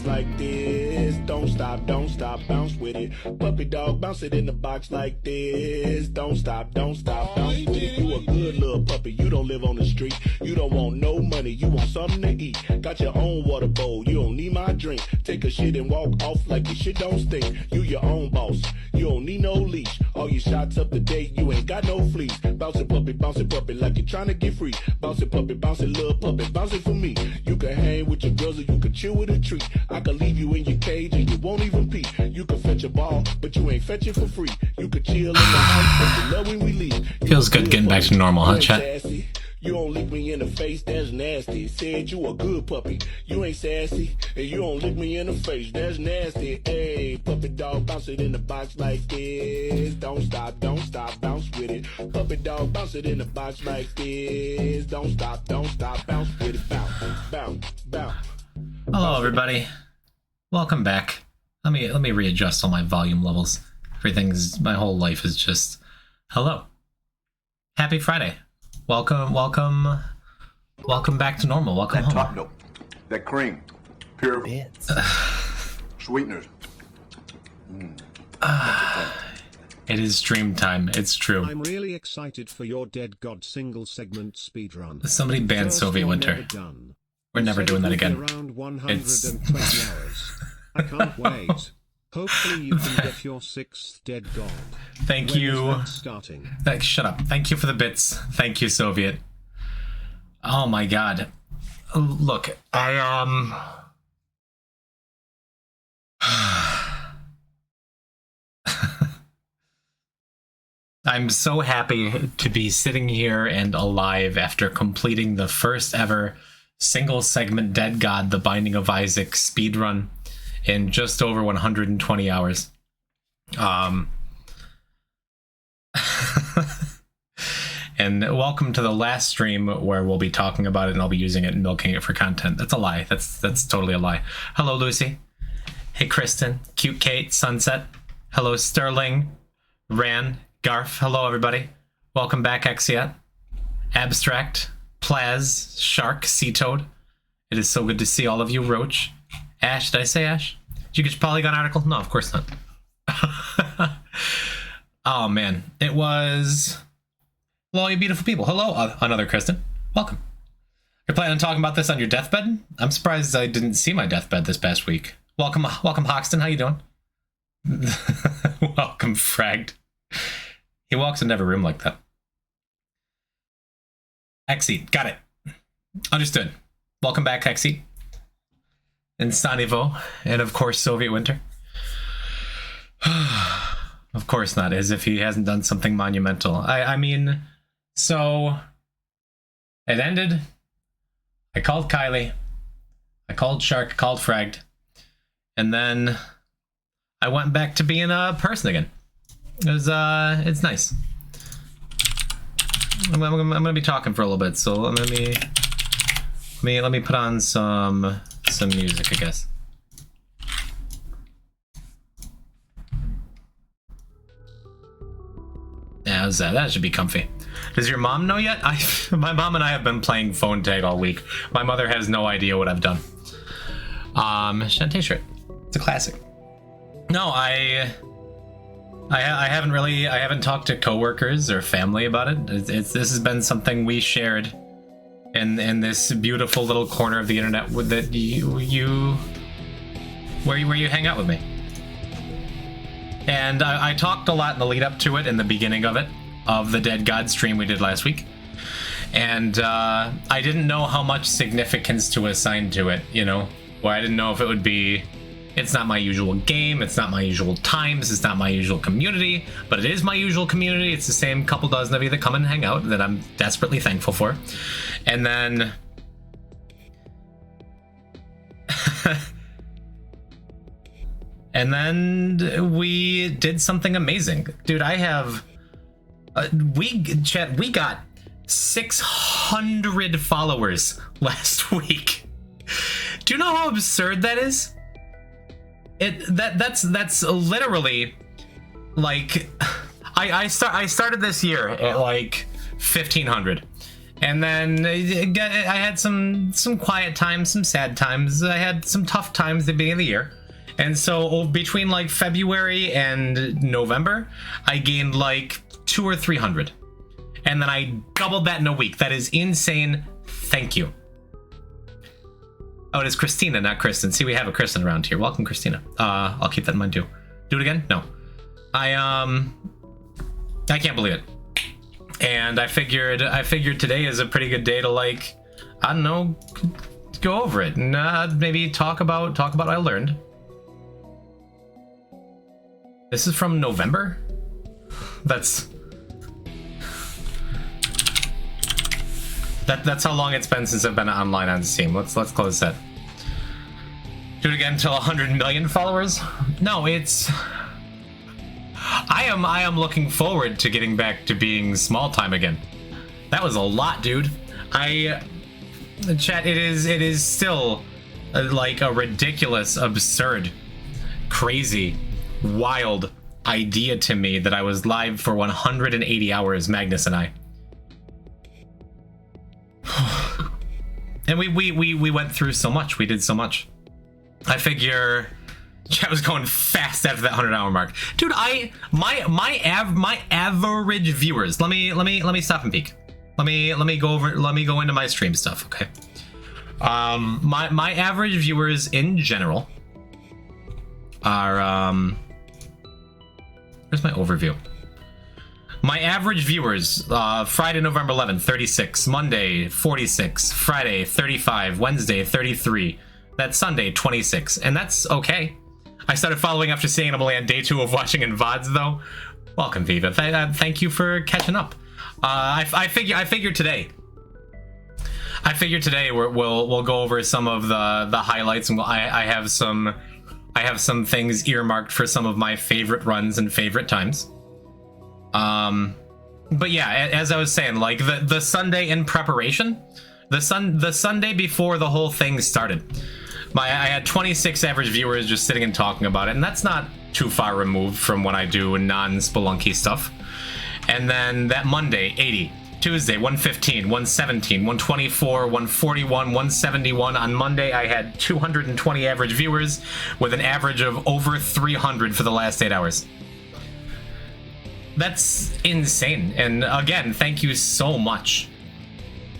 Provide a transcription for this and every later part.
box like this. Don't stop, bounce with it. Puppy dog, bounce it in the box like this. Don't stop, bounce with it. You a good little puppy, you don't live on the street. You don't want no money, you want something to eat. Got your own water bowl, you don't need my drink. Take a shit and walk off like your shit don't stink. You your own boss, you don't need no leash. All your shots up to date, you ain't got no fleas. Bounce it puppy like you're trying to get free. Bounce it little puppy, bounce it for me. You can hang with your girls or you can chill with a treat. I can leave you in your cage and you won't even pee. You can fetch a ball, but you ain't fetching for free. You can chill in the house, but you love when we leave. Feels good getting back to normal, huh, chat? You don't lick me in the face, that's nasty. Said you a good puppy, you ain't sassy. And you don't lick me in the face, that's nasty. Hey, puppy dog, bounce it in the box like this. Don't stop, bounce with it. Puppy dog, bounce it in the box like this. Don't stop, bounce with it. Bounce. Hello, everybody. Welcome back. Let me readjust all my volume levels. My whole life is just hello. Happy Friday. Welcome back to normal. Welcome home. That top note, that cream, pure bits, sweeteners. It is stream time. It's true. I'm really excited for your Dead God single segment speedrun. Somebody banned Soviet Winter. We're never doing that again. Around 120 hours. I can't wait. Hopefully you can get your 6th Dead God. Thank you. Starting? Shut up. Thank you for the bits. Thank you, Soviet. Oh my god. Look, I'm so happy to be sitting here and alive after completing the first ever single segment Dead God, The Binding of Isaac speedrun in just over 120 hours. And welcome to the last stream where we'll be talking about it and I'll be using it and milking it for content. That's a lie. That's totally a lie. Hello, Lucy. Hey, Kristen. Cute Kate. Sunset. Hello, Sterling. Ran. Garf. Hello, everybody. Welcome back, Exiat. Abstract. Plaz. Shark. Sea Toad. It is so good to see all of you. Roach. Ash. Did I say Ash? Did you get your Polygon article? No, of course not. Oh, man. It was... Hello, you beautiful people. Hello, another Kristen. Welcome. You're planning on talking about this on your deathbed? I'm surprised I didn't see my deathbed this past week. Welcome, Hoxton. How you doing? Welcome, Fragged. He walks in every room like that. Exit. Got it. Understood. Welcome back, Exit. And Stanivo. And, of course, Soviet Winter. Of course not, as if he hasn't done something monumental. I mean... So, it ended. I called Kylie. I called Shark, called Fragged. And then I went back to being a person again. It's nice. I'm gonna be talking for a little bit, so let me put on some music, I guess. Yeah, how's that? That should be comfy. Does your mom know yet? My mom and I have been playing phone tag all week. My mother has no idea what I've done. Shantae shirt. It's a classic. No, I haven't talked to coworkers or family about it. This has been something we shared in this beautiful little corner of the internet that where you hang out with me. And I talked a lot in the lead up to it, in the beginning of it, of the Dead God stream we did last week. And I didn't know how much significance to assign to it, you know? Or I didn't know if it would be, it's not my usual game, it's not my usual times, it's not my usual community, but it is my usual community. It's the same couple dozen of you that come and hang out that I'm desperately thankful for. And then... And then we did something amazing. Dude, I have... we got 600 followers last week. Do you know how absurd that is? That's literally... Like... I started this year at like 1,500. And then I had some quiet times, some sad times. I had some tough times at the beginning of the year. And so between like February and November, I gained like 200 or 300. And then I doubled that in a week. That is insane. Thank you. Oh, it is Christina, not Kristen. See, we have a Kristen around here. Welcome, Christina. I'll keep that in mind too. Do it again? No. I can't believe it. And I figured today is a pretty good day to, like, I don't know, go over it and maybe talk about what I learned. This is from November? That's how long it's been since I've been online on Steam. Let's close that. Do it again until 100 million followers? No, it's... I am looking forward to getting back to being small time again. That was a lot, dude. Chat, it is still like a ridiculous, absurd, crazy, wild idea to me that I was live for 180 hours, Magnus and I. And we went through so much. We did so much. I figure chat was going fast after that 100-hour mark, dude. My average viewers. Let me stop and peek. Let me go into my stream stuff. Okay. My average viewers in general are where's my overview? My average viewers, Friday, November 11th, 36, Monday, 46, Friday, 35, Wednesday, 33, that Sunday, 26, and that's okay. I started following after seeing I'm only on day 2 of watching in VODs, though. Welcome, Viva. Thank you for catching up. I figure today we'll go over some of the highlights, and I have some things earmarked for some of my favorite runs and favorite times. But yeah, as I was saying, like the Sunday in preparation, the Sunday before the whole thing started, I had 26 average viewers just sitting and talking about it, and that's not too far removed from when I do non-Spelunky stuff. And then that Monday, 80. Tuesday, 115, 117, 124, 141, 171. On Monday, I had 220 average viewers with an average of over 300 for the last 8 hours. That's insane. And again, thank you so much.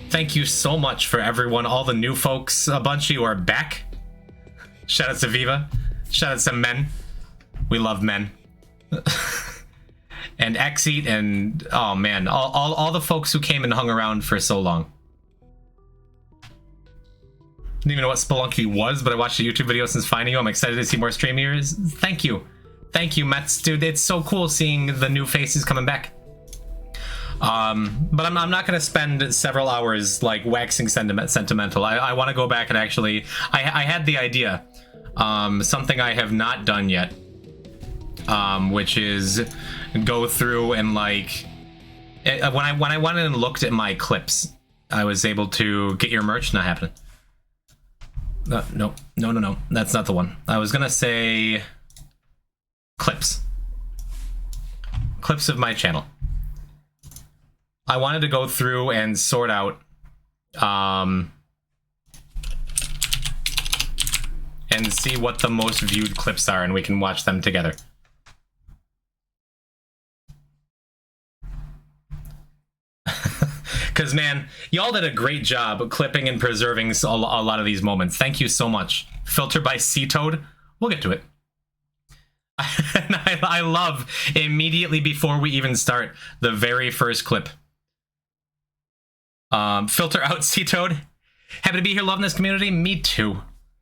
Thank you so much for everyone, all the new folks, a bunch of you are back. Shout out to Viva. Shout out to Men. We love Men. And Xeat, and oh man, all the folks who came and hung around for so long. Didn't even know what Spelunky was, but I watched a YouTube video since finding you. I'm excited to see more streamers. Thank you. Thank you, Mets, dude. It's so cool seeing the new faces coming back. But I'm not going to spend several hours like waxing sentimental. I want to go back and actually, I had the idea, something I have not done yet, which is go through and like, when I went in and looked at my clips, I was able to get your merch. Not happening. No, that's not the one. I was going to say clips of my channel. I wanted to go through and sort out and see what the most viewed clips are, and we can watch them together. Because man, y'all did a great job clipping and preserving a lot of these moments. Thank you so much. Filter by C-Toad. We'll get to it. And I love immediately before we even start the very first clip. Filter out C-Toad. Happy to be here, loving this community. Me too.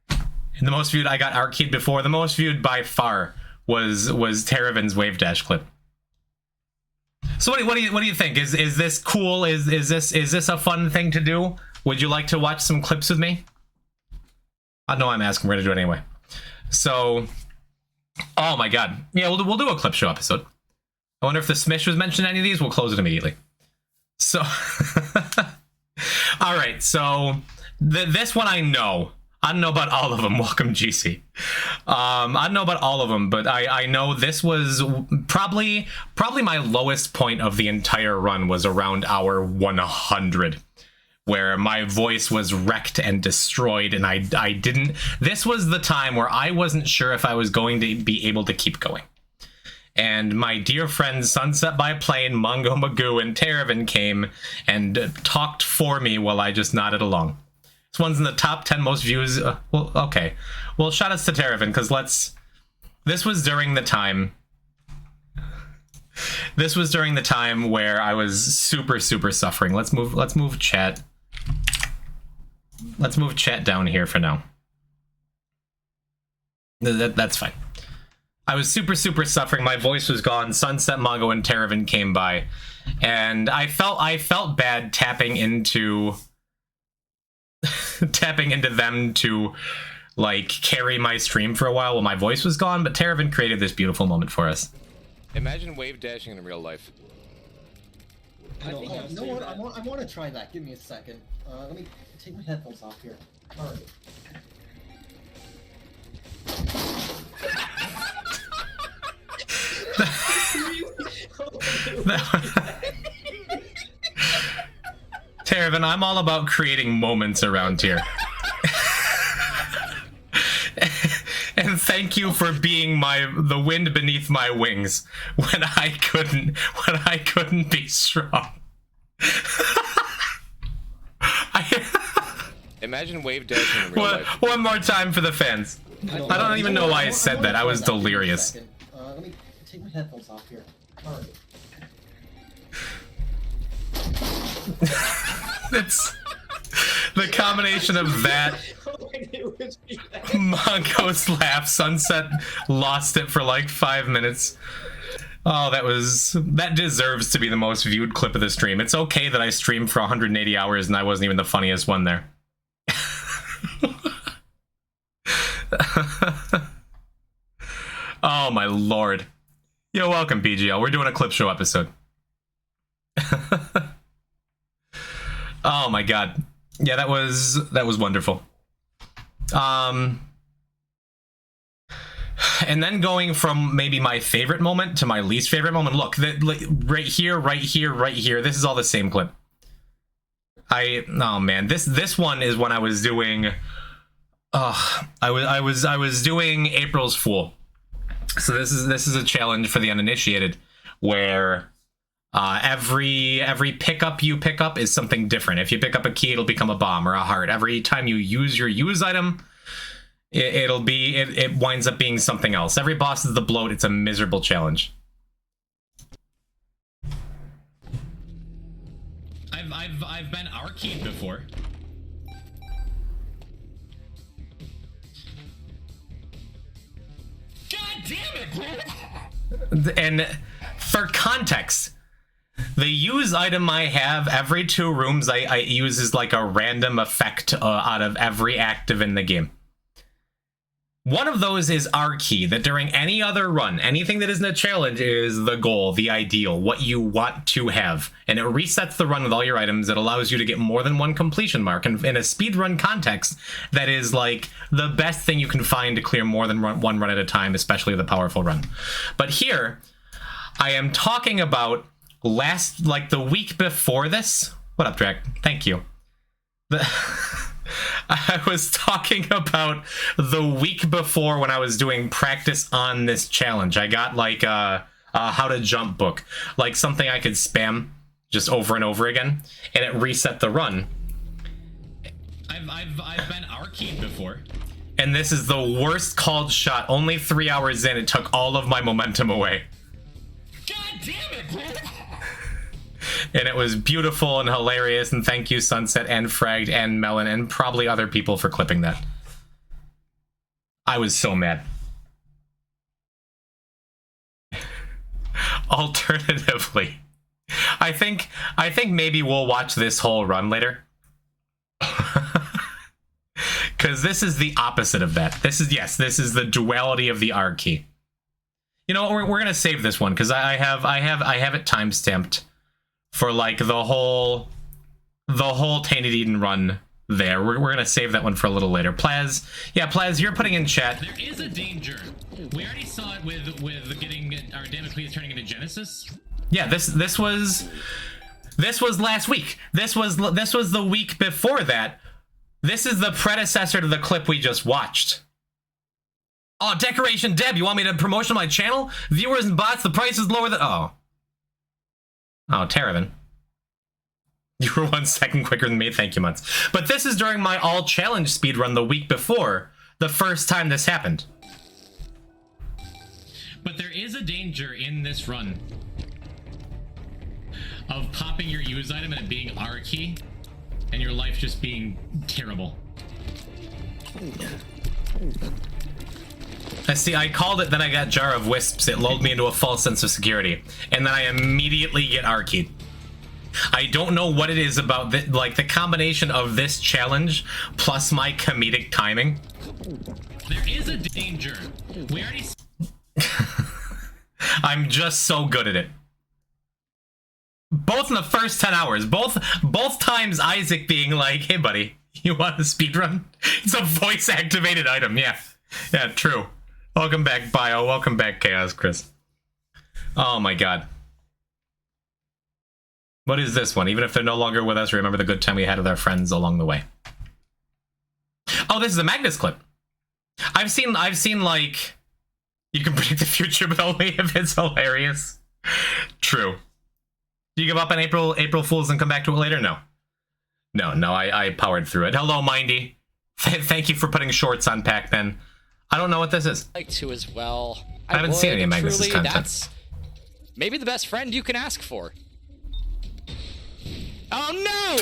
And the most viewed, I got Arcade before. The most viewed by far was Teravin's Wave Dash clip. So what do you think? Is this cool? Is this a fun thing to do? Would you like to watch some clips with me? I know I'm asking. We're gonna do it anyway. So, oh my god, yeah, we'll do a clip show episode. I wonder if the Smish was mentioned in any of these. We'll close it immediately. So, all right. So this one I know. I don't know about all of them. Welcome, GC. I don't know about all of them, but I know this was probably my lowest point of the entire run was around hour 100. where my voice was wrecked and destroyed, and I didn't. This was the time where I wasn't sure if I was going to be able to keep going. And my dear friends Sunset by Plane, Mongo Magoo, and Terravan came and talked for me while I just nodded along. This one's in the top 10 most views. Well, okay. Well, shout outs to Terravan, because this was during the time. This was during the time where I was super suffering. Let's move chat. Let's move chat down here for now. That's fine. I was super suffering. My voice was gone. Sunset, Mongo, and Terravan came by, and I felt bad tapping into them to like carry my stream for a while my voice was gone. But Terravan created this beautiful moment for us. Imagine wave dashing in real life. I want to try that. Give me a second. Let me take my headphones off here. All right. Terravan, I'm all about creating moments around here. And thank you for being the wind beneath my wings when I couldn't be strong. Imagine wave dashing in real life. One more time for the fans. I don't even know why I said that. I was delirious. Let me take my headphones off here. All right. It's the combination of that, Mongo's laugh, Sunset lost it for like 5 minutes. Oh, that deserves to be the most viewed clip of the stream. It's okay that I streamed for 180 hours and I wasn't even the funniest one there. Oh my lord. Yo, welcome PGL. We're doing a clip show episode. Oh my god. Yeah, that was wonderful. And then going from maybe my favorite moment to my least favorite moment. Look, right here. This is all the same clip. Oh man, this one is when I was doing. I was doing April's Fool. So this is a challenge for the uninitiated, where every pickup you pick up is something different. If you pick up a key, it'll become a bomb or a heart. Every time you use your use item, it winds up being something else. Every boss is the bloat. It's a miserable challenge. I've been R-keyed before. God damn it! And for context, the use item I have every 2 rooms I use is like a random effect out of every active in the game. One of those is R-key, that during any other run, anything that isn't a challenge is the goal, the ideal, what you want to have. And it resets the run with all your items. It allows you to get more than one completion mark. And in a speedrun context, that is like the best thing you can find to clear more than one run at a time, especially the powerful run. But here, I am talking about the week before this. What up, Drake? Thank you. I was talking about the week before when I was doing practice on this challenge. I got like a how to jump book, like something I could spam just over and over again, and it reset the run. I've been R-keyed before, and this is the worst called shot. Only 3 hours in, it took all of my momentum away. God damn it! And it was beautiful and hilarious, and thank you Sunset and Fragged and Melon and probably other people for clipping that. I was so mad. Alternatively, I think maybe we'll watch this whole run later. Because this is the opposite of that. This is the duality of the R key. You know what, we're gonna save this one because I have it timestamped for like the whole Tainted Eden run there. We're gonna save that one for a little later. Plaz, you're putting in chat. There is a danger. We already saw it with getting our Damocles turning into Genesis. Yeah, this was This was last week. This was the week before that. This is the predecessor to the clip we just watched. Oh, Decoration Deb, you want me to promotion my channel? Viewers and bots, the price is lower than... Oh, Terravan. You were 1 second quicker than me. Thank you, Months. But this is during my all challenge speedrun the week before, the first time this happened. But there is a danger in this run of popping your use item and it being R key, and your life just being terrible. I see, I called it, then I got Jar of Wisps. It lulled me into a false sense of security. And then I immediately get R-keyed. I don't know what it is about the combination of this challenge plus my comedic timing. There is a danger. We already... I'm just so good at it. Both in the first 10 hours. Both times Isaac being like, hey buddy, you want a speedrun? It's a voice-activated item, yeah. Yeah, true. Welcome back, Bio. Welcome back, Chaos Chris. Oh my god. What is this one? Even if they're no longer with us, remember the good time we had with our friends along the way. Oh, this is a Magnus clip. I've seen like, you can predict the future, but only if it's hilarious. True. Do you give up on April Fools and come back to it later? No. No, I powered through it. Hello, Mindy. Thank you for putting shorts on Pac-Man. I don't know what this is. Like to as well. I haven't seen any of Magnus's content. That's maybe the best friend you can ask for. Oh no!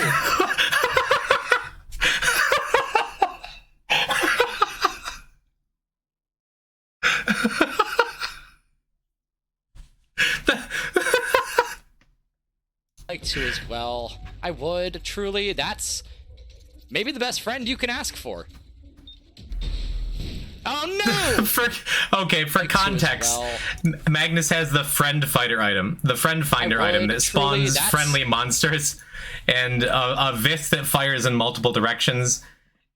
Like to as well. I would truly. That's maybe the best friend you can ask for. Oh no! For context, well. Magnus has the friend fighter item, the friend finder item that spawns friendly monsters, and a Vith that fires in multiple directions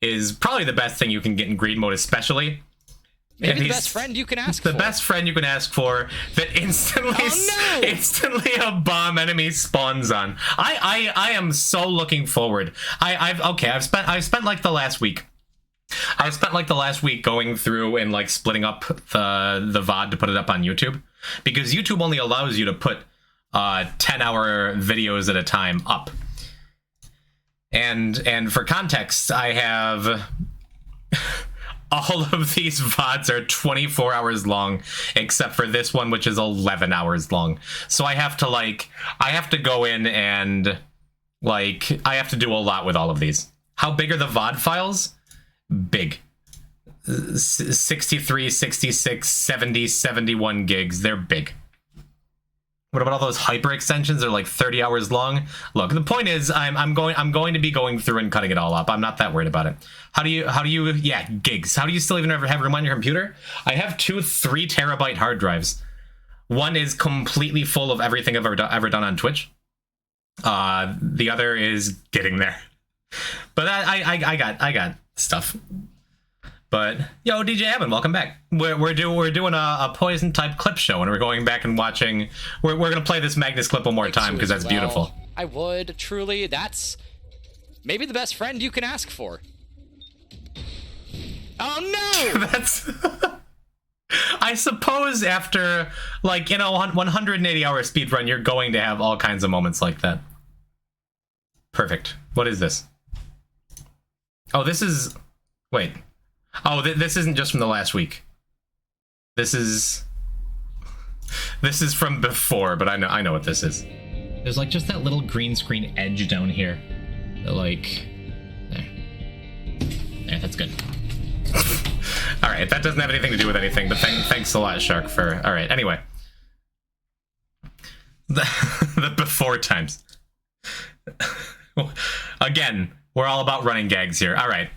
is probably the best thing you can get in greed mode, especially. Maybe the best friend you can ask for. The best friend you can ask for that instantly a bomb enemy spawns on. I am so looking forward. I've spent like the last week. I spent like the last week going through and like splitting up the VOD to put it up on YouTube, because YouTube only allows you to put 10-hour videos at a time up. And for context, I have all of these VODs are 24 hours long, except for this one, which is 11 hours long. So I have to go in and I have to do a lot with all of these. How big are the VOD files? Big. 63, 66, 70, 71 gigs. They're big. What about all those hyper extensions? They're like 30 hours long. Look, the point is I'm going to be going through and cutting it all up. I'm not that worried about it. How do you yeah, gigs. How do you still even ever have room on your computer? I have 2 3 terabyte hard drives. One is completely full of everything I've ever done on Twitch. The other is getting there. But I got stuff. But yo, DJ Evan, welcome back. We're doing a Poison type clip show, and we're going back and watching. We're gonna play this Magnus clip one more time because that's beautiful. I would truly. That's maybe the best friend you can ask for. Oh no! That's. I suppose after 180-hour speedrun, you're going to have all kinds of moments like that. Perfect. What is this? Oh, this is. Wait. Oh, this isn't just from the last week. This is from before, but I know what this is. There's like just that little green screen edge down here. Like, there. There, that's good. All right, that doesn't have anything to do with anything, but thanks a lot, Shark, for... All right, anyway. The before times. Again, we're all about running gags here. All right.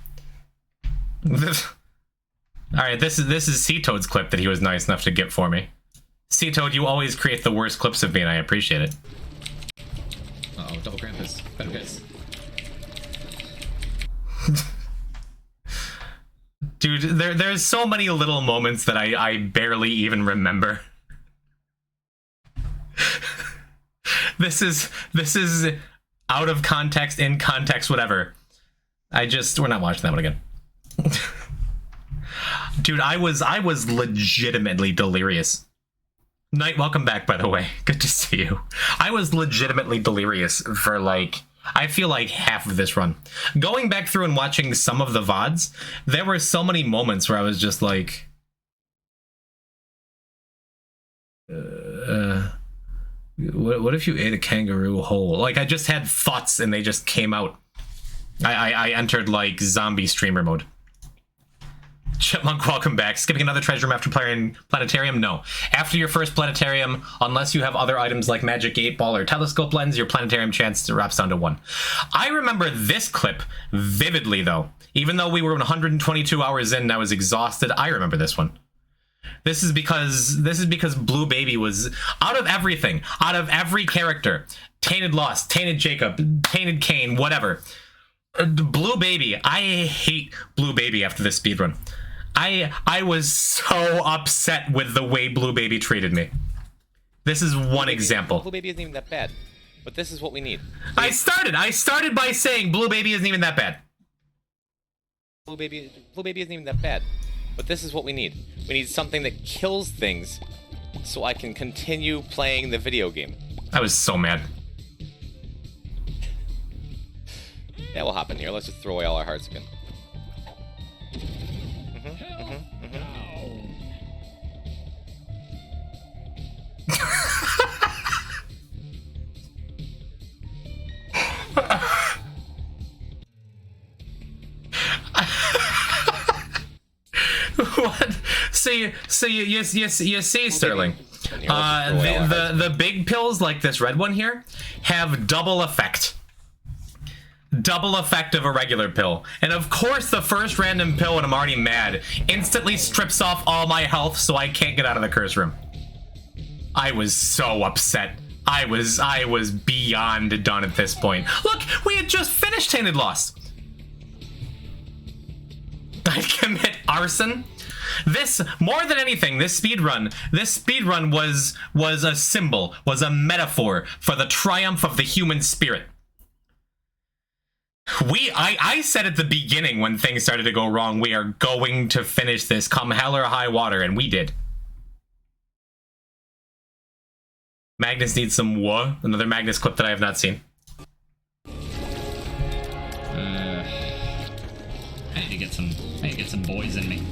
Alright, this is Sea-Toad's clip that he was nice enough to get for me. Sea-Toad, you always create the worst clips of me, and I appreciate it. Uh-oh, double Krampus. Better piss. Dude, there's so many little moments that I barely even remember. This is out of context, in context, whatever. We're not watching that one again. Dude, I was legitimately delirious. Knight, welcome back, by the way. Good to see you. I was legitimately delirious for like, I feel like half of this run. Going back through and watching some of the VODs, there were so many moments where I was just like, what if you ate a kangaroo whole? Like, I just had thoughts and they just came out. I entered like zombie streamer mode. Chipmunk, welcome back. Skipping another treasure room after playing planetarium? No. After your first planetarium, unless you have other items like magic 8-ball or telescope lens, your planetarium chance drops down to 1. I remember this clip vividly, though. Even though we were 122 hours in and I was exhausted, I remember this one. This is because Blue Baby was, out of everything, out of every character, Tainted Lost, Tainted Jacob, Tainted Cain, whatever, Blue Baby, I hate Blue Baby after this speedrun. I was so upset with the way Blue Baby treated me. This is one example. Blue Baby isn't even that bad, but this is what we need. I started by saying Blue Baby isn't even that bad. Blue Baby isn't even that bad, but this is what we need. We need something that kills things, so I can continue playing the video game. I was so mad. Yeah, we'll hop in here. Let's just throw away all our hearts again. What? So you see, Sterling. The big pills like this red one here have double effect. Double effect of a regular pill. And of course the first random pill when I'm already mad instantly strips off all my health so I can't get out of the curse room. I was so upset. I was beyond done at this point. Look, we had just finished Tainted Lost. I commit arson. This, more than anything, this speedrun was a symbol, was a metaphor for the triumph of the human spirit. I said at the beginning when things started to go wrong, we are going to finish this come hell or high water, and we did. Magnus needs some what? Another Magnus clip that I have not seen. I need to get some boys in me.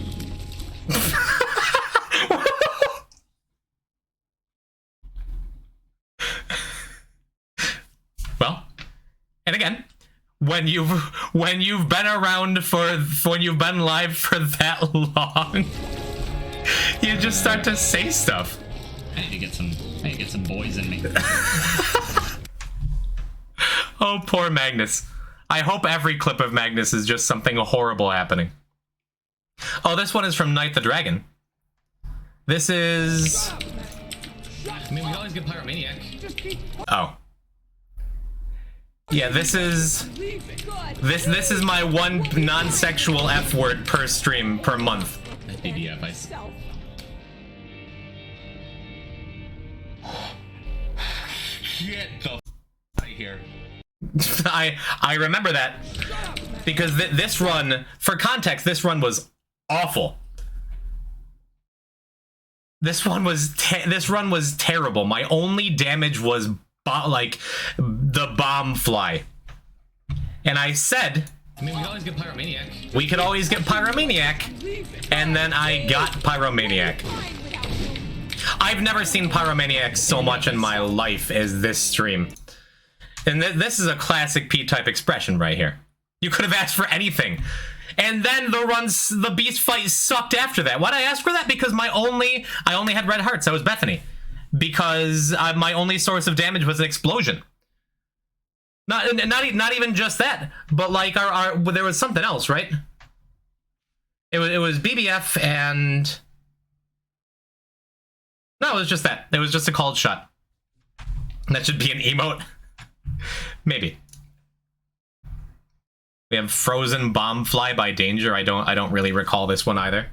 Well, and again, when you've been around when you've been live for that long, you just start to say stuff. I need to get some boys in me. Oh, poor Magnus. I hope every clip of Magnus is just something horrible happening. Oh, this one is from Night the Dragon. This is... I mean, we always get Pyromaniac. Oh. Yeah, this is my one non-sexual F word per stream per month. PDF, Get the f out of here. I remember that because this run, for context, this run was awful. This run was terrible. My only damage was like the bomb fly, and I said, I mean, we always get Pyromaniac. We could always get Pyromaniac, and then I got Pyromaniac. I've never seen Pyromaniac so much in my life as this stream. And this is a classic P-type expression right here. You could have asked for anything. And then the beast fight sucked after that. Why'd I ask for that? Because I only had red hearts. I was Bethany. Because my only source of damage was an explosion. Not even just that, but like there was something else, right? It was BBF and... No, it was just that. It was just a called shot. That should be an emote. Maybe. We have Frozen Bomb Fly by Danger. I don't really recall this one either.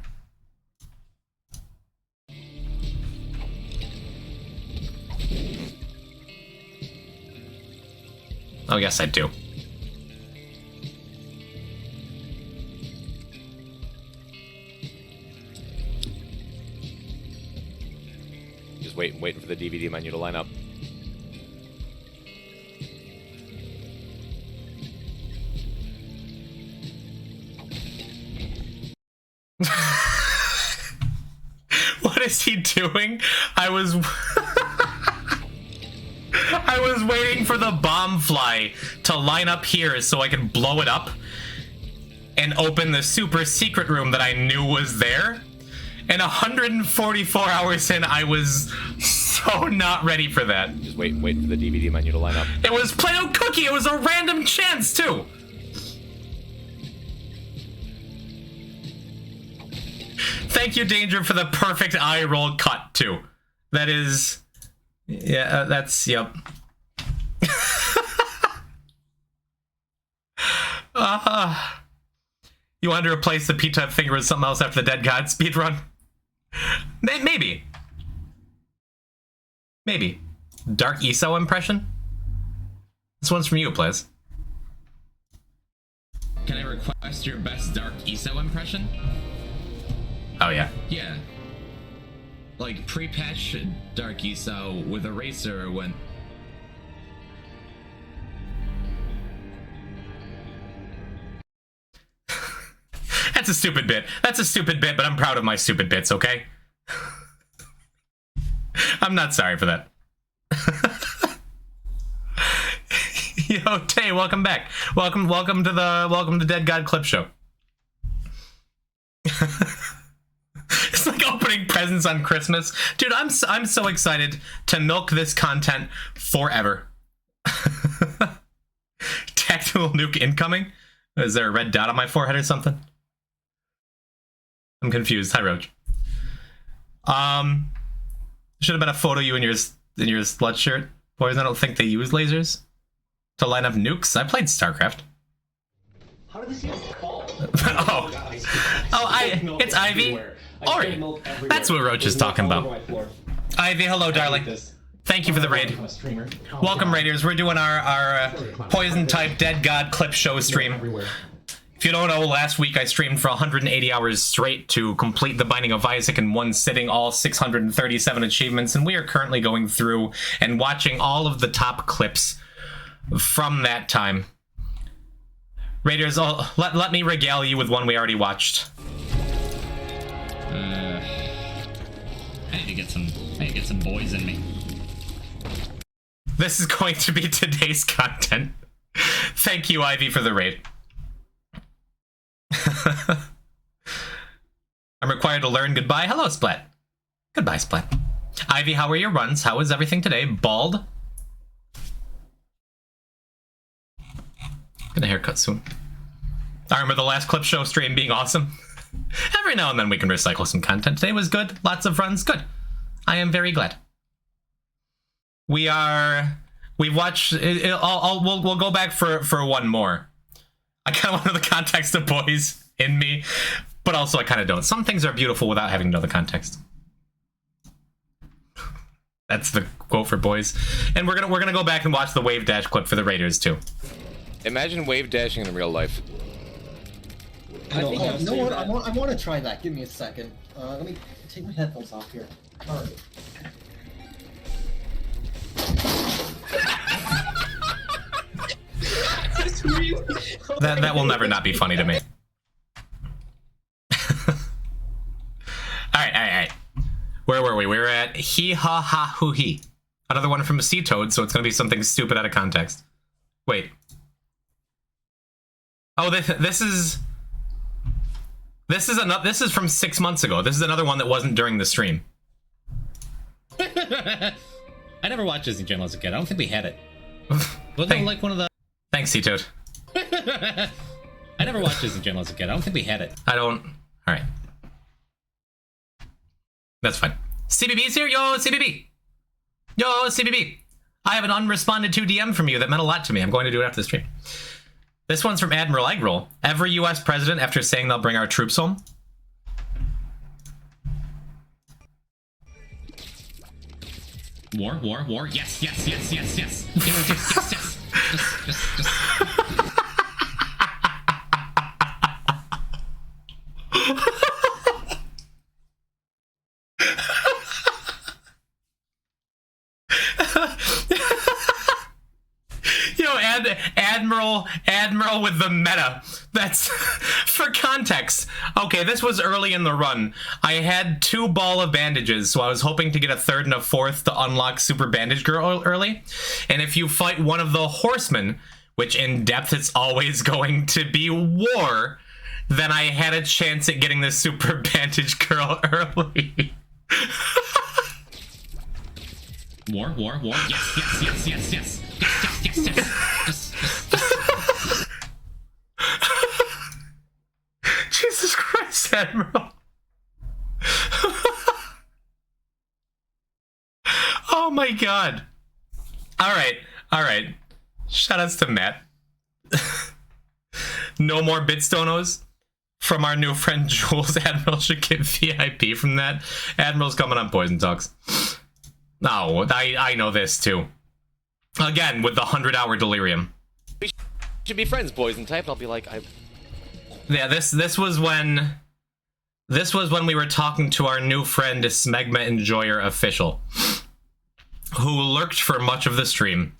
Oh, yes, I do. Just waiting for the DVD menu to line up. What is he doing? I was waiting for the bomb fly to line up here so I could blow it up and open the super secret room that I knew was there. And 144 hours in, I was so not ready for that. Just waiting for the DVD menu to line up. It was Play-Doh Cookie. It was a random chance, too. Thank you, Danger, for the perfect eye roll cut, too. That is... Yeah, that's... Yep. You wanted to replace the P-type finger with something else after the Dead God speedrun? Maybe. Maybe. Dark ESO impression? This one's from you, please. Can I request your best Dark ESO impression? Oh, yeah. Yeah. Like, pre-patch Dark ESO with Eraser when... That's a stupid bit. That's a stupid bit, but I'm proud of my stupid bits, okay? I'm not sorry for that. Yo, Tay, welcome back. Welcome to Dead God Clip Show. It's like opening presents on Christmas. Dude, I'm so excited to milk this content forever. Tactical nuke incoming? Is there a red dot on my forehead or something? I'm confused. Hi, Roach. Should have been a photo of you in your slut shirt. Boys, I don't think they use lasers to line up nukes. I played StarCraft. How did this even fall? It's Ivy. Ori. That's what Roach is talking about. Ivy, hello, darling. Thank you for the raid. Welcome, raiders. We're doing our poison-type Dead God Clip Show stream. If you don't know, last week I streamed for 180 hours straight to complete the Binding of Isaac in one sitting, all 637 achievements, and we are currently going through and watching all of the top clips from that time. Raiders, let me regale you with one we already watched. I need to get some boys in me. This is going to be today's content. Thank you, Ivy, for the raid. I'm required to learn goodbye. Hello, Splat. Goodbye, Splat. Ivy, how are your runs? How is everything today? Bald? Get a haircut soon. I remember the last clip show stream being awesome. Every now and then we can recycle some content. Today was good. Lots of runs. Good. I am very glad. We've watched... We'll go back for one more. I kind of want to know the context of boys in me, but also I kind of don't. Some things are beautiful without having to know the context. That's the quote for boys. And we're gonna go back and watch the wave dash clip for the Raiders too. Imagine wave dashing in real life. I want to try that. Give me a second. Let me take my headphones off here. All right. That will never not be funny to me. All right. Where were we? We were at he ha ha hoo he. Another one from a sea toad, so it's gonna be something stupid out of context. Wait. Oh, this is from 6 months ago. This is another one that wasn't during the stream. I never watched Disney Channel as a kid. I don't think we had it. Wasn't it like one of the... Thanks, Sea Toad. I never watched Disney Channel as a kid. I don't think we had it. I don't... Alright. That's fine. CBB's here? Yo, CBB! Yo, CBB! I have an unresponded to DM from you that meant a lot to me. I'm going to do it after the stream. This one's from Admiral Eggroll. Every US president after saying they'll bring our troops home. War. Yes. Yes. just. Yo, Admiral with the meta. That's for context. Okay, this was early in the run. I had 2 ball of bandages, so I was hoping to get a 3rd and a 4th to unlock Super Bandage Girl early. And if you fight one of the horsemen, which in depth it's always going to be war, then I had a chance at getting the Super Bandage Girl early. War. Yes. Yes. Jesus Christ, Admiral. Oh my god. All right. Shoutouts to Matt. No more Bitstonos from our new friend Jules. Admiral should get VIP from that. Admiral's coming on Poison Talks. No, I know this too. Again, with the 100-hour delirium. We should be friends, boys, and type. And I'll be like, Yeah, this was when we were talking to our new friend Smegma Enjoyer Official, who lurked for much of the stream,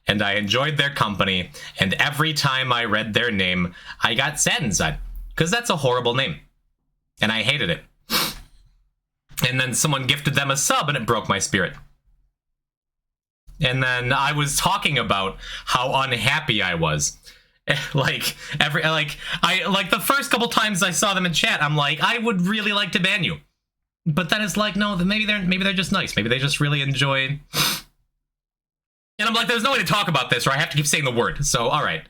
and I enjoyed their company, and every time I read their name, I got sad inside, because that's a horrible name, and I hated it. And then someone gifted them a sub, and it broke my spirit. And then I was talking about how unhappy I was. Like the first couple times I saw them in chat, I'm like, I would really like to ban you. But then it's like, no, maybe they're just nice. Maybe they just really enjoy. And I'm like, there's no way to talk about this, or I have to keep saying the word. So, all right.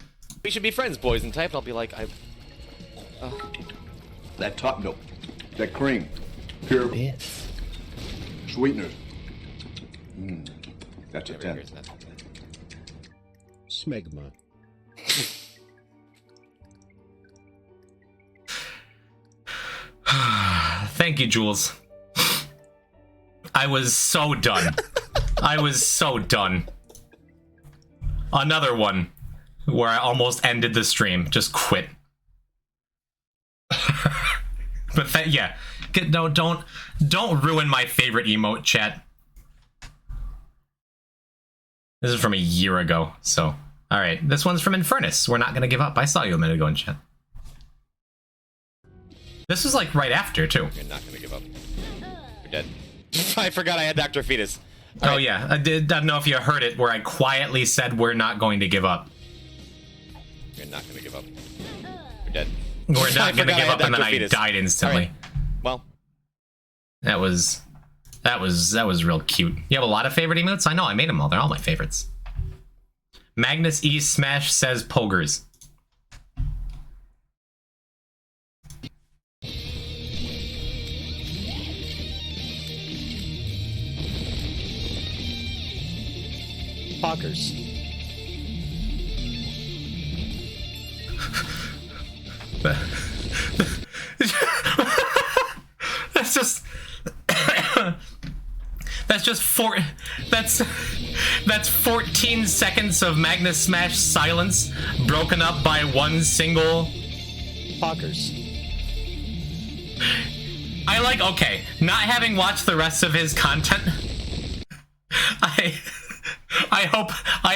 we should be friends, boys, and type. And I'll be like, That top milk, that cream, pure sweeteners. That's a 10. Smegma. Thank you, Jules. I was so done. I was so done. Another one where I almost ended the stream. Just quit. But yeah, no, don't ruin my favorite emote, chat. This is from a year ago, so all right. This one's from Infernus. We're not gonna give up. I saw you a minute ago in chat. This was like right after too. You're not gonna give up. You're dead. I forgot I had Dr. Fetus. All right. Yeah, I don't know if you heard it, where I quietly said we're not going to give up. You're not gonna give up. You're dead. We're not gonna give up, and then Fetus. I died instantly. Right. Well, that was real cute. You have a lot of favorite emotes? I know, I made them all. They're all my favorites. Magnus E Smash says Pogers. Pockers. That's just that's 14 seconds of Magnus Smash silence broken up by one single Pockers. Okay, not having watched the rest of his content, I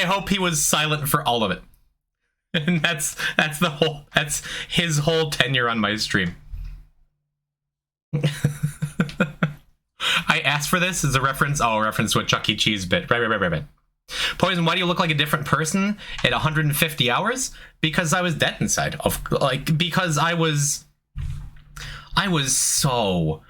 hope he was silent for all of it. And that's his whole tenure on my stream. I asked for this as a reference. Oh, a reference to a Chuck E. Cheese bit. Right. Poison, why do you look like a different person at 150 hours? Because I was dead inside. Because I was so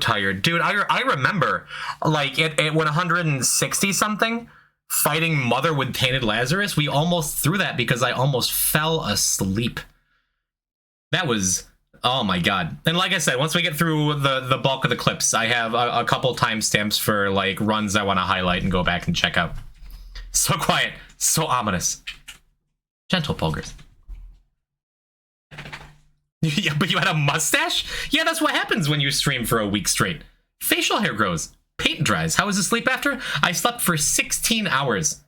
tired, dude. I remember like at 160 something fighting Mother with Tainted Lazarus. We almost threw that because I almost fell asleep. That was, oh my god. And like I said, once we get through the bulk of the clips, I have a couple timestamps for like runs I want to highlight and go back and check out. So quiet, so ominous. Gentle Pogers. Yeah, but you had a mustache? Yeah, that's what happens when you stream for a week straight. Facial hair grows. Paint dries. How was the sleep after? I slept for 16 hours.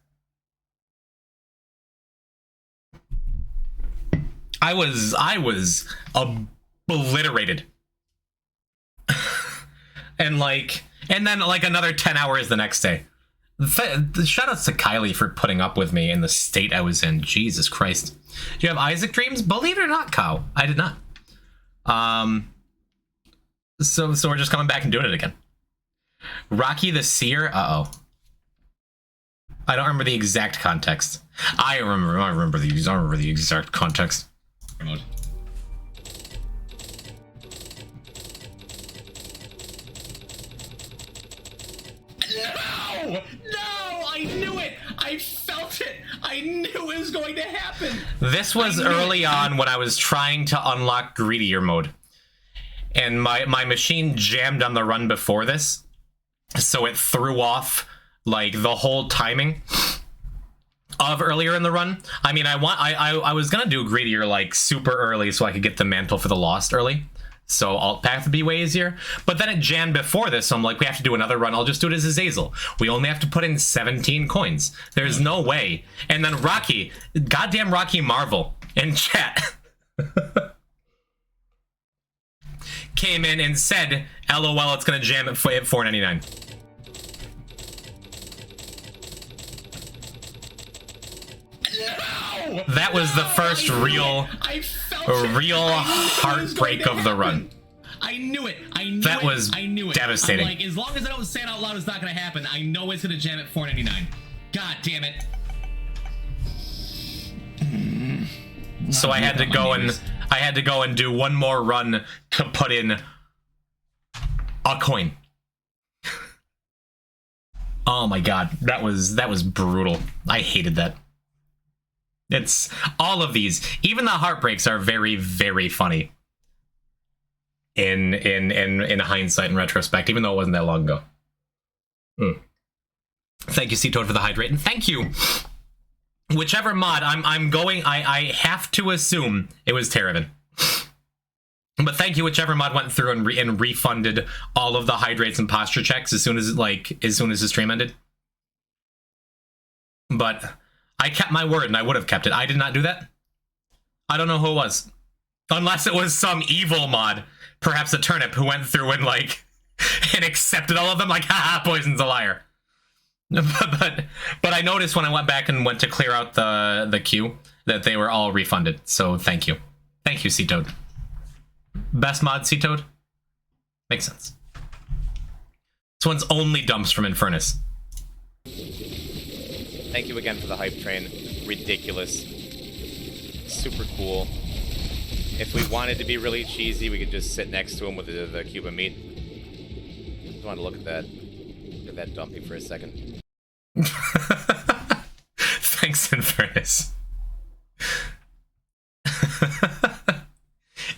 I was obliterated. and then like another 10 hours the next day. Shout outs to Kylie for putting up with me in the state I was in. Jesus Christ. Do you have Isaac dreams? Believe it or not, Cow, I did not. So we're just coming back and doing it again. Rocky the Seer? Uh-oh. I don't remember the exact context. I remember the exact context. Mode. No! I knew it! I felt it! I knew it was going to happen! This was early on when I was trying to unlock Greedier mode. And my machine jammed on the run before this. So it threw off, like, the whole timing of earlier in the run. I mean, I was gonna do Greedier, like, super early so I could get the Mantle for the Lost early. So alt path would be way easier. But then it jammed before this, so I'm like, we have to do another run. I'll just do it as Azazel. We only have to put in 17 coins. There's no way. And then Rocky, goddamn Rocky Marvel in chat came in and said, LOL, it's gonna jam at $4.99. No! That was the first real heartbreak of the run. I knew it. That was devastating. I'm like, as long as I don't say it out loud, it's not gonna happen. I know it's gonna jam at $4.99. God damn it. So I had to go and do one more run to put in a coin. Oh my god, that was brutal. I hated that. It's all of these, even the heartbreaks are very, very funny. In hindsight and retrospect, even though it wasn't that long ago. Thank you, C-Toad, for the hydrate, and thank you. Whichever mod I have to assume it was Terraven. But thank you, whichever mod went through and refunded all of the hydrates and posture checks as soon as the stream ended. But I kept my word, and I would have kept it. I did not do that. I don't know who it was, unless it was some evil mod, perhaps a turnip, who went through and and accepted all of them. Like, haha, Poison's a liar. But I noticed when I went back and went to clear out the queue that they were all refunded. So thank you, C-Toad. Best mod, C-Toad? Makes sense. This one's only dumps from Infernus. Thank you again for the hype train. Ridiculous. Super cool. If we wanted to be really cheesy, we could just sit next to him with the cube of meat. Just want to look at that. Look at that dumping for a second. Thanks, Infernus.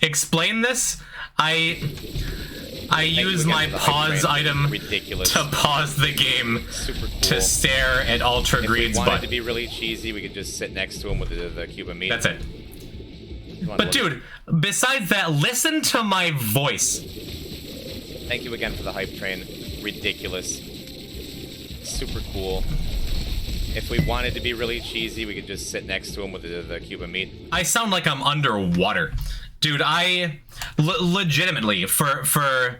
Explain this? I use my pause item to pause the game to stare at Ultra Greed's butt. If we wanted to be really cheesy, we could just sit next to him with the cube of meat. That's it. But dude, besides that, listen to my voice. Thank you again for the hype train. Ridiculous. Super cool. If we wanted to be really cheesy, we could just sit next to him with the cube of meat. I sound like I'm underwater. Dude, I legitimately, for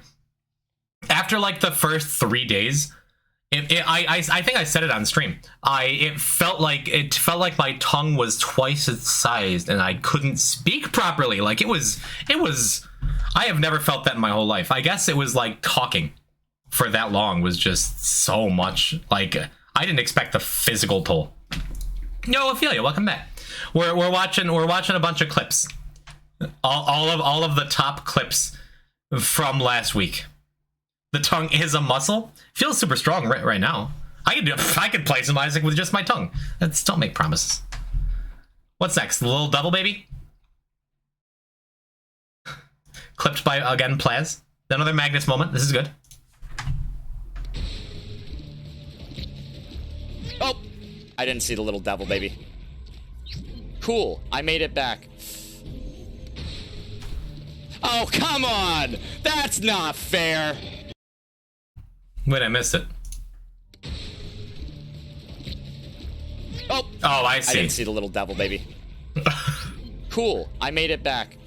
after like the first 3 days, I think I said it on stream. It felt like my tongue was twice its size and I couldn't speak properly. Like it was. I have never felt that in my whole life. I guess it was like talking for that long was just so much. Like I didn't expect the physical toll. Yo, Ophelia, welcome back. We're watching a bunch of clips. All of the top clips from last week. The tongue is a muscle. Feels super strong right now. I could play some Isaac with just my tongue. Let's don't make promises. What's next? The little double baby? Clipped by again Plaz. Another Magnus moment. This is good. Oh, I didn't see the little devil baby. Cool, I made it back. Oh, come on! That's not fair! Wait, I missed it. Oh, I see. I didn't see the little devil baby. Cool. I made it back.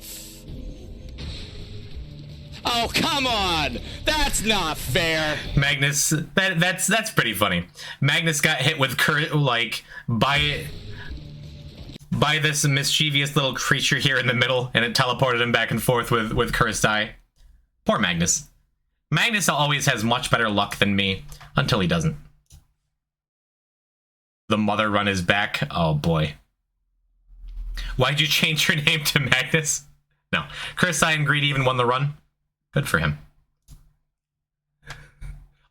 Oh, come on! That's not fair! Magnus, that's pretty funny. Magnus got hit with by this mischievous little creature here in the middle, and it teleported him back and forth with Cursed Eye. Poor Magnus. Magnus always has much better luck than me, until he doesn't. The mother run is back. Oh boy. Why'd you change your name to Magnus? No. Cursed Eye and Greed even won the run. Good for him.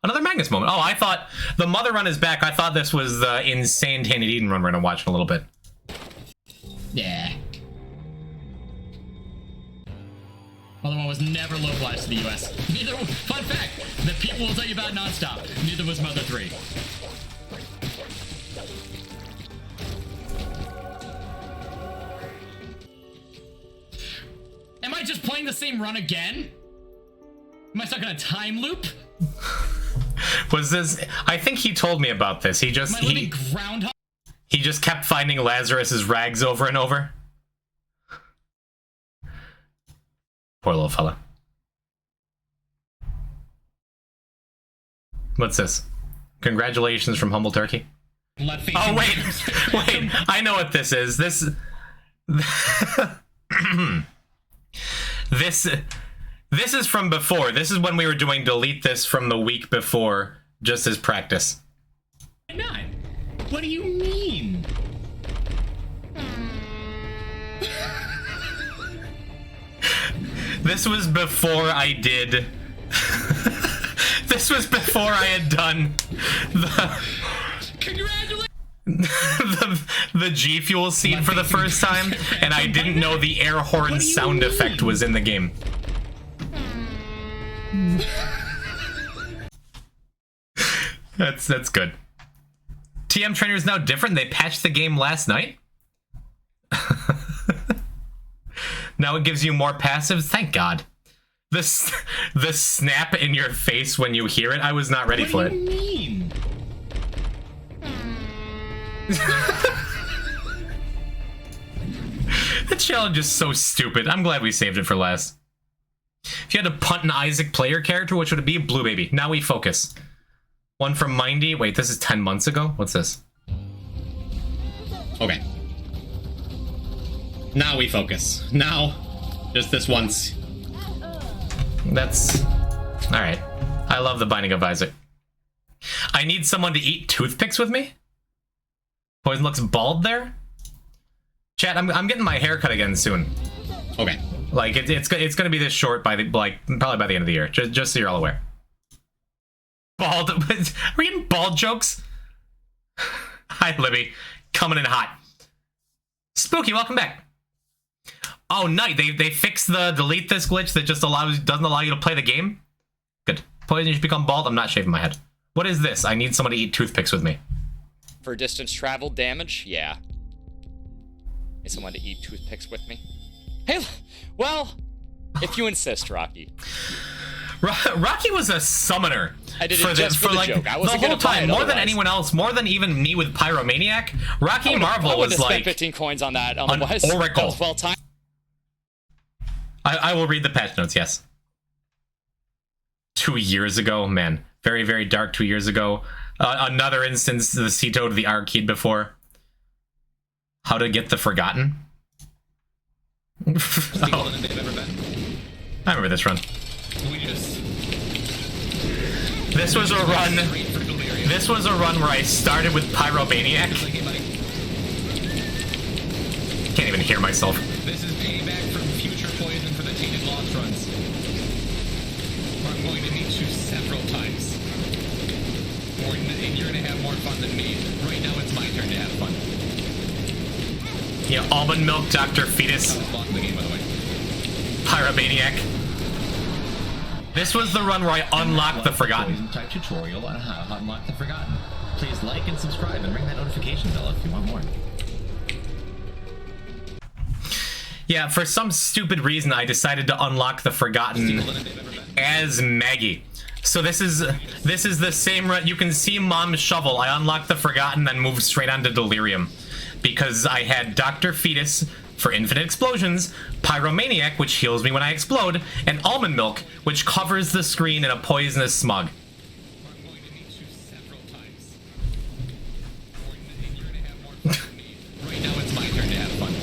Another Magnus moment. Oh, I thought the mother run is back. I thought this was the insane Tainted Eden run we're gonna watch in a little bit. Yeah. Although I was never localized to the US. Neither, fun fact, that people will tell you about nonstop. Neither was Mother 3. Am I just playing the same run again? Am I stuck in a time loop? Was this? I think he told me about this. He just he just kept finding Lazarus's rags over and over. Poor little fella. What's this? Congratulations from Humble Turkey. Oh wait, wait! I know what this is. This this is from before. This is when we were doing delete this from the week before, just as practice. Why not? What do you mean? This was before I did. This was before I had done the. Congratulations! the G Fuel scene for the first time, and I didn't know the air horn sound effect was in the game. That's good. TM Trainer is now different. They patched the game last night. Now it gives you more passives. Thank God. The snap in your face when you hear it. I was not ready for it. What do you mean? The challenge is so stupid. I'm glad we saved it for last. If you had to punt an Isaac player character, which would it be? Blue Baby. Now we focus. One from Mindy. Wait, this is 10 months ago? What's this? Okay. Now we focus. Now, just this once. That's... Alright. I love the Binding of Isaac. I need someone to eat toothpicks with me? Poison looks bald there? Chat, I'm getting my hair cut again soon. Okay. Like, it's gonna be this short by the, like, probably by the end of the year. Just so you're all aware. Bald... Are we getting bald jokes? Hi, Libby. Coming in hot. Spooky, welcome back. Oh, night. They fixed the delete this glitch that just doesn't allow you to play the game? Good. Poison, you should become bald. I'm not shaving my head. What is this? I need someone to eat toothpicks with me. For distance travel damage, yeah. Need someone to eat toothpicks with me. Hey, well, if you insist, Rocky. Rocky was a summoner. I did it just for the like joke. I the wasn't whole gonna buy time, it more than otherwise. anyone else, more than even me with Pyromaniac. Rocky Marvel I was spent like 15 coins on that. an Otherwise, oracle. That was well timed. I will read the patch notes. Yes. 2 years ago, man, very very dark. 2 years ago, another instance the Cito to the Arcade before. How to get the Forgotten. Oh. I remember this run. This was a run. This was a run where I started with Pyromaniac. Can't even hear myself. This is payback from future poison for the Tainted Lost runs. I'm going to meet you several times. And you're going to have more fun than me. Right now it's my turn to have fun. Yeah, almond milk, Dr. Fetus. I was lost in the game, by the way. Pyromaniac. This was the run where I unlocked the Forgotten. Type tutorial on how to unlock the Forgotten. Please like and subscribe and ring that notification bell if you want more. Yeah, for some stupid reason, I decided to unlock the Forgotten as Maggie. So this is the same run. You can see Mom's shovel. I unlocked the Forgotten, then moved straight on to Delirium. Because I had Dr. Fetus, for infinite explosions, Pyromaniac, which heals me when I explode, and Almond Milk, which covers the screen in a poisonous smog. Right now it's my turn to have fun.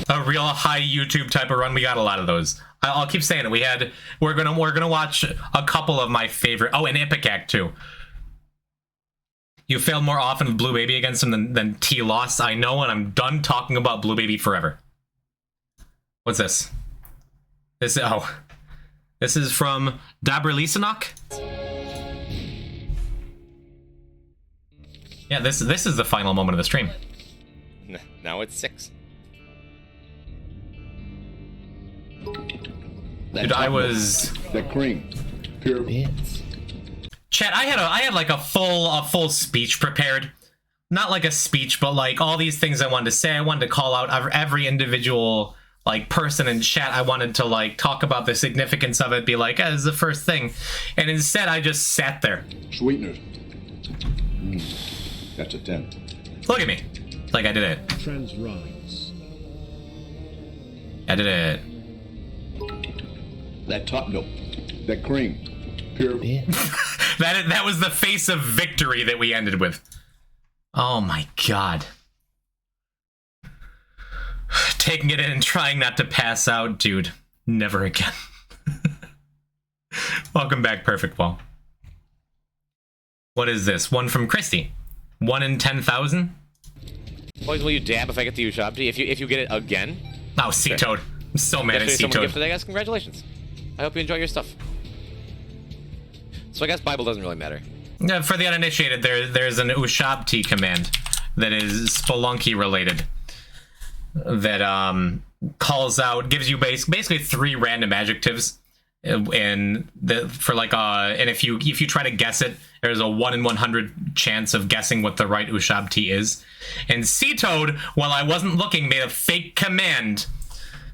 A real high YouTube type of run. We got a lot of those. I'll keep saying it. We're gonna watch a couple of my favorite. Oh, and Epic Act too. You failed more often with Blue Baby against him than T lost. I know, and I'm done talking about Blue Baby forever. What's this? This is from Dabrilisanok. Yeah, this is the final moment of the stream. Now it's 6. Dude, I was The cream. Pure. Chat, I had like a full speech prepared. Not like a speech, but like all these things I wanted to say. I wanted to call out every individual like person in chat. I wanted to like talk about the significance of it, be like, this is the first thing. And instead I just sat there. Sweeteners. That's a 10. Look at me. Like I did it. Trans rights. I did it. That top milk. That cream. Pure. That was the face of victory that we ended with. Oh my god. Taking it in and trying not to pass out, dude. Never again. Welcome back, Perfect Wall. What is this? One from Christy. 1 in 10,000? Boys, will you dab if I get the Ushabti? If you get it again? Oh, C-Toad. I'm so mad at Someone C-Toad. gifted that, guys. Congratulations. I hope you enjoy your stuff. So I guess Bible doesn't really matter. Yeah, for the uninitiated, there's an Ushabti command that is Spelunky related. That calls out, gives you basically 3 random adjectives, and if you try to guess it, there's a 1 in 100 chance of guessing what the right Ushabti is. And C-Toad, while I wasn't looking, made a fake command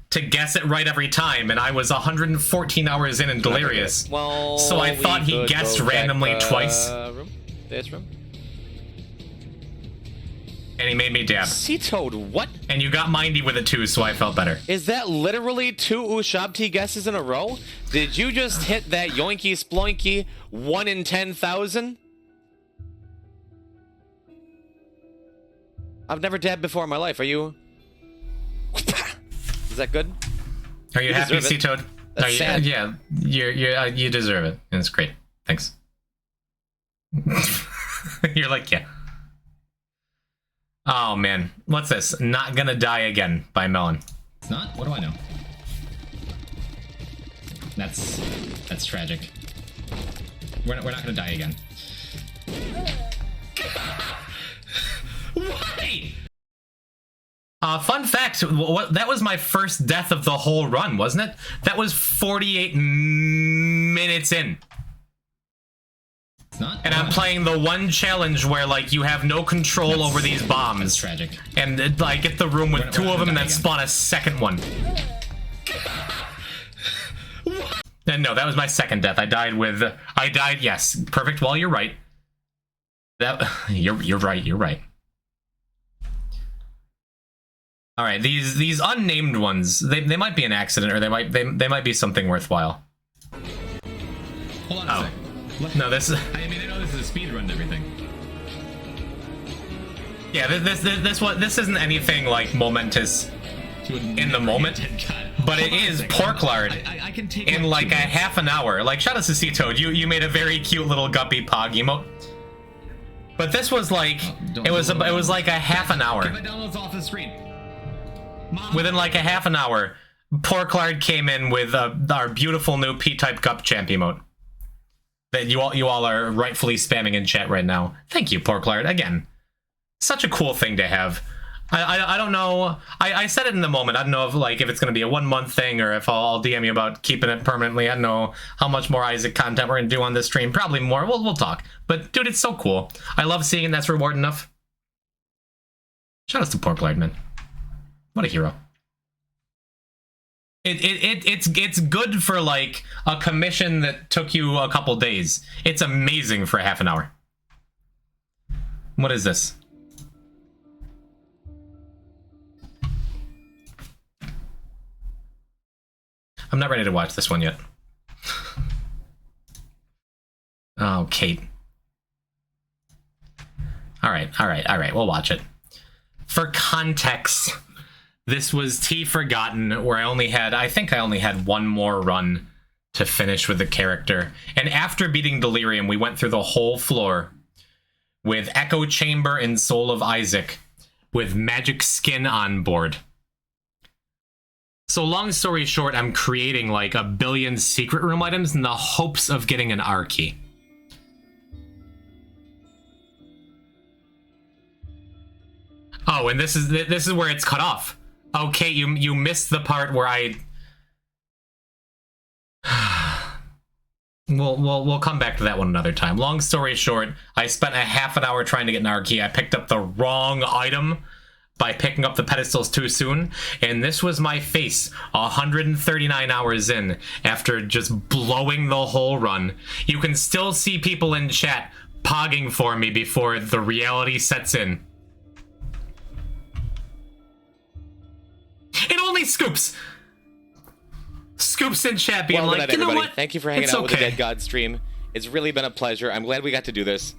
to guess it right every time, and I was 114 hours in and delirious. Well, so I thought he guessed randomly twice. This room. And he made me dab. C-Toad, what? And you got mindy with it too, so I felt better. Is that literally 2 Ushabti guesses in a row? Did you just hit that yoinky sploinky 1 in 10,000? I've never dabbed before in my life. Are you? Is that good? Are you happy, C-Toad? That's sad. Yeah, you deserve it. And it's great. Thanks. You're like, yeah. Oh man, what's this? Not Gonna Die Again by Melon. It's not? What do I know? That's tragic. We're not gonna die again. Why? Fun fact, that was my first death of the whole run, wasn't it? That was 48 minutes in. It's not? And I'm playing the one challenge where, like, you have no control over these bombs. That's tragic. And I get the room with 2 of them and then spawn a second one. And no, that was my second death. I died, yes. Perfect Wall, you're right. You're right. All right, these unnamed ones, they might be an accident, or they might be something worthwhile. Hold on a sec. No, this. I mean, I know this is a speed run and everything. Yeah, this isn't anything like momentous in the moment, but it is Porklard I can take in like a half an hour. Like, shout out to C-Toad, you made a very cute little guppy pog emote. But this was like it was like a half an hour. Get my downloads off the screen. Mom. Within like a half an hour, Porklard came in with our beautiful new P-type Gup champ emote that you all are rightfully spamming in chat right now. Thank you, Porklard. Again, such a cool thing to have. I don't know. I said it in the moment. I don't know if it's going to be a 1 month thing or if I'll DM you about keeping it permanently. I don't know how much more Isaac content we're going to do on this stream. Probably more. We'll talk. But dude, it's so cool. I love seeing it. That's reward enough. Shout out to Porklard, man. What a hero. It's good for like a commission that took you a couple days. It's amazing for a half an hour. What is this? I'm not ready to watch this one yet. Oh, Kate. All right. We'll watch it. For context, this was T Forgotten, where I think I only had one more run to finish with the character. And after beating Delirium, we went through the whole floor with Echo Chamber and Soul of Isaac with Magic Skin on board. So long story short, I'm creating like 1 billion secret room items in the hopes of getting an R key. Oh, and this is where it's cut off. Okay, you missed the part where I. We'll come back to that one another time. Long story short, I spent a half an hour trying to get an R key. I picked up the wrong item by picking up the pedestals too soon, and this was my face 139 hours in after just blowing the whole run. You can still see people in chat pogging for me before the reality sets in. It only Scoops in chat being well, like, good night, you know everybody. what? Thank you for hanging It's out with the okay. Dead God stream. It's really been a pleasure. I'm glad we got to do this.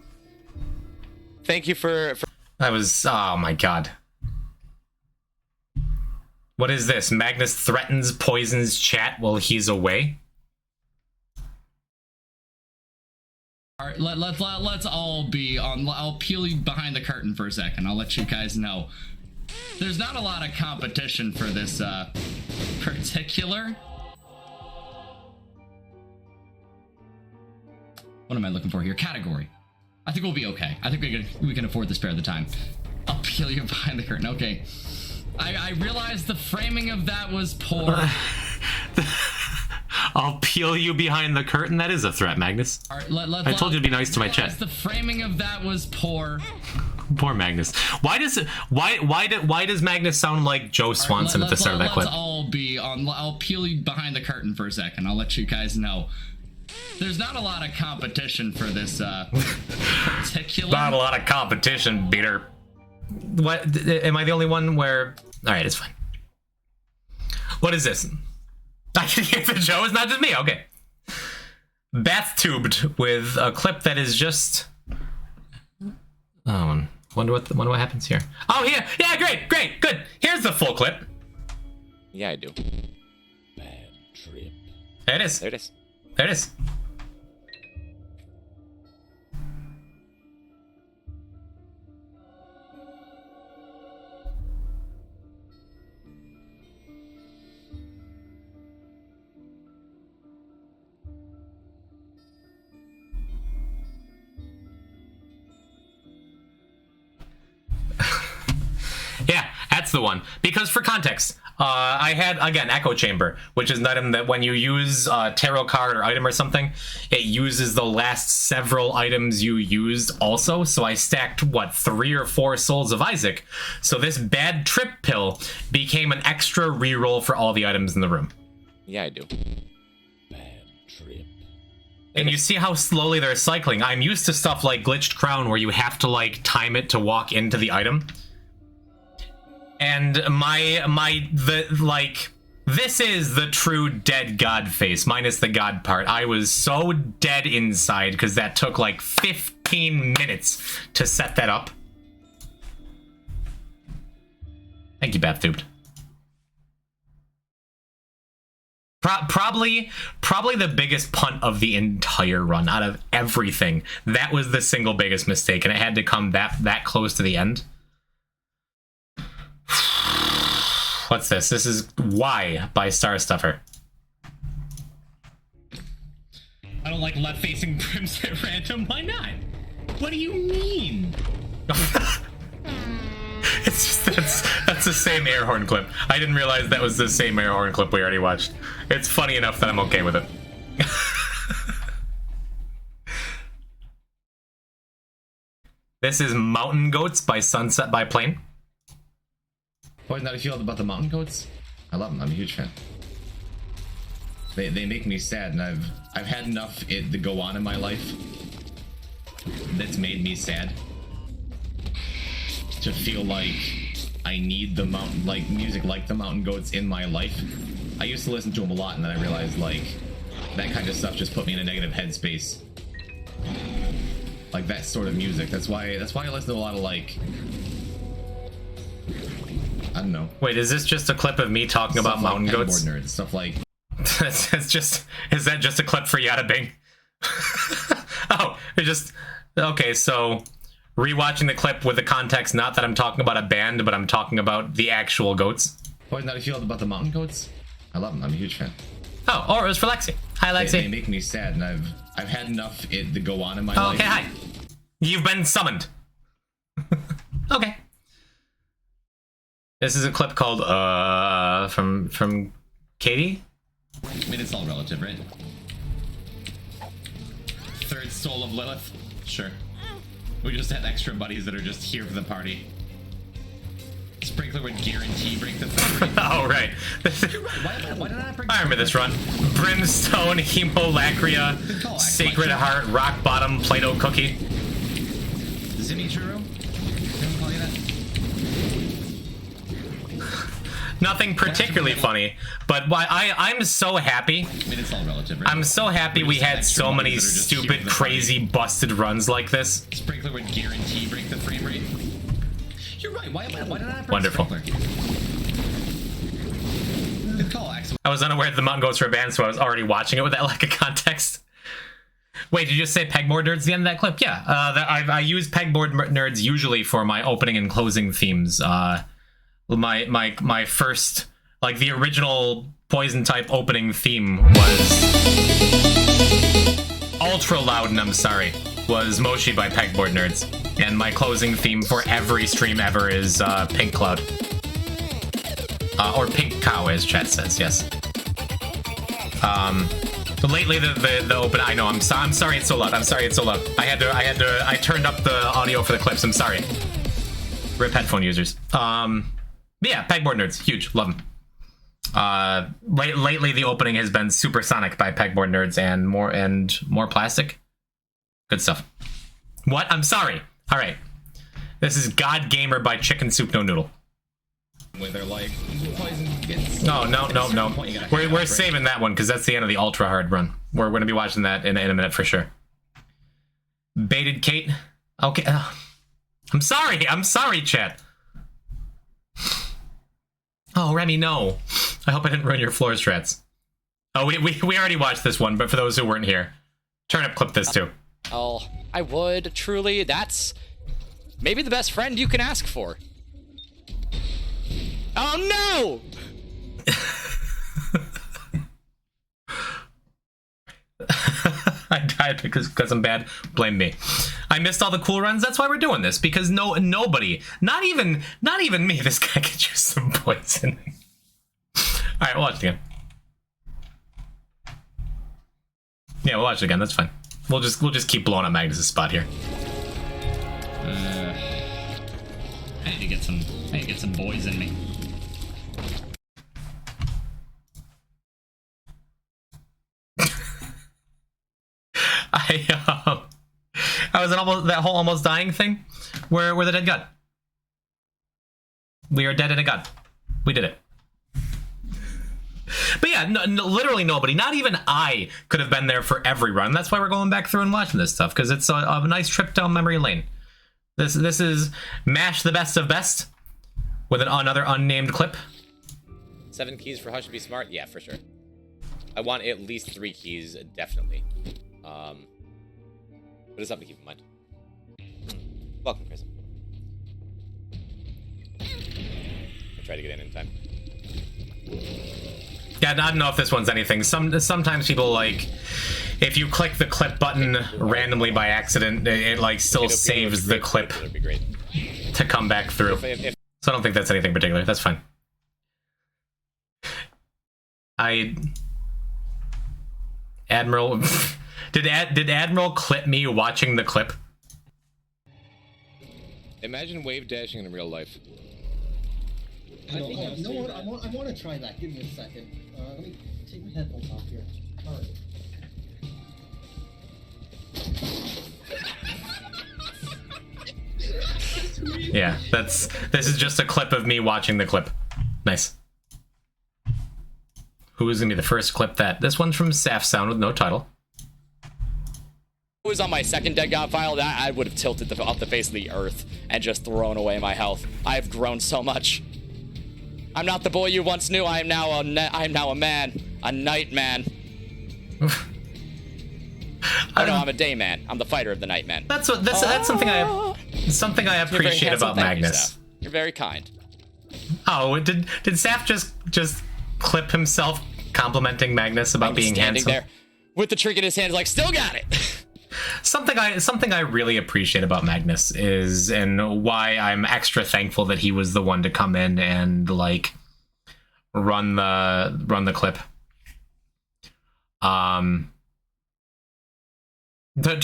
Thank you for... That was... Oh my god. What is this? Magnus threatens Poison's chat while he's away? All right, let's all be on. I'll peel you behind the curtain for a second. I'll let you guys know. There's not a lot of competition for this particular. What am I looking for here? Category. I think we'll be okay. I think we can afford to spare the time. I'll peel you behind the curtain. Okay. I realized the framing of that was poor. I'll peel you behind the curtain. That is a threat, Magnus. All right, I told you to be nice to my chat. The framing of that was poor. Poor Magnus. Why does Magnus sound like Joe Swanson at the start of that clip? Let's all be on. I'll peel you behind the curtain for a second. I'll let you guys know. There's not a lot of competition for this particular. Not a lot of competition, Peter. What? Am I the only one where... Alright, it's fine. What is this? I can hear the Joe, it's not just me, okay. Bath-tubed with a clip that is just... Oh, wonder what happens here. Oh, here! Yeah, great, good! Here's the full clip. Yeah, I do. Bad trip. There it is. There it is. There it is. Yeah, that's the one. Because for context, I had, again, Echo Chamber, which is an item that when you use a tarot card or item or something, it uses the last several items you used also. So I stacked, what, 3 or 4 Souls of Isaac. So this bad trip pill became an extra reroll for all the items in the room. Yeah, I do. Bad trip. And you see how slowly they're cycling. I'm used to stuff like Glitched Crown where you have to, like, time it to walk into the item. And this is the true dead god face, minus the god part. I was so dead inside because that took like 15 minutes to set that up. Thank you, Bathtubed. Probably the biggest punt of the entire run out of everything. That was the single biggest mistake, and it had to come that close to the end. What's this? This is Why by Starstuffer. I don't like left-facing brims at random. Why not? What do you mean? It's just that's the same air horn clip. I didn't realize that was the same air horn clip we already watched. It's funny enough that I'm okay with it. This is Mountain Goats by Sunset by Plane. Poison, how do you feel about the mountain goats? I love them. I'm a huge fan. They make me sad, and I've had enough to go on in my life that's made me sad. To feel like I need the mountain, like music like the mountain goats in my life. I used to listen to him a lot, and then I realized, like, that kind of stuff just put me in a negative headspace. Like, that sort of music. That's why I listen to a lot of, like... I don't know. Wait, is this just a clip of me talking about mountain goats? Nerds, stuff like... It's just... Is that just a clip for Yada Bing? Oh, it just... Okay, so... Rewatching the clip with the context, not that I'm talking about a band, but I'm talking about the actual goats. Boys, how do you feel about the mountain goats? I love them. I'm a huge fan. Oh, or it was for Lexi. Hi, Lexi. They make me sad, and I've had enough to go on in my life. Okay, hi. You've been summoned. Okay. This is a clip called from Katie. I mean, it's all relative, right? Third soul of Lilith. Sure. We just had extra buddies that are just here for the party. Sprinkler would guarantee break the third. Oh, right. Why did I break I remember this run. Brimstone, Hemolacria, Sacred Heart, Rock Bottom, Play-Doh Cookie. Zimmy Churro? Can we call you that? Nothing particularly funny, but why I'm so happy. I mean, it's all relative, right? I'm so happy we had so many stupid, crazy, busted runs like this. Sprinkler would guarantee break the frame rate. You're right. Why did I break Wonderful. Sprinkler? Good call, Axel. I was unaware that the Mountain Goats were a band, so I was already watching it with that lack of context. Wait, did you just say pegboard nerds at the end of that clip? Yeah, I use pegboard nerds usually for my opening and closing themes. My first, like, the original Poison type opening theme was Ultra Loud and I'm Sorry, was Moshi by Pegboard Nerds. And my closing theme for every stream ever is Pink Cloud. Or Pink Cow, as chat says, yes. Lately the open, I know, I'm sorry it's so loud, I'm sorry it's so loud. I turned up the audio for the clips, I'm sorry. Rip headphone users. But yeah, Pegboard Nerds, huge, love them. Lately the opening has been Supersonic by Pegboard Nerds and more Plastic. Good stuff. What? I'm sorry. All right. This is God Gamer by Chicken Soup No Noodle. Where they're like, Poison gets... No. We're saving that one because that's the end of the ultra hard run. We're going to be watching that in a minute for sure. Baited Kate. Okay. I'm sorry, chat. Oh, Remy, no. I hope I didn't ruin your floor strats. Oh, we already watched this one, but for those who weren't here, Turnip clip this too. Oh, I would, truly. That's maybe the best friend you can ask for. Oh, no! I died because I'm bad. Blame me. I missed all the cool runs. That's why we're doing this, because nobody, not even me, this guy could use some poison. All right, we'll watch it again. Yeah, we'll watch it again. That's fine. We'll just keep blowing up Magnus's spot here. I need to get some boys in me. I was in that whole almost dying thing. Where the dead god? We are dead in a god. We did it. But yeah, literally nobody, not even I, could have been there for every run. That's why we're going back through and watching this stuff, because it's a nice trip down memory lane. This is MASH the best of best with another unnamed clip. 7 keys for Hush to be smart? Yeah, for sure. I want at least 3 keys, definitely. But it's something to keep in mind. Welcome, Chris. I tried to get in time. Yeah, I don't know if this one's anything. Sometimes people, like, if you click the clip button randomly by accident, it like still saves the clip to come back through. So I don't think that's anything particular. That's fine. Admiral, did Admiral clip me watching the clip? Imagine wave dashing in real life. I want to try that. Give me a second. Let me take my headphones off here. All right. Yeah, this is just a clip of me watching the clip. Nice. Who is going to be the first to clip that? This one's from Saf Sound with no title. It was on my second Dead God file, that I would have tilted off the face of the earth and just thrown away my health. I have grown so much. I'm not the boy you once knew. I am now a man, a night man. Oh no, I'm a day man. I'm the fighter of the night men. That's something I appreciate about Magnus. You're very kind. Oh, did Saf just clip himself complimenting Magnus about being handsome? There with the trick in his hand, like, still got it. Something I really appreciate about Magnus is, and why I'm extra thankful that he was the one to come in and like run the clip. To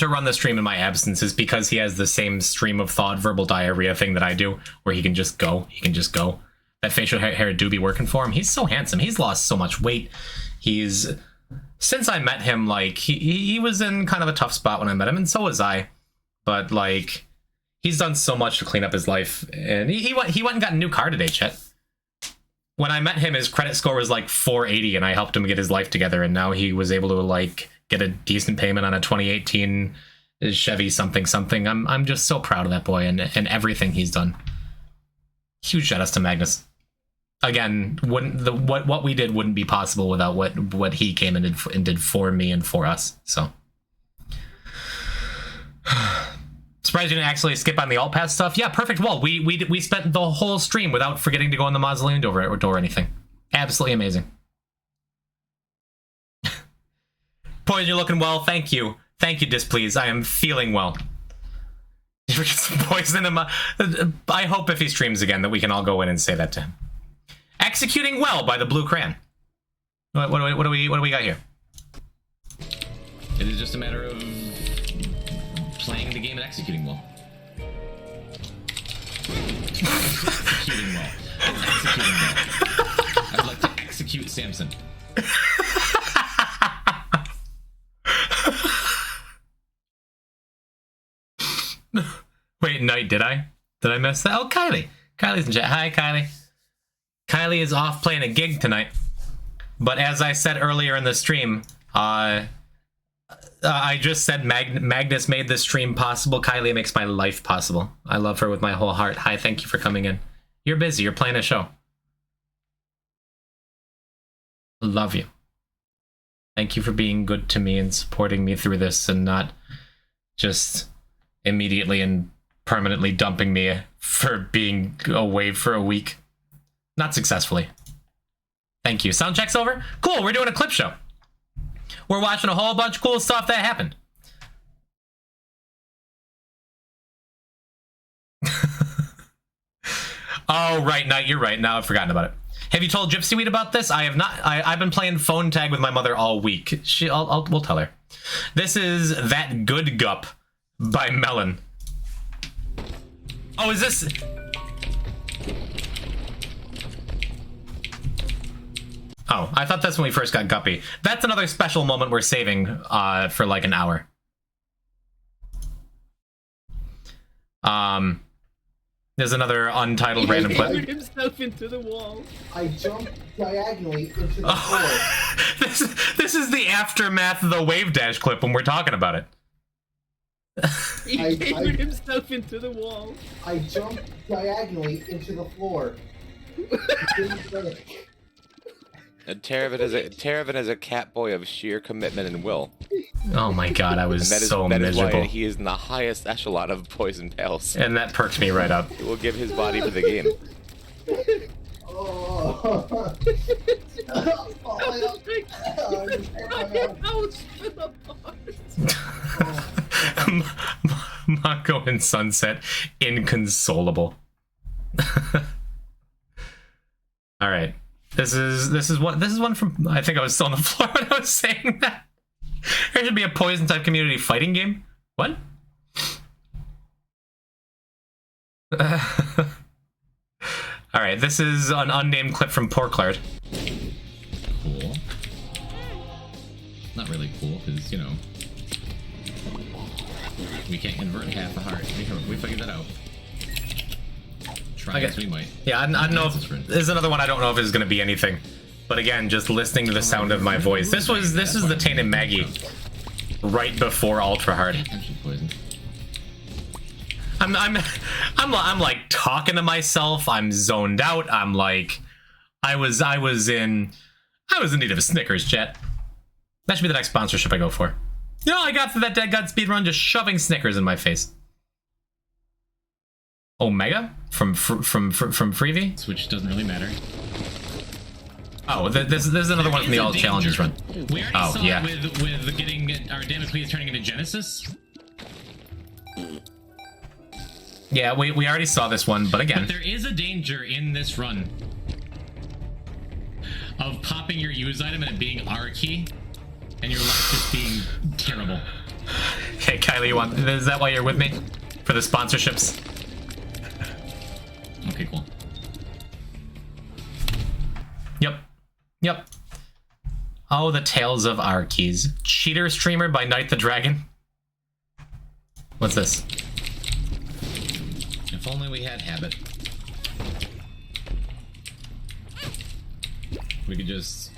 run the stream in my absence is because he has the same stream of thought verbal diarrhea thing that I do, where he can just go. That facial hair do be working for him. He's so handsome. He's lost so much weight. Since I met him, like he was in kind of a tough spot when I met him, and so was I. But like he's done so much to clean up his life, and he went and got a new car today, Chet. When I met him, his credit score was like 480, and I helped him get his life together, and now he was able to like get a decent payment on a 2018 Chevy something. I'm just so proud of that boy and everything he's done. Huge shout outs to Magnus. Again, what we did wouldn't be possible without what he came and did for me and for us. So surprised you didn't actually skip on the alt path stuff. Yeah, perfect. Well, we spent the whole stream without forgetting to go in the mausoleum door or anything. Absolutely amazing. Poison, you're looking well. Thank you, Displease. I am feeling well. Did we get some poison in my... I hope if he streams again that we can all go in and say that to him. Executing well by the Blue Crayon. What do we got here? It is just a matter of playing the game and executing well. Executing well. Executing well. I'd like to execute Samson. Wait, Knight, did I miss that? Oh, Kylie. Kylie's in chat. Hi, Kylie. Kylie is off playing a gig tonight. But as I said earlier in the stream, I just said Magnus made this stream possible. Kylie makes my life possible. I love her with my whole heart. Hi, thank you for coming in. You're busy. You're playing a show. Love you. Thank you for being good to me and supporting me through this and not just immediately and permanently dumping me for being away for a week. Not successfully. Thank you. Sound check's over? Cool, we're doing a clip show. We're watching a whole bunch of cool stuff that happened. Oh, right, Knight, you're right. Now I've forgotten about it. Have you told Gypsy Weed about this? I have not. I've been playing phone tag with my mother all week. We'll tell her. This is That Good Gup by Melon. Oh, is this... Oh, I thought that's when we first got Guppy. That's another special moment we're saving for like an hour. There's another untitled random clip. He threw himself into the wall. I jumped diagonally into the floor. This is the aftermath of the wave dash clip when we're talking about it. He threw himself into the wall. I jumped diagonally into the floor. And Terravan is a cat boy of sheer commitment and will. Oh my god, I was so miserable. That is why he is in the highest echelon of poison pals. And that perked me right up. He will give his body for the game. Oh. Mako and Sunset, inconsolable. All right. This is one from, I think I was still on the floor when I was saying that. There should be a poison type community fighting game. What? All right, this is an unnamed clip from Porklard. Cool. Not really cool, because, you know, we can't convert half a heart. We figured that out. Try as we might. Yeah, I don't know if... There's another one I don't know if it's going to be anything. But again, just listening to the sound of my voice. This is the Tainted Maggie right before Ultra Hard. I'm like talking to myself. I'm zoned out. I'm like, I was in need of a Snickers, chat. That should be the next sponsorship I go for. You know, I got through that Dead God speedrun just shoving Snickers in my face. Omega from Freevee, which doesn't really matter. Oh, this is another one from the All Challenges run. We already saw it with getting our Damocles turning into Genesis. Yeah, we already saw this one, but again, But there is a danger in this run of popping your use item and it being R key, and your life just being terrible. Hey, Kylie, is that why you're with me? For the sponsorships? Okay, cool. Yep. Oh, the Tales of R keys. Cheater Streamer by Night the Dragon. What's this? If only we had Habit. We could just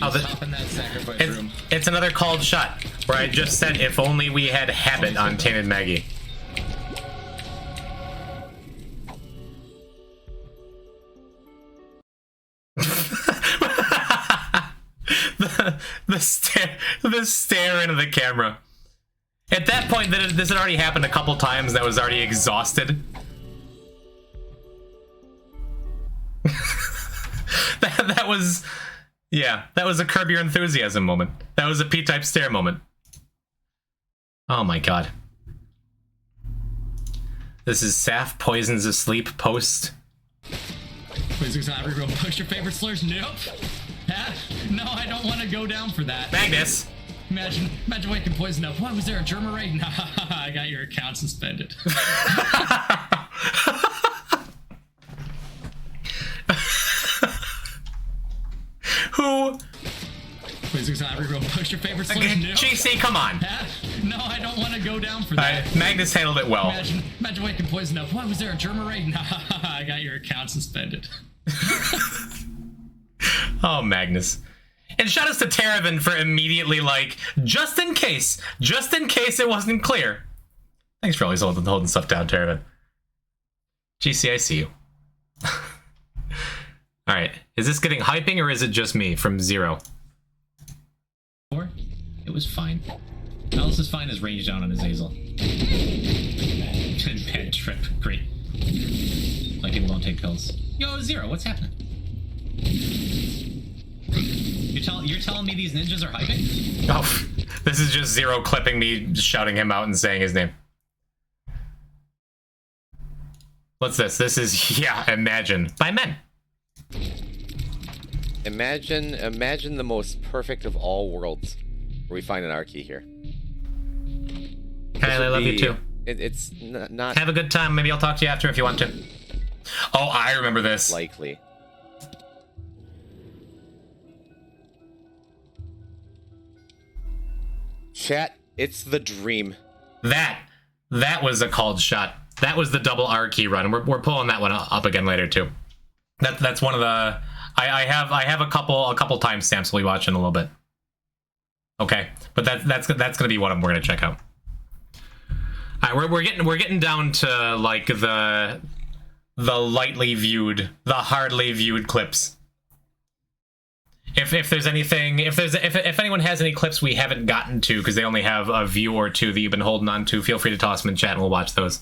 hop in that sacrifice room. It's another called shot where I just said if only we had Habit on Tainted Maggie. the stare into the camera. At that point, this had already happened a couple times and I was already exhausted. that was a Curb Your Enthusiasm moment. That was a P-type stare moment. Oh my god. This is Saf Poisons Asleep post. Please not reroll. Push your favorite slurs. Nope. No, I don't want to go down for that. Magnus. Imagine waking Poison up. Why was there a germ array? Nah, I got your account suspended. Who? Please not reroll. Push your favorite slurs. Nope. GC, come on. No, I don't want to go down for that. Magnus handled it well. Imagine waking Poison up. Why was there a germ array? Nah, I got your account suspended. Oh, Magnus. And shout outs to Terravan for immediately like, just in case it wasn't clear. Thanks for always holding stuff down, Terravan. GC, I see you. Alright, is this getting hyping or is it just me from 0? It was fine. Alice is fine as range down on his Hazel. Bad trip, great. Like people don't take pills. Yo, 0, what's happening? You're telling me these ninjas are hyping? Oh, this is just 0 clipping me, shouting him out and saying his name. What's this? This is, yeah, Imagine by Men. Imagine the most perfect of all worlds, where we find an R key here. Kylie, I love you too. It's not. Have a good time. Maybe I'll talk to you after if you want to. Oh, I remember this. Likely. Chat, it's the dream. That was a called shot. That was the double R key run. We're pulling that one up again later too. That's one of the. I have a couple timestamps we'll be watching in a little bit. Okay, but that's gonna be what we're gonna check out. All right, we're getting down to like the lightly viewed, the hardly viewed clips. If there's anything, if anyone has any clips we haven't gotten to because they only have a view or two that you've been holding on to, feel free to toss them in chat and we'll watch those.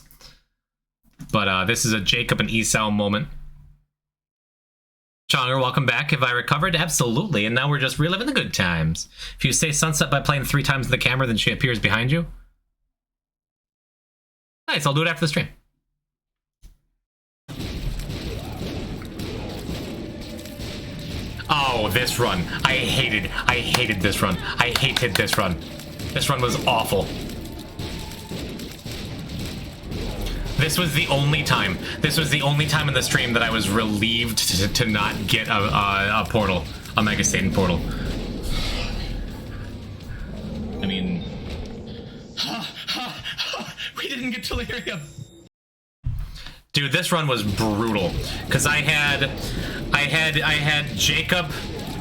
But this is a Jacob and Esau moment. Chonger, welcome back. Have I recovered? Absolutely. And now we're just reliving the good times. If you say Sunset by playing 3 times the camera, then she appears behind you. Nice, I'll do it after the stream. Oh, this run. I hated this run. I hated this run. This run was awful. This was the only time in the stream that I was relieved to not get a portal, a Mega Satan portal. I mean, we didn't get delirium. Dude, this run was brutal because I had had Jacob,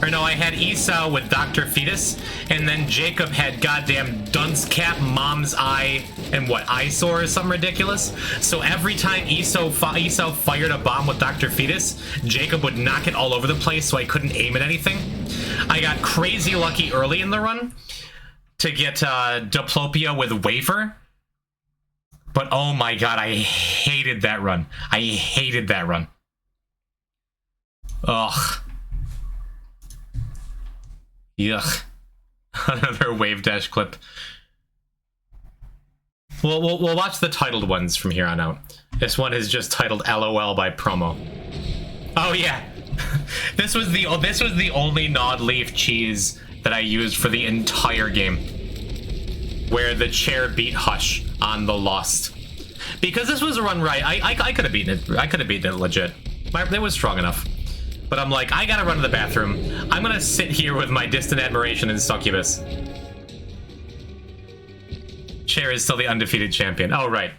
or no, I had Esau with Dr. Fetus, and then Jacob had goddamn dunce cap, mom's eye, and what, eyesore or something ridiculous. So every time Esau fired a bomb with Dr. Fetus, Jacob would knock it all over the place, so I couldn't aim at anything. I got crazy lucky early in the run to get Diplopia with Wafer. But oh my god, I hated that run. I hated that run. Ugh. Yuck. Another wave dash clip. We'll watch the titled ones from here on out. This one is just titled LOL by promo. Oh yeah. This was the only gnawed leaf cheese that I used for the entire game. Where the chair beat Hush on the Lost. Because this was a run right. I could have beaten it. I could have beaten it legit. It was strong enough. But I'm like, I gotta run to the bathroom. I'm gonna sit here with my distant admiration and succubus. Chair is still the undefeated champion. Oh, right.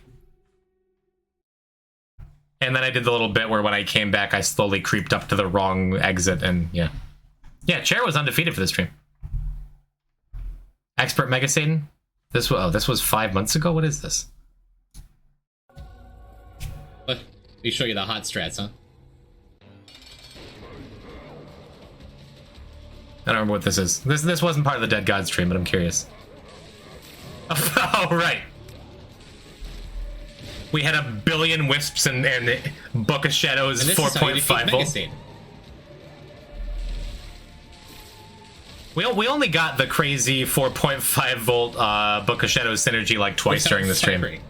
And then I did the little bit where when I came back, I slowly creeped up to the wrong exit, and yeah. Yeah, Chair was undefeated for this stream. Expert Mega Satan? This was 5 months ago? What is this? Let me show you the hot strats, huh? I don't remember what this is. This wasn't part of the Dead God stream, but I'm curious. Oh, right. We had a billion wisps and Book of Shadows 4.5 volt. We only got the crazy 4.5 volt Book of Shadows synergy like twice during the stream.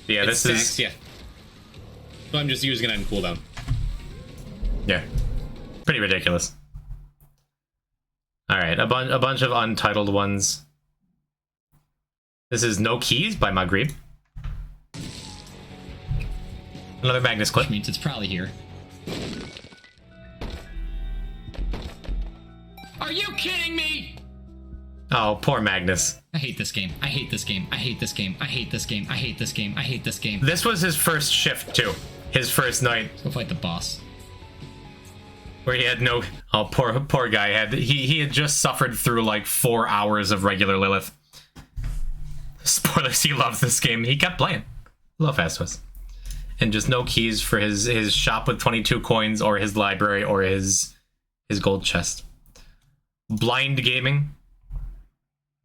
Yeah, this is... Yeah. So I'm just using it on cooldown. Yeah. Pretty ridiculous. Alright, a bunch of untitled ones. This is No Keys by Maghrib. Another Magnus clip. Which means it's probably here. Are you kidding me? Oh, poor Magnus. I hate this game. I hate this game. I hate this game. I hate this game. I hate this game. I hate this game. This was his first shift, too. His first night. Let's go fight the boss. Where he had no... Oh, poor guy. He had just suffered through like 4 hours of regular Lilith. Spoilers, he loves this game. He kept playing. Love Fastwas. And just no keys for his shop with 22 coins, or his library, or his gold chest. Blind Gaming.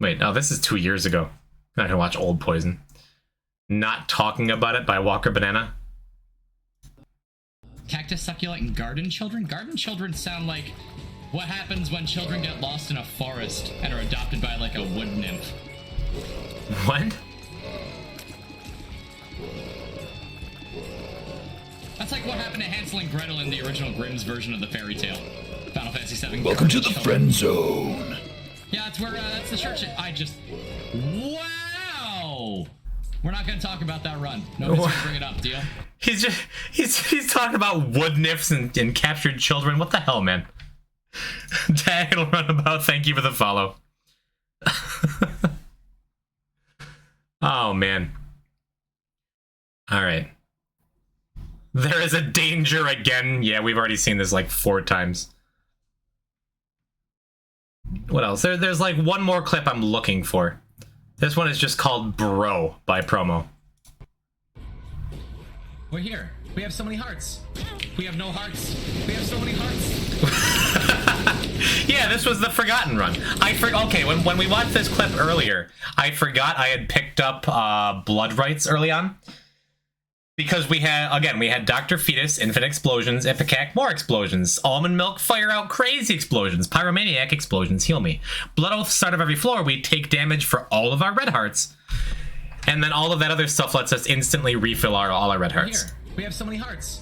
Wait, no, this is 2 years ago. I'm not gonna watch Old Poison. Not Talking About It by Walker Banana. Cactus, Succulent, and Garden Children? Garden Children sound like what happens when children get lost in a forest and are adopted by like a wood nymph. What? That's like what happened to Hansel and Gretel in the original Grimm's version of the fairy tale. Final Fantasy VII. Welcome to the friend zone. Yeah, that's where that's the church. Wow. We're not gonna talk about that run. Nobody's gonna bring it up. Deal. He's talking about wood nymphs and captured children. What the hell, man? Daniel Runabout, thank you for the follow. Oh man. All right. There is a danger again. Yeah, we've already seen this like 4 times. What else? There's like one more clip I'm looking for. This one is just called Bro by Promo. We're here. We have so many hearts. We have no hearts. We have so many hearts. Yeah, this was the Forgotten run. Okay, when we watched this clip earlier, I forgot I had picked up Blood Rights early on. Because we had Dr. Fetus, Infinite Explosions, Ipecac, more explosions, Almond Milk, Fire Out, crazy explosions, Pyromaniac explosions, Heal Me. Blood Oath, start of every floor, we take damage for all of our red hearts. And then all of that other stuff lets us instantly refill all our red hearts. Here. We have so many hearts.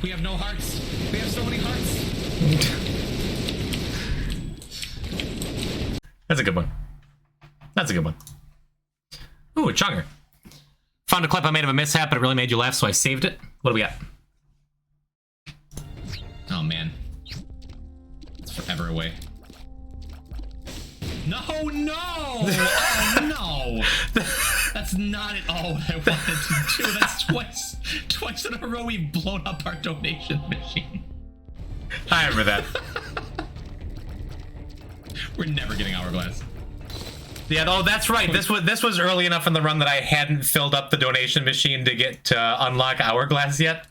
We have no hearts. We have so many hearts. That's a good one. That's a good one. Ooh, a chunger. Found a clip I made of a mishap, but it really made you laugh, so I saved it. What do we got? Oh, man. It's forever away. No, no! Oh, no! That's That's not at all what I wanted to do. That's twice in a row we've blown up our donation machine. I remember that. We're never getting Hourglass. Yeah, oh, that's right. This was early enough in the run that I hadn't filled up the donation machine to get to unlock Hourglass yet,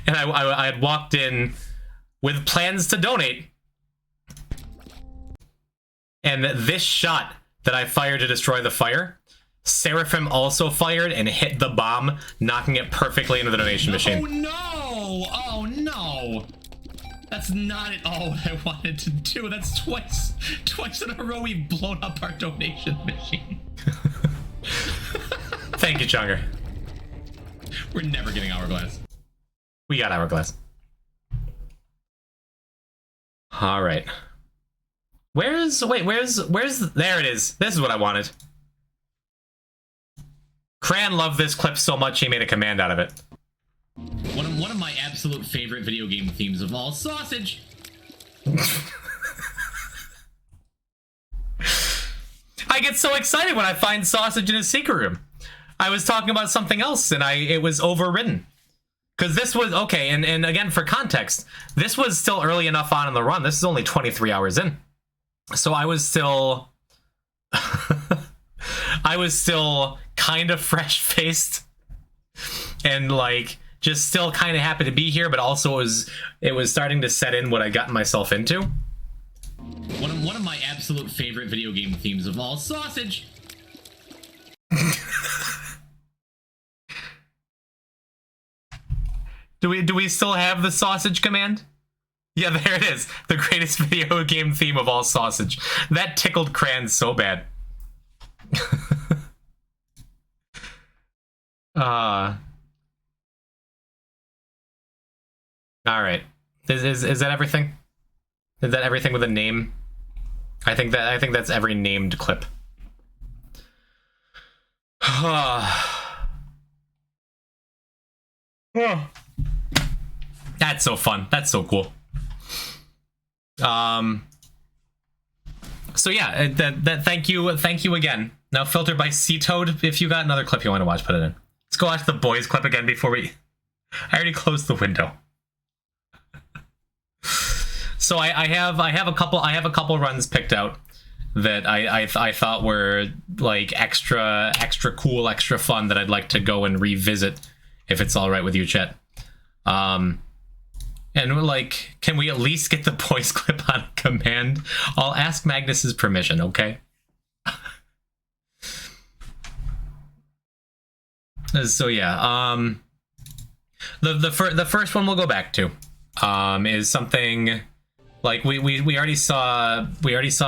and I had walked in with plans to donate, and this shot that I fired to destroy the fire, Seraphim also fired and hit the bomb, knocking it perfectly into the donation machine. Oh no! Oh no! That's not at all what I wanted to do. That's twice in a row we've blown up our donation machine. Thank you, Chunger. We're never getting Hourglass. We got Hourglass. All right. Where's there it is. This is what I wanted. Cran loved this clip so much he made a command out of it. One of my absolute favorite video game themes of all, sausage. I get so excited when I find sausage in a secret room. I was talking about something else and it was overridden. Because this was, okay, and again, for context, this was still early enough on in the run. This is only 23 hours in. So I was still... I was still kind of fresh-faced. And, like, just still kind of happy to be here, but also it was starting to set in what I'd gotten myself into. One of my absolute favorite video game themes of all, sausage. Do we still have the sausage command? Yeah, there it is. The greatest video game theme of all, sausage. That tickled Cran so bad. All right. Is that everything? Is that everything with a name? I think that's every named clip. That's so fun. That's so cool. So yeah, thank you again. Now filter by C-Toad. If you got another clip you want to watch, put it in. Let's go watch the boys clip again before we... I already closed the window. So I have a couple runs picked out that I thought were like extra cool, extra fun that I'd like to go and revisit if it's all right with you, chat. And like, can we at least get the boys clip on command? I'll ask Magnus's permission, okay? So yeah, the first one we'll go back to is something like we already saw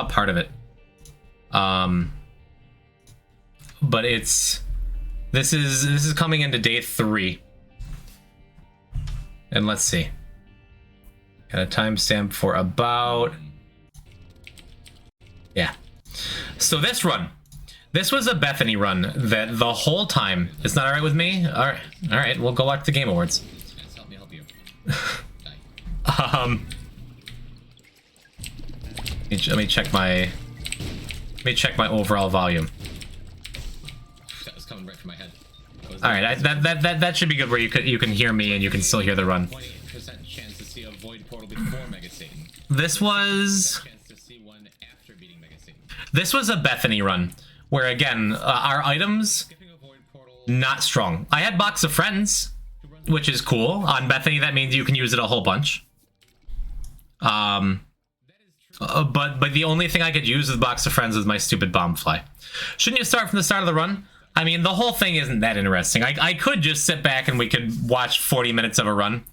part of it. But this is coming into day 3. And let's see. Got a timestamp for about... Yeah. So this was a Bethany run that the whole time... It's not alright with me? Alright, we'll go watch the Game Awards. Help me help you. Let me check my overall volume. That was coming right from my head. Alright, that should be good where you can hear me and you can still hear the run. 28% chance to see a void portal before Mega Satan. This was a Bethany run where again our items not strong. I had Box of Friends, which is cool. On Bethany that means you can use it a whole bunch. But the only thing I could use with Box of Friends is my stupid bomb fly. Shouldn't you start from the start of the run? I mean, the whole thing isn't that interesting. I could just sit back and we could watch 40 minutes of a run.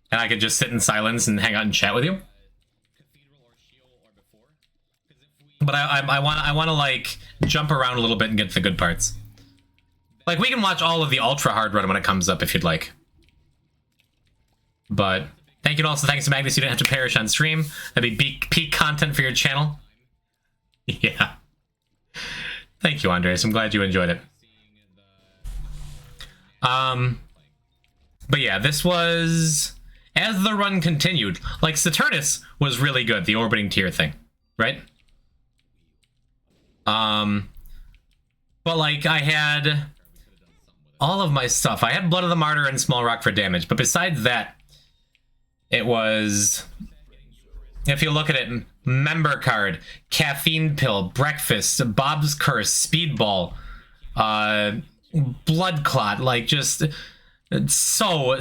And I could just sit in silence and hang out and chat with you. But I want to like jump around a little bit and get to the good parts. Like we can watch all of the ultra hard run when it comes up if you'd like. But thank you and also thanks to Magnus. You didn't have to perish on stream. That'd be peak content for your channel. Yeah. Thank you, Andres. I'm glad you enjoyed it. But yeah, this was... As the run continued, like Saturnus was really good, the orbiting tier thing, right? But like I had all of my stuff. I had Blood of the Martyr and Small Rock for damage, but besides that, it was, if you look at it, member card, caffeine pill, breakfast, Bob's Curse, speedball, blood clot, like just so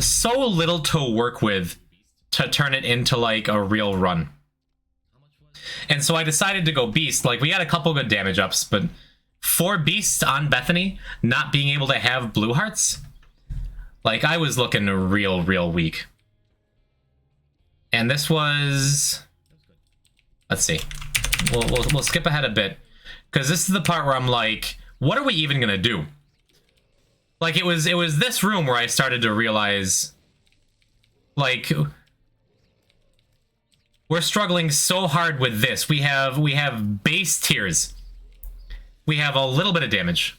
little to work with to turn it into like a real run. And so I decided to go beast. Like, we had a couple good damage ups, but 4 beasts on Bethany, not being able to have blue hearts, like, I was looking real weak. And this was, let's see, we'll skip ahead a bit, because this is the part where I'm like, what are we even gonna do? Like, it was this room where I started to realize, like, we're struggling so hard with this. We have base tiers. We have a little bit of damage.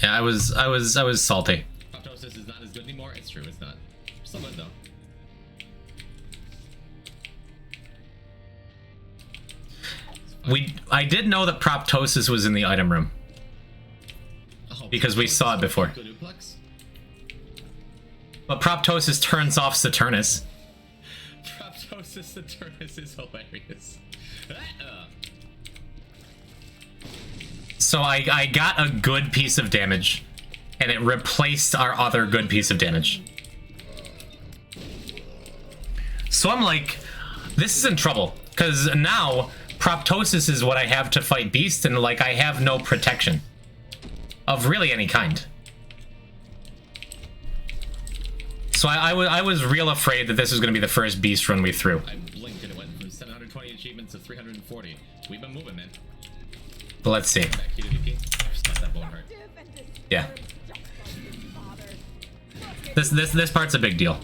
Yeah, I was salty. Proptosis is not as good anymore. It's true, it's not. Still good though. I did know that Proptosis was in the item room. Oh, because we saw it before. But Proptosis turns off Saturnus. Proptosis Saturnus is hilarious. So I got a good piece of damage, and it replaced our other good piece of damage. So I'm like, this is in trouble, because now Proptosis is what I have to fight Beast, and like, I have no protection of really any kind. So I was real afraid that this was going to be the first Beast run we threw. I blinked and it went from 720 achievements to 340. We've been moving, man. But let's see. Yeah. This part's a big deal.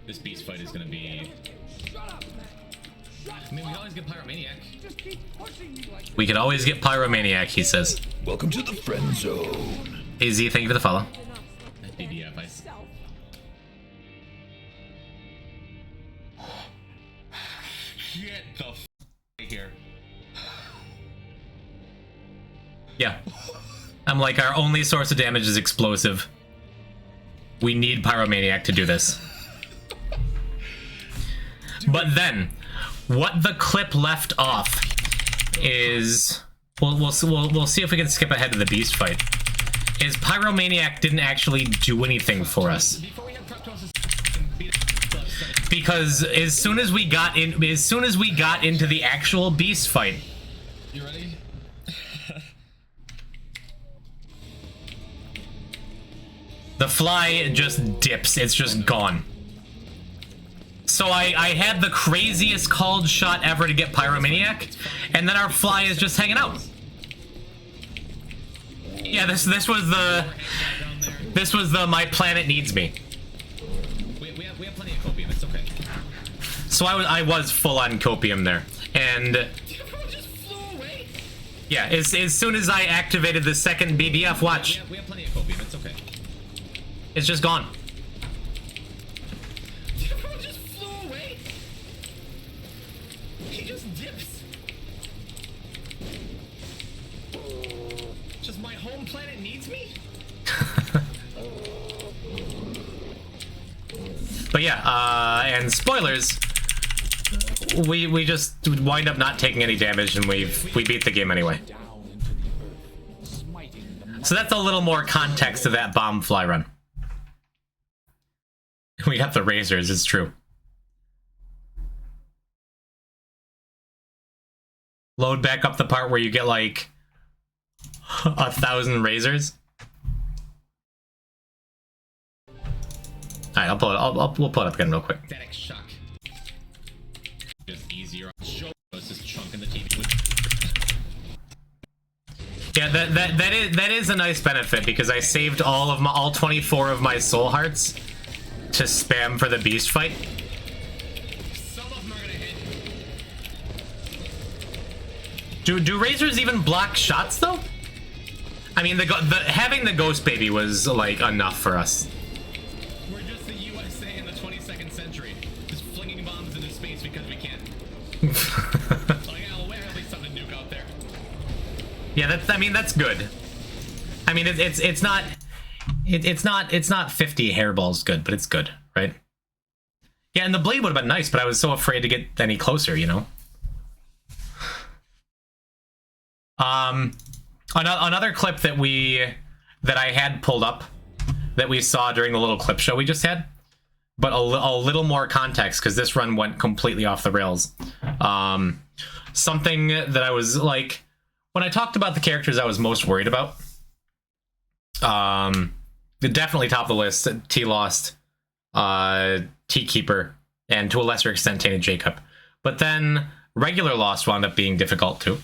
This Beast fight is going to be... I mean, we always get Pyromaniac. We could always get Pyromaniac, he says. Welcome to the friend zone. AZ, thank you for the follow. DDF, I... Get the f here. Yeah. I'm like, our only source of damage is explosive. We need Pyromaniac to do this. But then, what the clip left off is... We'll see if we can skip ahead to the Beast fight. Is Pyromaniac didn't actually do anything for us. Because as soon as we got into the actual Beast fight... You ready? The fly just dips. It's just gone. So I had the craziest called shot ever to get Pyromaniac, and then our fly is just hanging out. Yeah, this was the my planet needs me. We have plenty of copium. It's okay. So I was full on copium there, and yeah, as soon as I activated the second BBF, watch. We have plenty of copium. It's okay. It's just gone. Just flew away. He just dips. Just my home planet needs me? But yeah, and spoilers, we just wind up not taking any damage, and we beat the game anyway. So that's a little more context to that bomb fly run. We got the razors, it's true. Load back up the part where you get like 1,000 razors. Alright, I'll pull it. We'll pull it up again real quick. Static shock. Just easier. Show us this chunk in the TV. Yeah, that is a nice benefit, because I saved all 24 of my soul hearts to spam for the Beast fight. Some of them are gonna hit. Do razors even block shots though? I mean, having the ghost baby was like enough for us. We're just the USA in the 22nd century, just flinging bombs into space because we can. Like, yeah, we're at least something to nuke out there. Yeah, that's good. I mean, it's not 50 hairballs good, but it's good, right? Yeah, and the blade would have been nice, but I was so afraid to get any closer, you know. Another clip that I had pulled up that we saw during the little clip show we just had, but a little more context because this run went completely off the rails. Something that I was like, when I talked about the characters I was most worried about, definitely top of the list, T-Lost, T-Keeper, and to a lesser extent Tainted Jacob. But then regular Lost wound up being difficult too.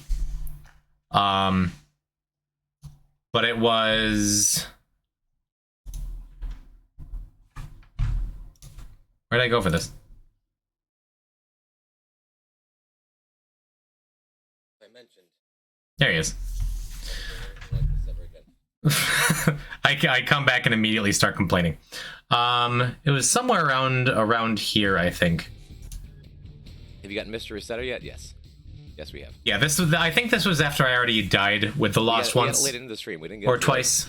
But it was... Where'd I go for this? I mentioned. There he is. I come back and immediately start complaining. It was somewhere around here, I think. Have you gotten Mr. Resetter yet? Yes. Yes, we have. Yeah, I think this was after I already died with the Lost once. We got late into the stream. We didn't get or twice.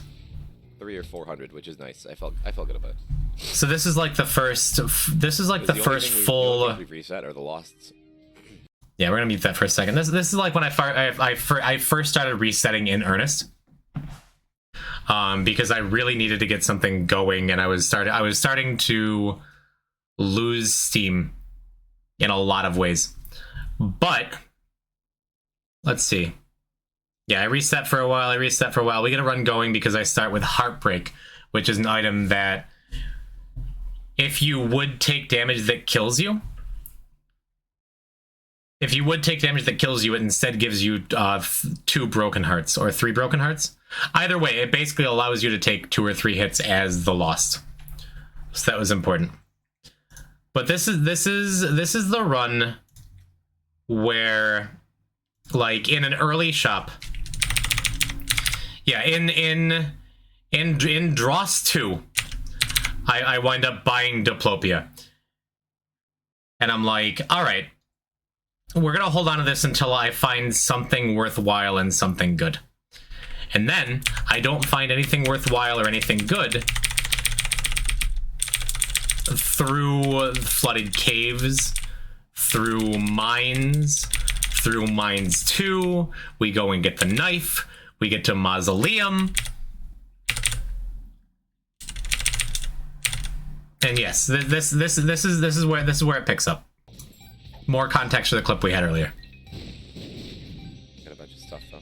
300 or 400, which is nice. I felt good about it. So this is like the first. This is like the first full. We've reset are the Losts. Yeah, we're gonna mute that for a second. This is like when I first started resetting in earnest. Because I really needed to get something going, and I was starting to lose steam in a lot of ways. But let's see. Yeah, I reset for a while. We get a run going because I start with Heartbreak, which is an item that if you would take damage that kills you, it instead gives you 2 broken hearts or 3 broken hearts. Either way, it basically allows you to take 2 or 3 hits as the Lost. So that was important. But this is the run where, like, in an early shop. Yeah, in Dross 2, I wind up buying Diplopia. And I'm like, all right, we're gonna hold on to this until I find something worthwhile and something good. And then I don't find anything worthwhile or anything good through flooded caves, through mines 2. We go and get the knife. We get to Mausoleum. And yes, this is where it picks up. More context for the clip we had earlier. Got a bunch of stuff though.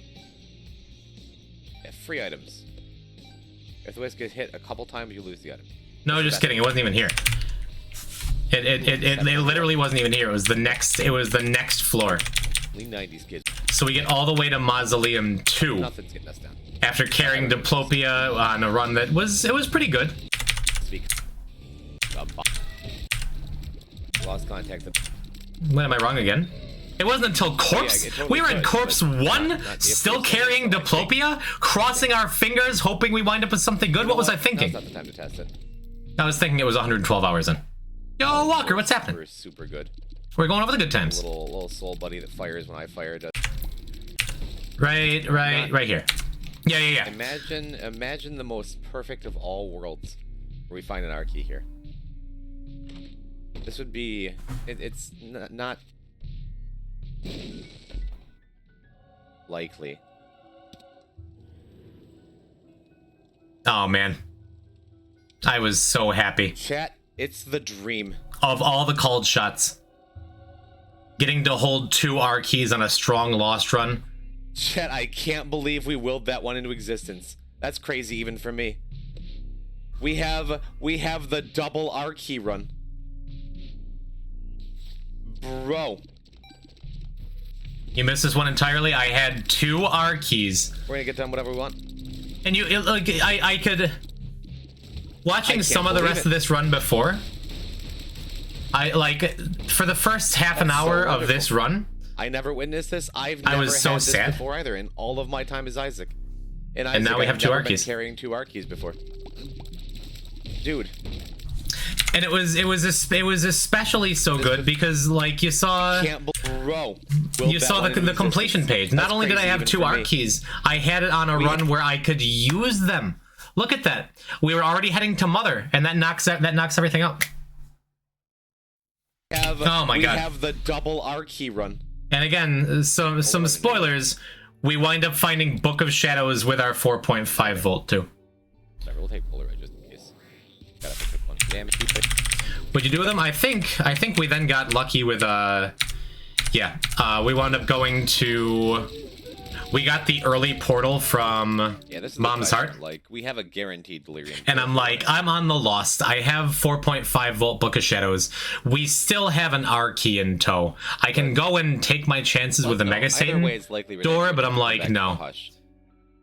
Yeah, free items. If the whisk gets hit a couple times, you lose the item. No, just kidding. It wasn't even here. It literally wasn't even here. It was the next floor. Lean 90s kids. So we get all the way to Mausoleum 2. Nothing's getting us down. After carrying Diplopia on a run that was pretty good. Speak. Lost contact. When am I wrong again? It wasn't until Corpse. Yeah, totally we were in Corpse 1, still carrying Diplopia, crossing our fingers, hoping we wind up with something good. What was I thinking? That's not the time to test it. I was thinking it was 112 hours in. Yo, Walker, what's happening? We're super good. We're going over the good times. Little soul buddy that fires when I fire. Right here. Yeah. Imagine the most perfect of all worlds, where we find an R key here. This would be. It's not likely. Oh man, I was so happy. Chat, it's the dream. Of all the called shots, getting to hold 2 R keys on a strong Lost run. Chat, I can't believe we willed that one into existence. That's crazy even for me. We have the double R key run. Bro. You missed this one entirely. I had 2 R keys. We're gonna get done whatever we want. And I could... Watching some of the rest of this run before, for the first half an hour of this run, I never witnessed this. I was so sad before either in all of my time as Isaac. And now we have 2 I've never been Arkies. carrying 2 Arkies before. Dude. And it was especially so good because like you saw you saw the completion page. Not only did I have 2 art keys, I had it on a run where I could use them. Look at that. We were already heading to Mother, and that knocks everything out. Oh my god. We have the double R key run. And again, some spoilers. We wind up finding Book of Shadows with our 4.5 volt too. We'll take Polaroid just in case. Gotta pick one. Damn it. What'd you do with them? I think we then got lucky with we wound up going to. We got the early portal from Mom's Heart. Like, we have a guaranteed delirium. And I'm like, I'm on the Lost. I have 4.5 volt Book of Shadows. We still have an R key in tow. I can go and take my chances with the Mega Satan door, but I'm like, no.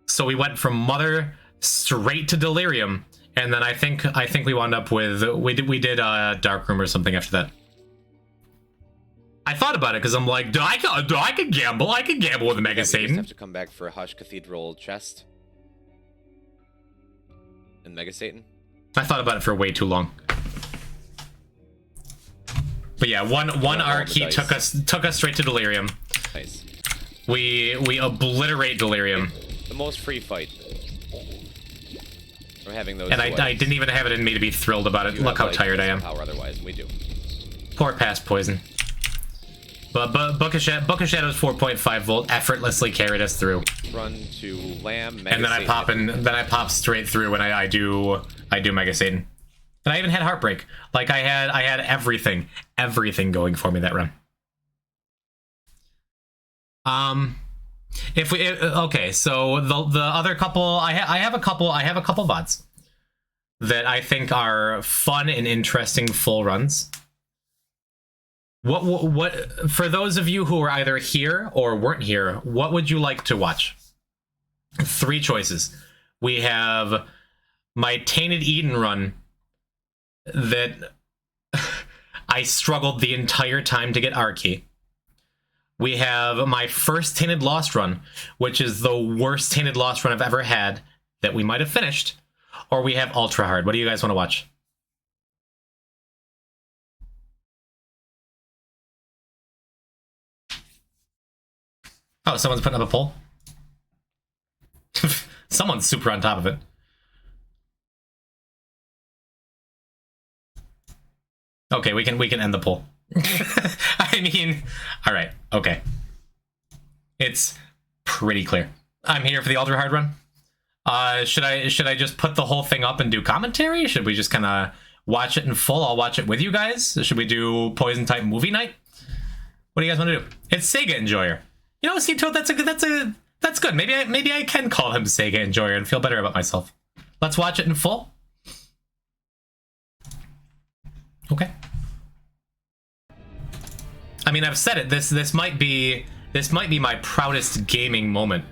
So we went from Mother straight to Delirium, and then I think we wound up with we did Dark Room or something after that. I thought about it because I'm like, I could gamble. I could gamble with a Mega Satan. We just have to come back for a Hush Cathedral chest. And Mega Satan. I thought about it for way too long. But yeah, one R key took us straight to Delirium. Nice. We obliterate Delirium. The most free fight. From having those. And I didn't even have it in me to be thrilled about it. Look how tired I am. Power otherwise, we do. Poor past poison. But Book of Shadows 4.5 volt effortlessly carried us through. Run to Lamb, Mega and then I pop straight through when I do Mega Satan. And I even had Heartbreak. Like I had everything going for me that run. Okay, so the other couple I have a couple VODs that I think are fun and interesting full runs. What for those of you who are either here or weren't here, what would you like to watch? 3 choices. We have my Tainted Eden run that I struggled the entire time to get R-Key. We have my first Tainted Lost run, which is the worst Tainted Lost run I've ever had that we might have finished. Or we have Ultra Hard. What do you guys want to watch? Oh, someone's putting up a poll? Someone's super on top of it. Okay, we can end the poll. I mean, all right, okay. It's pretty clear. I'm here for the Ultra Hard run. Should I just put the whole thing up and do commentary? Should we just kind of watch it in full? I'll watch it with you guys. Should we do Poison type movie night? What do you guys want to do? It's Sega Enjoyer. You know, see, Toad, that's good. Maybe I can call him Sega Enjoyer and feel better about myself. Let's watch it in full. Okay. I mean, I've said it. This might be my proudest gaming moment.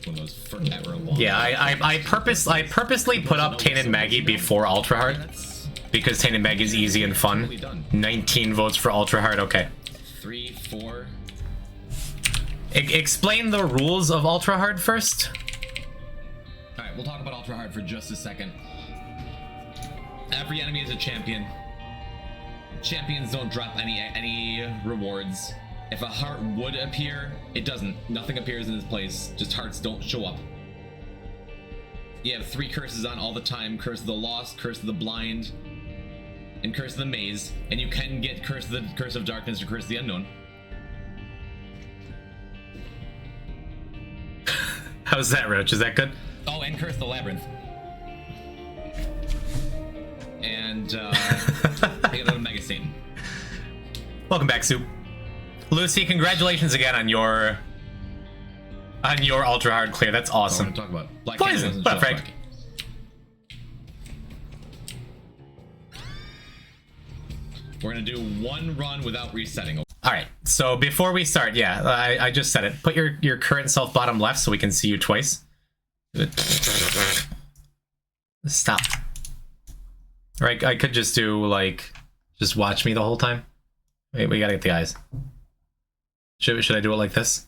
One of those forever long. Yeah, I purposely put up Tainted Maggie before Ultra Hard because Tainted Maggie's easy and fun. 19 votes for Ultra Hard. Okay. 3, 4. Explain the rules of Ultra Hard first. All right, we'll talk about Ultra Hard for just a second. Every enemy is a champion. Champions don't drop any rewards. If a heart would appear, it doesn't. Nothing appears in its place. Just hearts don't show up. You have 3 curses on all the time. Curse of the Lost, Curse of the Blind, and Curse of the Maze. And you can get Curse of Darkness or Curse of the Unknown. How's that, Roach? Is that good? Oh, and Curse of the Labyrinth. And I got a Mega Satan. Welcome back, Soup. Lucy, congratulations again on your Ultra Hard clear. That's awesome. What talk about Black Poison. But Frank. We're gonna do 1 run without resetting. All right. So before we start, yeah, I just said it. Put your current self bottom left so we can see you twice. Stop. Right, I could just do like, just watch me the whole time. Wait, we gotta get the eyes. Should I do it like this?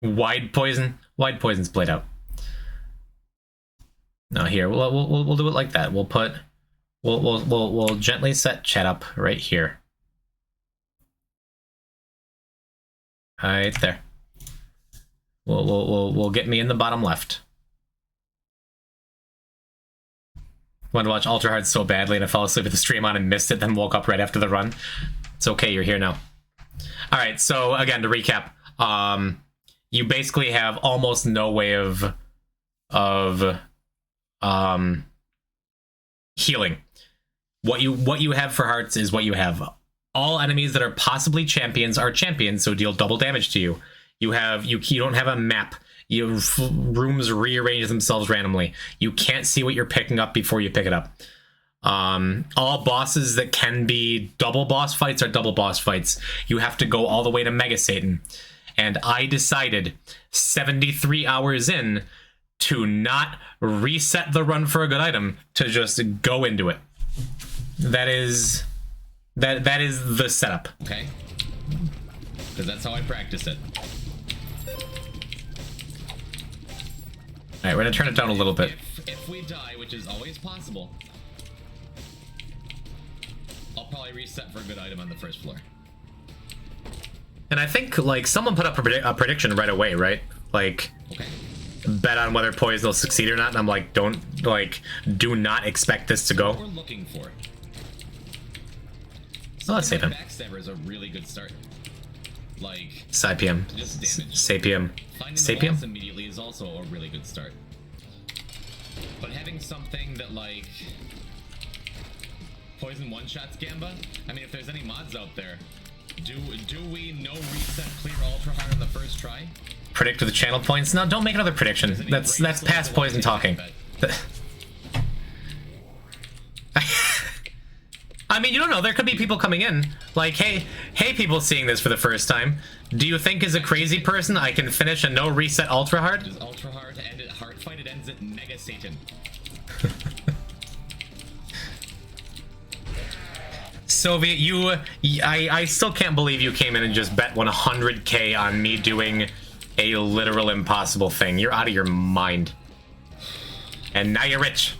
Wide poison. Wide poison's played out. No, here we'll do it like that. We'll gently set chat up right here. Right there. We'll get me in the bottom left. Wanted to watch Ultra Hard so badly and I fell asleep with the stream on and missed it, then woke up right after the run. It's okay, you're here now. Alright, so again, to recap, you basically have almost no way of healing. What you have for hearts is what you have. All enemies that are possibly champions are champions, so deal double damage to you. You don't have a map. Rooms rearrange themselves randomly. You can't see what you're picking up before you pick it up. All bosses that can be double boss fights are double boss fights. You have to go all the way to Mega Satan. And I decided 73 hours in to not reset the run for a good item, to just go into it. That is the setup. Okay. Because that's how I practice it. Alright, we're gonna turn it down a little bit. If we die, which is always possible, I'll probably reset for a good item on the first floor. And I think, like, someone put up a prediction right away, right? Like, okay. Bet on whether poison will succeed or not, and I'm like, do not expect this to go. What we're looking for. So let's save him. Backstabber is a really good start. Like, Sapium. just damage. Sapium. Finding the Sapium? boss immediately is also a really good start. But having something that, like, poison one-shots Gamba? I mean, if there's any mods out there, do we no reset clear ultra hard on the first try? Predict the channel points? No, don't make another prediction. That's past poison talking. I mean, you don't know. There could be people coming in. Like, hey, people seeing this for the first time. Do you think as a crazy person I can finish a no reset ultra hard? Does ultra hard to end at heart fight? It ends at Mega Satan. Soviet, I still can't believe you came in and just bet 100k on me doing a literal impossible thing. You're out of your mind. And now you're rich.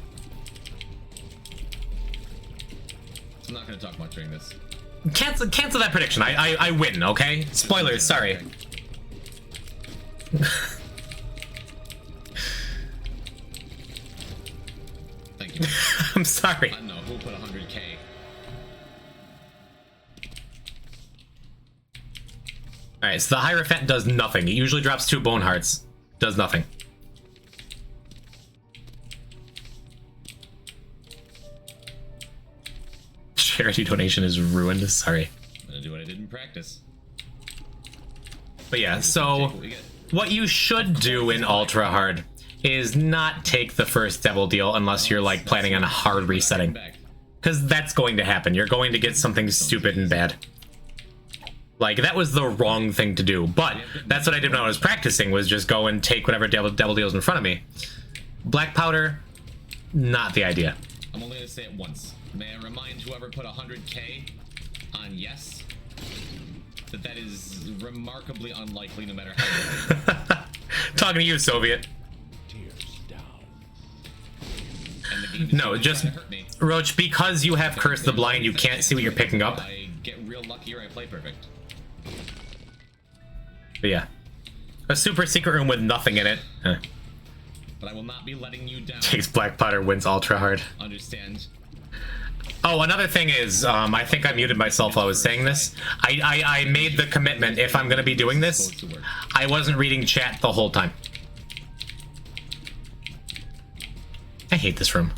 I'm not gonna talk much during this. Cancel that prediction. I win, okay? Spoilers, sorry. Thank you. I'm sorry. I don't know who put 100k. Alright, so the Hierophant does nothing. It usually drops 2 bone hearts. Does nothing. Charity donation is ruined. Sorry. I'm gonna do what I did in practice. But yeah, so what you should do in Ultra Hard is not take the first Devil Deal unless you're like planning on a hard resetting. Because that's going to happen. You're going to get something stupid and bad. Like, that was the wrong thing to do. But that's what I did when I was practicing, was just go and take whatever Devil Deals in front of me. Black Powder, not the idea. I'm only gonna say it once. May I remind whoever put 100k on yes that is remarkably unlikely no matter how. Talking to you, Soviet. No, just Roach, because you have Curse the Blind, you can't see what you're picking up. I get real lucky or I play perfect. But yeah. A super secret room with nothing in it. But I will not be letting you down. Takes Black Powder, wins Ultra Hard. Understand? Oh, another thing is, I think I muted myself while I was saying this. I made the commitment, if I'm gonna be doing this, I wasn't reading chat the whole time. I hate this room.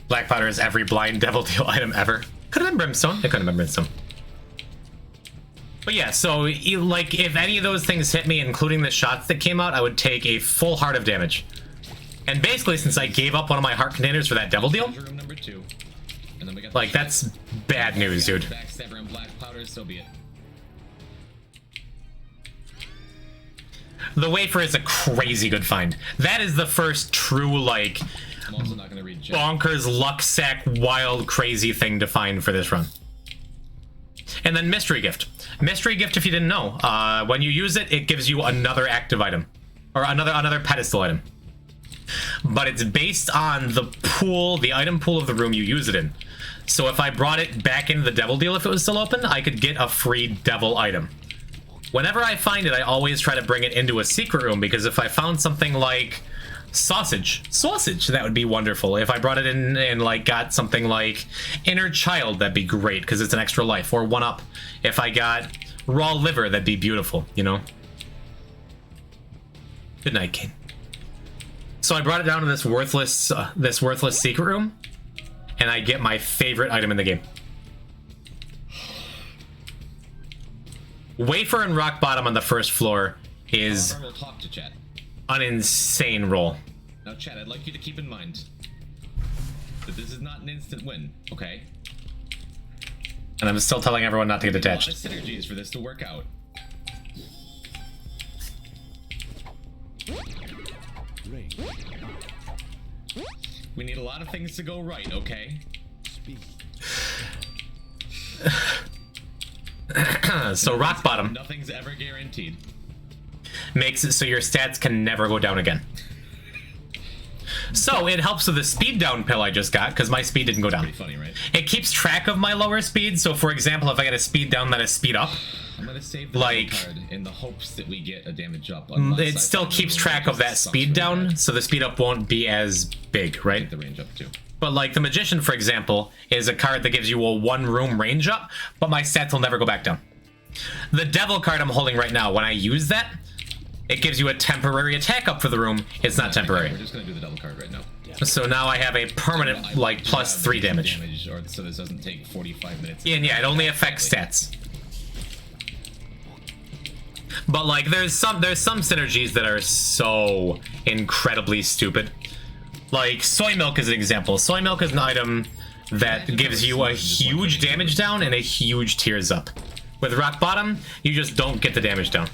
Black Powder is every blind Devil Deal item ever. Could have been Brimstone. It could have been Brimstone. But yeah, so, like, if any of those things hit me, including the shots that came out, I would take a full heart of damage. And basically, since I gave up one of my heart containers for that Devil Deal, like, that's bad news, dude. Backstabber and Black Powder, so be it. The Wafer is a crazy good find. That is the first true, like, I'm also not gonna read chat. bonkers luck sack wild crazy thing to find for this run. And then mystery gift. Mystery gift, if you didn't know, when you use it, it gives you another active item or another pedestal item. But it's based on the pool, the item pool of the room you use it in. So if I brought it back into the devil deal, if it was still open, I could get a free devil item. Whenever I find it, I always try to bring it into a secret room, because if I found something like sausage, that would be wonderful. If I brought it in and like got something like inner child, that'd be great because it's an extra life, or one up. If I got raw liver, that'd be beautiful, you know. Good night, Kane. So I brought it down to this worthless secret room, and I get my favorite item in the game. Wafer and rock bottom on the first floor is We'll talk to chat. an insane roll. Now, chat, I'd like you to keep in mind that this is not an instant win, okay? And I'm still telling everyone not to get attached. A lot of synergies for this to work out. We need a lot of things to go right, okay? So rock bottom Nothing's ever guaranteed. makes it so your stats can never go down again. So it helps with the speed down pill I just got, because my speed didn't go down. Pretty funny, right? It keeps track of my lower speed, so for example, if I get a speed down, then a speed up, I'm gonna save the like, card in the hopes that we get a damage up. it still keeps track of that speed down, so the speed up won't be as big, right? The range up too. But like the Magician, for example, is a card that gives you a 1-room range up, but my stats will never go back down. The Devil card I'm holding right now, when I use that, it gives you a temporary attack up for the room. It's not temporary. We're just gonna do the Devil card right now. So now I have a permanent, like, plus 3 damage. Or so this doesn't take 45 minutes. And yeah, it only affects stats. But like, there's some synergies that are so incredibly stupid. Like soy milk is an example. Soy milk is an item that gives you a huge damage down and a huge tears up. With rock bottom, you just don't get the damage down.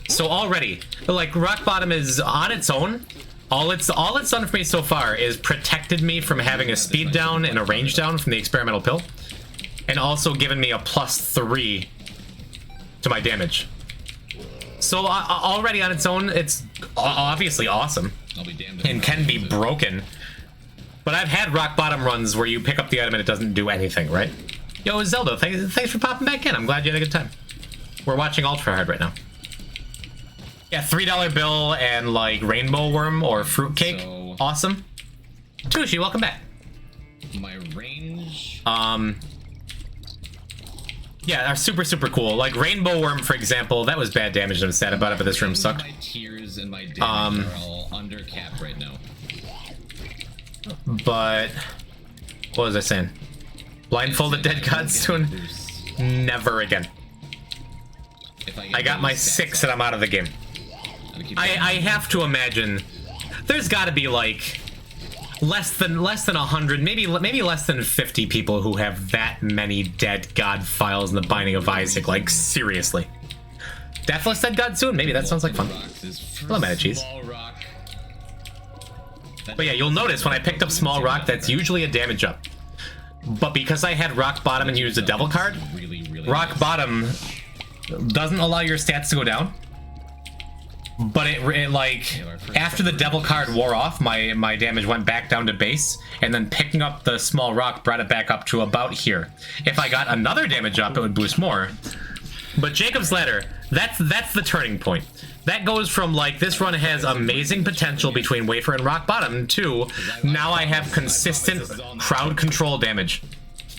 So already, like, rock bottom is on its own. All it's done for me so far is protected me from having a speed down and a range down from the experimental pill, and also given me a +3 to my damage. So already on its own, it's obviously awesome and can be broken. But I've had rock bottom runs where you pick up the item and it doesn't do anything, right? Yo, Zelda, thanks for popping back in. I'm glad you had a good time. We're watching Ultra Hard right now. Yeah, $3 bill and like rainbow worm or fruitcake. So, awesome. Tushi, welcome back. My range. Yeah, are super cool. Like rainbow worm, for example, that was bad damage. I'm sad about it, but this room sucked. My tears and my damage are all under cap right now. But what was I saying? Blindfolded dead gods soon? Never again. I got my 6 and I'm out of the game. I have to imagine there's got to be like less than 100, maybe less than 50 people who have that many dead god files in the Binding of Isaac. Like seriously, Deathless Dead God soon? Maybe that sounds like fun. Hello, Manicheese. But yeah, you'll notice when I picked up Small Rock, that's usually a damage up. But because I had Rock Bottom and used a Devil card, Rock Bottom doesn't allow your stats to go down. But it like, after the Devil card wore off, my damage went back down to base, and then picking up the Small Rock brought it back up to about here. If I got another damage up, it would boost more. But Jacob's Ladder, that's the turning point. That goes from like, this run has amazing potential between Wafer and Rock Bottom to now I have consistent crowd control damage.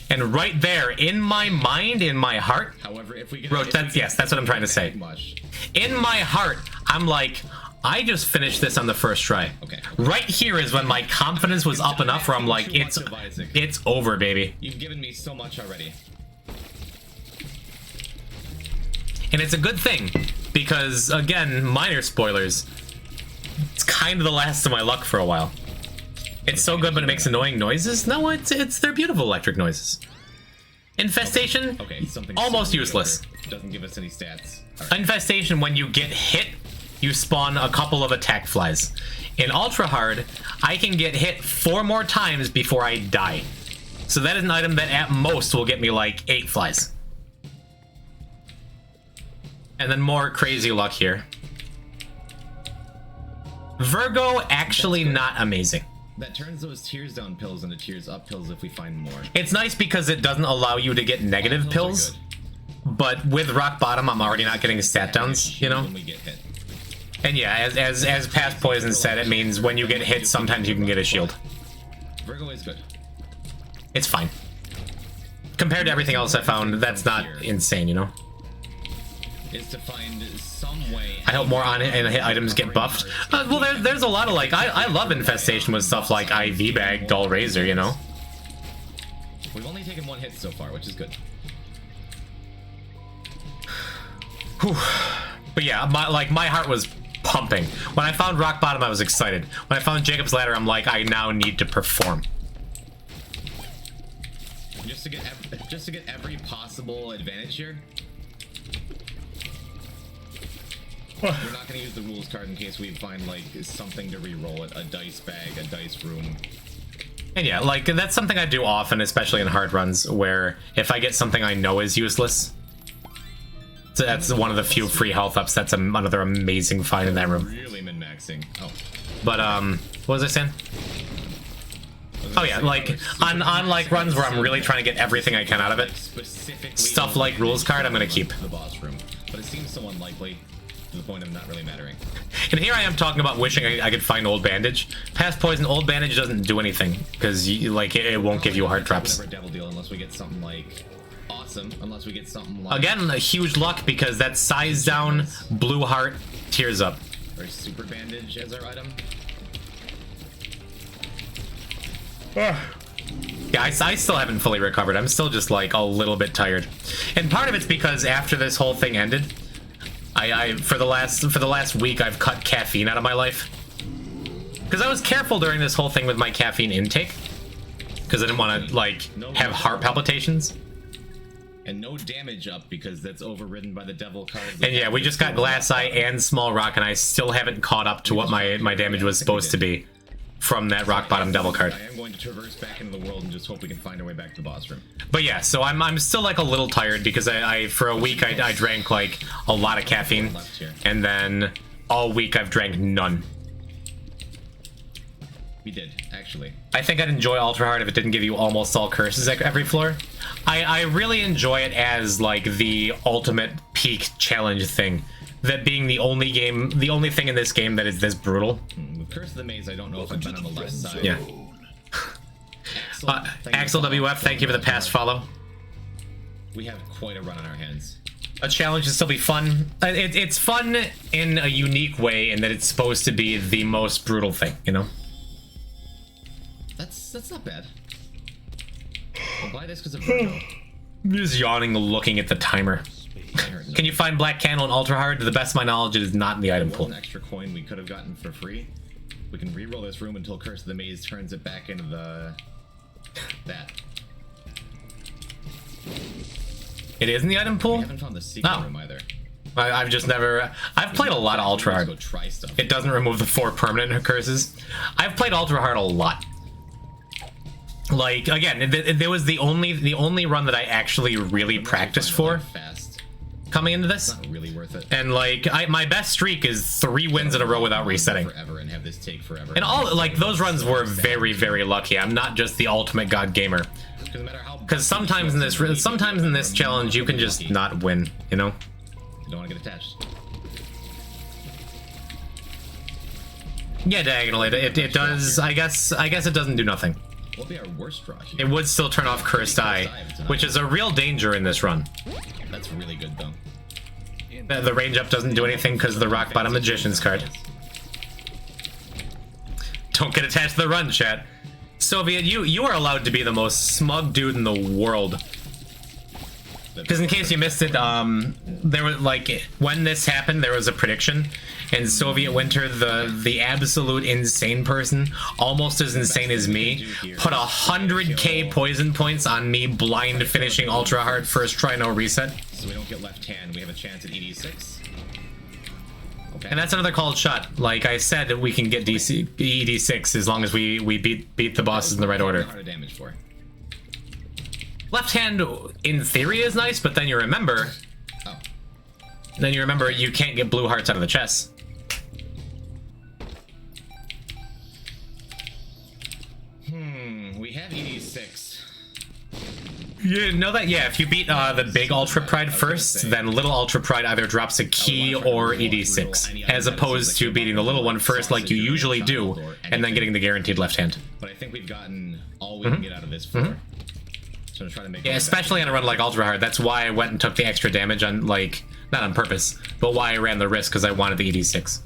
And right there, in my mind, in my heart, that's what I'm trying to say. In my heart, I'm like, I just finished this on the first try. Okay. Right here is when my confidence was up enough where I'm like, it's over, baby. You've given me so much already. And it's a good thing, because, again, minor spoilers, it's kind of the last of my luck for a while. It's so good, but it makes annoying noises? No, they're beautiful electric noises. Infestation, okay, almost useless. Doesn't give us any stats. Right. Infestation, when you get hit you spawn a couple of attack flies. In Ultra Hard, I can get hit 4 more times before I die. So that is an item that at most will get me like 8 flies. And then more crazy luck here. Virgo, actually not amazing. That turns those tears down pills into tears up pills if we find more. It's nice because it doesn't allow you to get negative pills. But with Rock Bottom, I'm already not getting stat downs, you know? When we get hit. And yeah, as Past Poison said, it means when you get hit, sometimes you can get a shield. Virgo is good. It's fine. Compared to everything else I found, that's not insane, you know? Is to find some way. I hope more on it and hit items get buffed. Well, there's a lot of like I love infestation with stuff like IV bag, dull razor, you know. We've only taken 1 hit so far, which is good. Whew. But yeah, my heart was pumping when I found Rock Bottom. I was excited. When I found Jacob's Ladder, I'm like, I now need to perform. Just to get every possible advantage here. We're not going to use the rules card in case we find like something to re-roll it, a dice bag, a dice room. And yeah, like that's something I do often, especially in hard runs, where if I get something I know is useless, so that's one of the few free health ups. That's another amazing find in that room. Really min-maxing. Oh. But what was I saying? Oh yeah, like on like runs where I'm really trying to get everything I can out of it. Stuff like rules card, I'm gonna keep. The boss room, but it seems so unlikely to the point of not really mattering. And here I am talking about wishing I could find Old Bandage. Past Poison, Old Bandage doesn't do anything because like it won't give you heart traps. Never devil deal unless we get something like awesome. Unless we get something like again a huge luck because that size down blue heart tears up. Or super bandage as our item. Yeah, I still haven't fully recovered. I'm still just like a little bit tired, and part of it's because after this whole thing ended, I for the last week I've cut caffeine out of my life because I was careful during this whole thing with my caffeine intake because I didn't want to like have heart palpitations. And no damage up because that's overridden by the devil card. And yeah, we just got Glass Eye and Small Rock, and I still haven't caught up to what my damage was supposed to be from that Rock Bottom devil card. I am going to traverse back into the world and just hope we can find our way back to the boss room. But yeah, so I'm still like a little tired because I for a week I drank like a lot of caffeine, and then all week I've drank none. We did, actually. I think I'd enjoy Ultra Hard if it didn't give you almost all curses at every floor. I really enjoy it as like the ultimate peak challenge thing. That being the only thing in this game that is this brutal. With Curse of the Maze, I don't know if I've been on the left side. Yeah. Axel WF, thank you for the past follow. We have quite a run on our hands. A challenge can still be fun. It's fun in a unique way in that it's supposed to be the most brutal thing, you know? That's not bad. We'll buy this because of Virgo. I'm just yawning looking at the timer. Can you find Black Candle in Ultra Hard? To the best of my knowledge, it is not in the item pool. An extra coin we could have gotten for free. We can re-roll this room until Curse of the Maze turns it back into that. It is in the item pool? We haven't found the secret room either. I've just never... I've played a lot of Ultra Hard. It doesn't remove the 4 permanent curses. I've played Ultra Hard a lot. Like, again, there was the only run that I actually really practiced for coming into this. Not really worth it. And like, my best streak is 3 wins in a row without resetting. Forever and have this take forever. And all like those runs were very, very lucky. I'm not just the ultimate god gamer. Because sometimes in this challenge you can just not win, you know? You don't want to get attached. Yeah, diagonally. It does. I guess it doesn't do nothing. What would be our worst draw here? It would still turn off Cursed Eye, which is a real danger in this run. That's really good though. The range up doesn't do anything because of the Rock Bottom Magician's card. Don't get attached to the run, chat. Soviet, you are allowed to be the most smug dude in the world. Because in case you missed it, there was like when this happened, there was a prediction, and Soviet Winter, the absolute insane person, almost as insane as me, put 100k poison points on me blind finishing Ultra Hard first try no reset. So we don't get left hand. We have a chance at ED6. Okay. And that's another called shot. Like I said, we can get ED6 as long as we beat the bosses in the right order. Damage for. Left hand, in theory, is nice, but then you remember... Oh. Then you remember you can't get blue hearts out of the chest. We have ED6. You didn't know that? Yeah, if you beat the big Ultra Pride first, then Little Ultra Pride either drops a key or ED6, as opposed to beating the little one first like you usually do, and then getting the guaranteed left hand. But I think we've gotten all we can get out of this floor. So I'm trying to make Yeah, especially on a run like Ultra Hard. That's why I went and took the extra damage on, like, not on purpose, but why I ran the risk, because I wanted the ED6.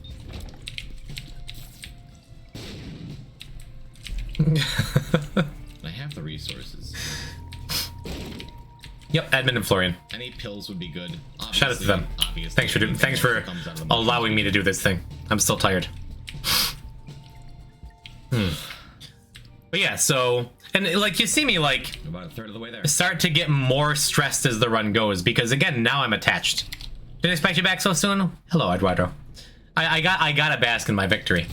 I have the resources. Yep, Edmund and Florian. Any pills would be good. Shout out to them. Thanks for allowing me to do this thing. I'm still tired. But yeah, so, and like you see me like about a third of the way there. Start to get more stressed as the run goes, because again, now I'm attached. Didn't expect you back so soon. Hello, Eduardo. I gotta bask in my victory.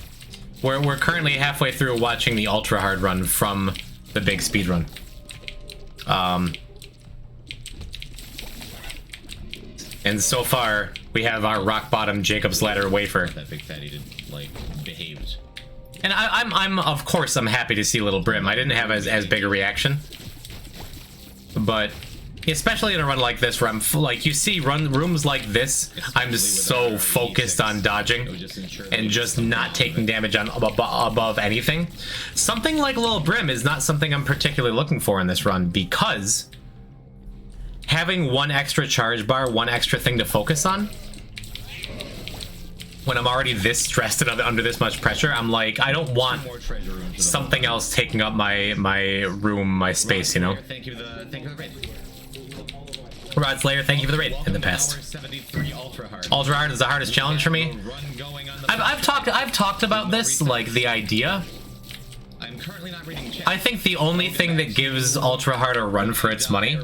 We're currently halfway through watching the Ultra Hard run from the big speed run. And so far, we have our rock bottom Jacob's Ladder wafer. That big fatty did, like, behaved. And I'm of course I'm happy to see Little Brim. I didn't have as big a reaction, but especially in a run like this, where I'm like, you see rooms like this, I'm so focused on dodging and just not taking damage on above anything. Something like Little Brim is not something I'm particularly looking for in this run, because having one extra charge bar, one extra thing to focus on, when I'm already this stressed and under this much pressure, I'm like, I don't want something else taking up my room, my space, you know? Thank you for the raid. Rod Slayer, thank you for the raid in the past. Ultra Hard is the hardest challenge for me. I've talked about this, like the idea. I'm currently not reading chat. I think the only thing that gives Ultra Hard a run for its money.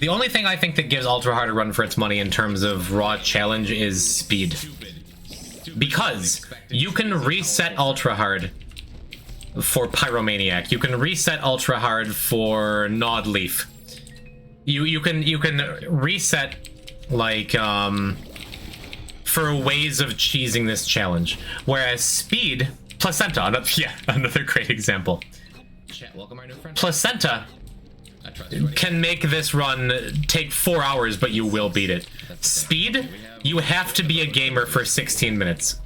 The only thing I think that gives Ultra Hard a run for its money in terms of raw challenge is speed. Because you can reset Ultra Hard for Pyromaniac. You can reset Ultra Hard for Gnawed Leaf. You can reset, like, for ways of cheesing this challenge. Whereas speed, Placenta, another great example. Chat, welcome our new friend. Placenta can make this run take 4 hours, but you will beat it. Speed, you have to be a gamer for 16 minutes.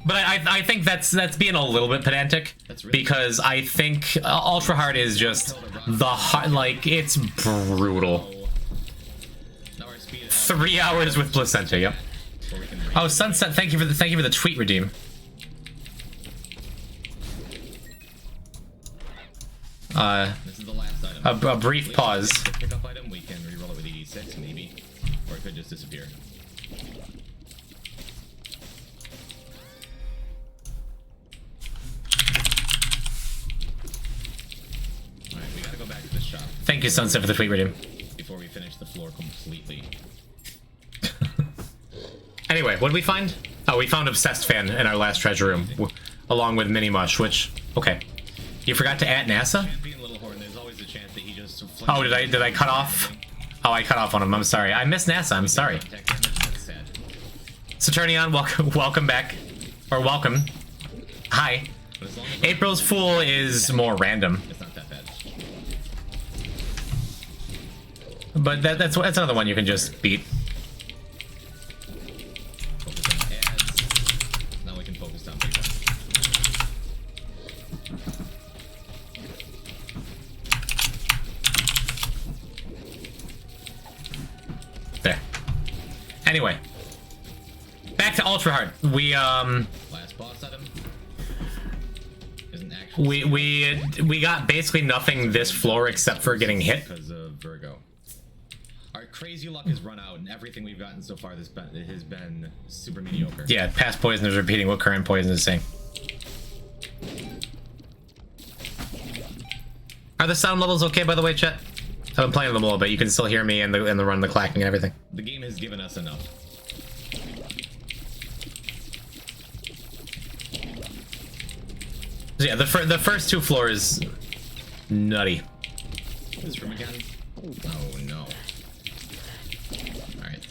But I think that's being a little bit pedantic, because I think Ultra Hard is just the hard, like, it's brutal. 3 hours with Placenta, yep. Oh, Sunset, thank you for the tweet redeem. This is the last item. A brief pause. Pick up item, we can reroll it with ED6 maybe, or it could just disappear. Alright, we gotta go back to the shop. Thank you, Sunset, for the tweet redeem. Before we finish the floor completely. Anyway, what did we find? Oh, we found Obsessed Fan in our last treasure room, along with Mini Mush, which, okay. You forgot to add NASA? Oh, did I cut off? Oh, I cut off on him. I'm sorry. I missed NASA. I'm sorry. Saturnion, welcome back. Or welcome. Hi. April's Fool is more random. It's not that bad. But that's another one you can just beat. Focus on ads. Now we can focus on people. There. Anyway, back to Ultra Hard. We Last boss item. Isn't actually we got basically nothing this floor except for getting hit. Because of Virgo. Our crazy luck has run out, and everything we've gotten so far has been super mediocre. Yeah, past poison is repeating what current poison is saying. Are the sound levels okay, by the way, chat? I've been playing them a little bit. You can still hear me and the run, the clacking, and everything. The game has given us enough. So yeah, the first 2 floors, nutty. This room again? Oh no. Alright.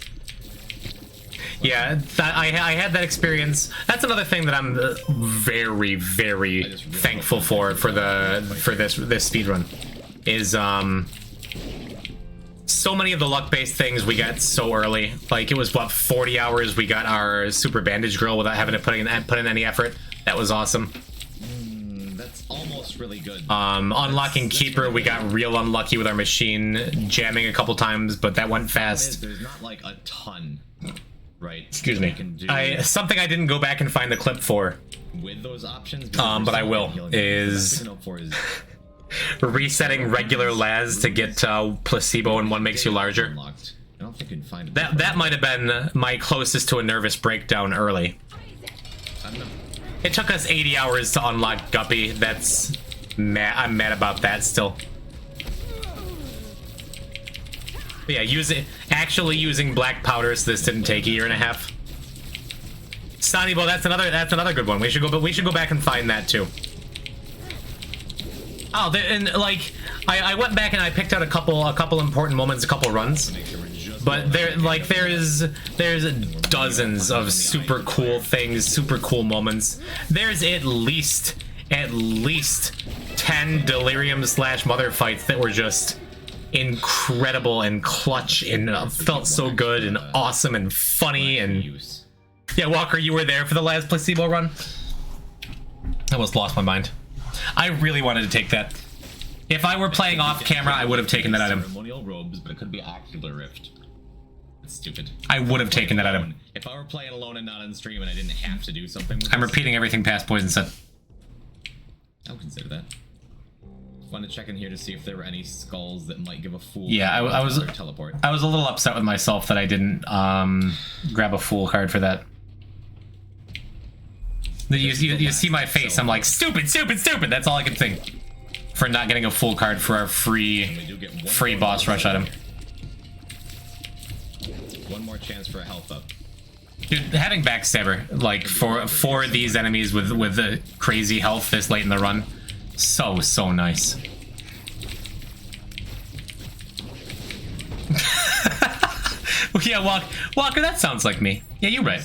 Yeah, I had that experience. That's another thing that I'm very, very thankful for this speed run. Is so many of the luck-based things we got so early. Like it was what 40 hours we got our super bandage girl without having to put in any effort. That was awesome. That's almost really good. Unlocking Keeper, we got real unlucky with our machine jamming a couple times, but that went fast. There's not like a ton, right? Excuse me. Something I didn't go back and find the clip for. With those options, but I will. Is resetting regular Laz to get placebo and one makes you larger. I don't think you can find it. That might have been my closest to a nervous breakdown early. I don't know. It took us 80 hours to unlock Guppy. That's mad. I'm mad about that still. But yeah, actually using black powder, so this didn't take a year and a half. Sanibo, that's another good one. We should go back and find that too. Oh, and like I went back and I picked out a couple important moments, a couple runs. But there's dozens of super cool things, super cool moments. There's at least 10 delirium / mother fights that were just incredible and clutch and felt so good and awesome and funny. And yeah, Walker, you were there for the last placebo run. I almost lost my mind. I really wanted to take that. If I were playing off camera, I would have taken that item. Ceremonial robes, but it could be ocular rift. That's stupid. I would have taken that item. If I were playing alone and not on stream and I didn't have to do something with I'm repeating everything past Poison said. I'll consider that. Want to check in here to see if there were any skulls that might give a fool. Yeah, I was teleport. I was a little upset with myself that I didn't grab a fool card for that. You see my face. I'm like, stupid. That's all I can think. For not getting a full card for our free boss rush item. One more chance for a health up. Dude, having Backstabber, like, for these enemies with the crazy health this late in the run, so nice. Yeah, Walker, that sounds like me. Yeah, you're right.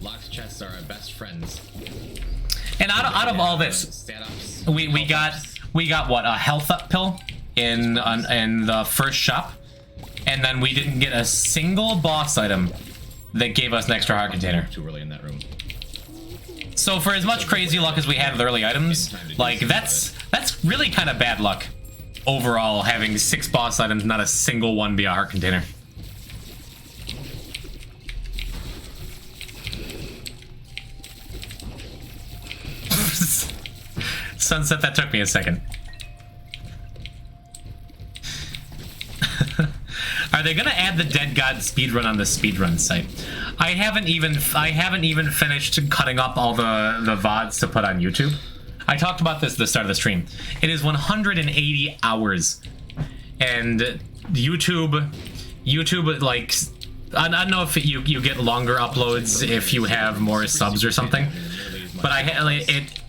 Lock's chests are our best friends. And out of all this, we got what, a health up pill in the first shop, and then we didn't get a single boss item that gave us an extra heart container. Too early in that room. So for as much crazy luck as we had with early items, like that's really kind of bad luck overall, having 6 boss items, not a single one be a heart container. Sunset, that took me a second. Are they gonna add the Dead God speedrun on the speedrun site? I haven't even finished cutting up all the VODs to put on YouTube. I talked about this at the start of the stream. It is 180 hours, and YouTube like, I don't know if you get longer uploads if you have more subs or something, but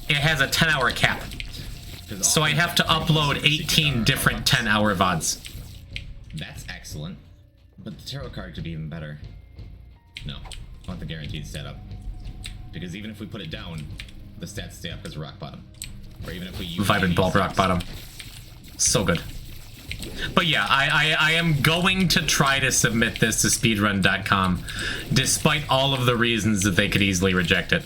it has a 10-hour cap. So I have to upload 18 different 10-hour VODs. That's excellent. But the tarot card could be even better. No, I want the guaranteed setup. Because even if we put it down, the stats stay up as rock bottom. Or even if we use Vibrant Bulb rock bottom. So good. But yeah, I am going to try to submit this to speedrun.com, despite all of the reasons that they could easily reject it.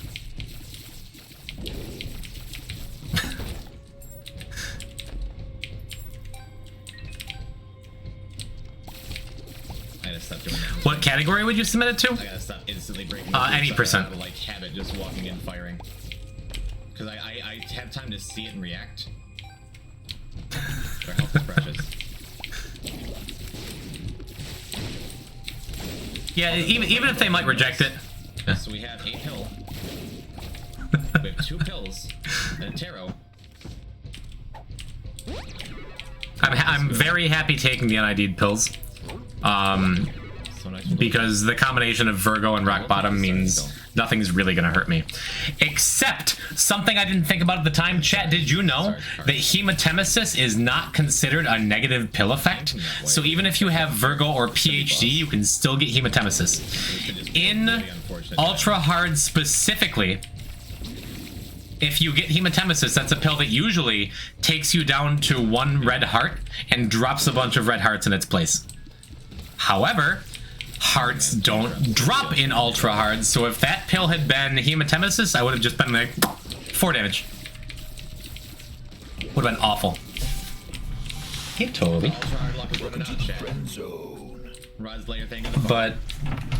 What category would you submit it to? I gotta stop instantly breaking any percent. Out of, like, habit just walking in firing. Because I have time to see it and react. Their health is precious. Yeah, even if they might reject it. So we have a pill. We have 2 pills and a tarot. I'm very happy taking the unID'd pills. Because the combination of Virgo and rock bottom means nothing's really gonna hurt me. Except something I didn't think about at the time. Chat, did you know that hematemesis is not considered a negative pill effect? So even if you have Virgo or PhD, you can still get hematemesis. In ultra hard specifically, if you get hematemesis, that's a pill that usually takes you down to 1 red heart and drops a bunch of red hearts in its place. However, hearts don't drop in ultra hard, so if that pill had been hematemesis, I would have just been like 4 damage. Would have been awful. Hey, Toby. But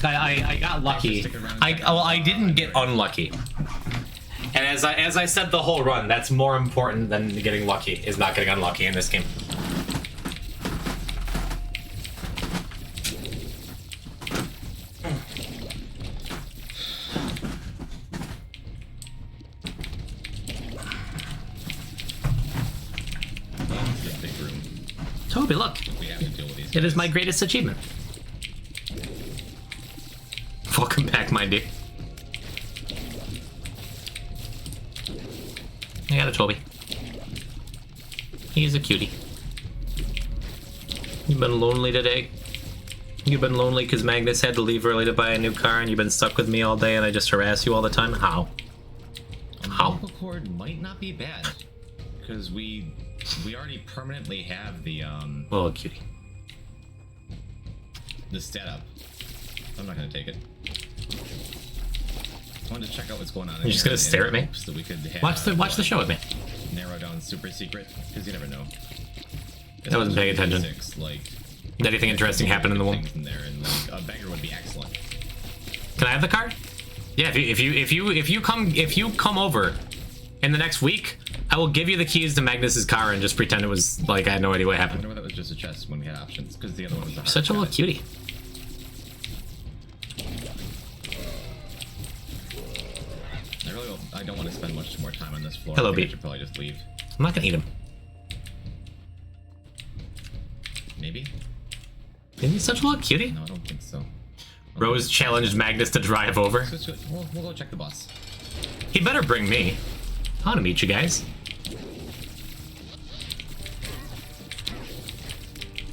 I got lucky. I didn't get unlucky. And as I said the whole run, that's more important than getting lucky, is not getting unlucky in this game. Toby, look. It is my greatest achievement. Welcome back, my dear. I got a Toby. He's a cutie. You've been lonely today. You've been lonely because Magnus had to leave early to buy a new car, and you've been stuck with me all day, and I just harass you all the time. How? How? Umbilical cord might not be bad because we already permanently have the Oh, cutie. The stat up. I'm not gonna take it. I wanted to check out what's going on. You're just gonna stare at me? So we could have, Watch the show with me. Narrow down super secret, because you never know. I wasn't paying attention. Like, did anything interesting happen in the womb? In there, and like, a beggar would be excellent. Can I have the card? Yeah, if you come over in the next week, I will give you the keys to Magnus's car and just pretend it was like I had no idea what I happened. wonder whether that was just a chest when we had options, because the other one was the Such a little cutie. I don't want to spend much more time on this floor. Hello, I think B. I should probably just leave. I'm not gonna eat him. Maybe? Isn't he such a little cutie? No, I don't think so. Rose challenged Magnus to drive over. We'll go check the boss. He better bring me. I want to meet you guys.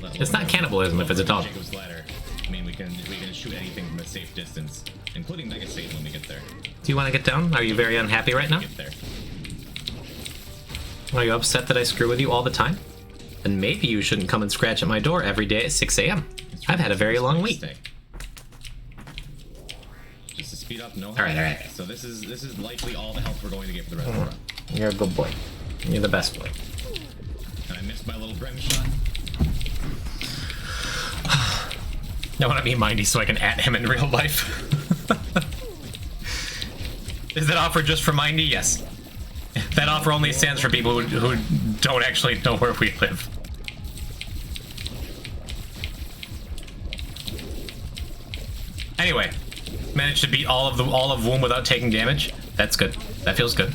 It's not cannibalism if it's a dog. Jacob's ladder. I mean, we can shoot anything from a safe distance, including Mega Satan when we get there. Do you want to get down? Are you very unhappy right now? Get there. Are you upset that I screw with you all the time? Then maybe you shouldn't come and scratch at my door every day at 6 a.m. I've had a very long week. Just to speed up, no. All right. So this is likely all the health we're going to get for the rest of the run. You're a good boy. You're the best boy. And I missed my little Brim shot. I want to be Mindy so I can at him in real life. Is that offer just for Mindy? Yes. That offer only stands for people who don't actually know where we live. Anyway, managed to beat all of Womb without taking damage. That's good. That feels good.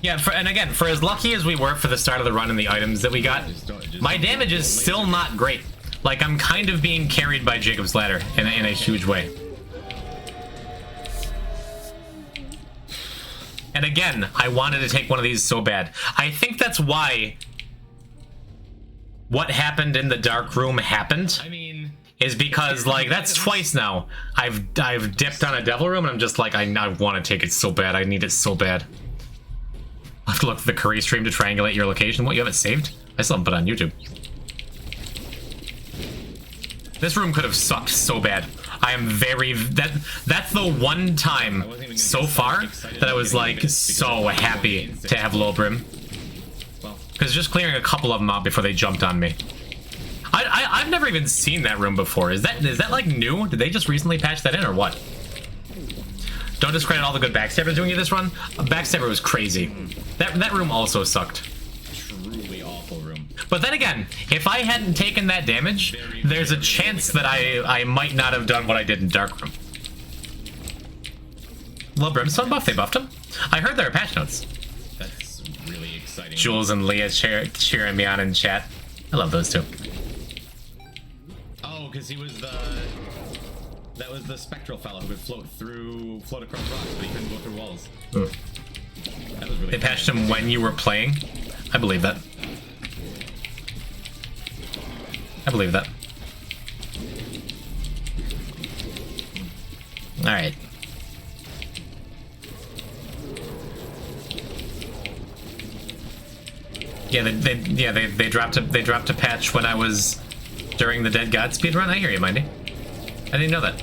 Yeah, and again, for as lucky as we were for the start of the run and the items that we got, my damage is still not great. Like, I'm kind of being carried by Jacob's Ladder in a huge way. And again, I wanted to take one of these so bad. I think that's why what happened in the dark room happened. I mean, is because, like, that's twice now. I've dipped on a devil room and I'm just like, I want to take it so bad. I need it so bad. I'll have to look at the Curry stream to triangulate your location. What, you have it saved? I still haven't put it on YouTube. This room could have sucked so bad. I am very... That's the one time so far that I was, like, so happy to have low brim. Because just clearing a couple of them out before they jumped on me. I've never even seen that room before. Is that like, new? Did they just recently patch that in, or what? Don't discredit all the good Backstabber doing you this run. Backstabber was crazy. That room also sucked. Truly awful room. But then again, if I hadn't taken that damage, there's a chance that I might not have done what I did in Dark Room. Well, Brimstone buff? They buffed him? I heard there are patch notes. That's really exciting. Jules and Leah cheering me on in chat. I love those two. Oh, because he was that was the spectral fellow who could float across rocks, but he couldn't go through walls. That was really They patched him when you were playing? I believe that. I believe that. Alright. Yeah, they dropped a patch when I was during the Dead God speedrun. I hear you, Mindy. I didn't know that.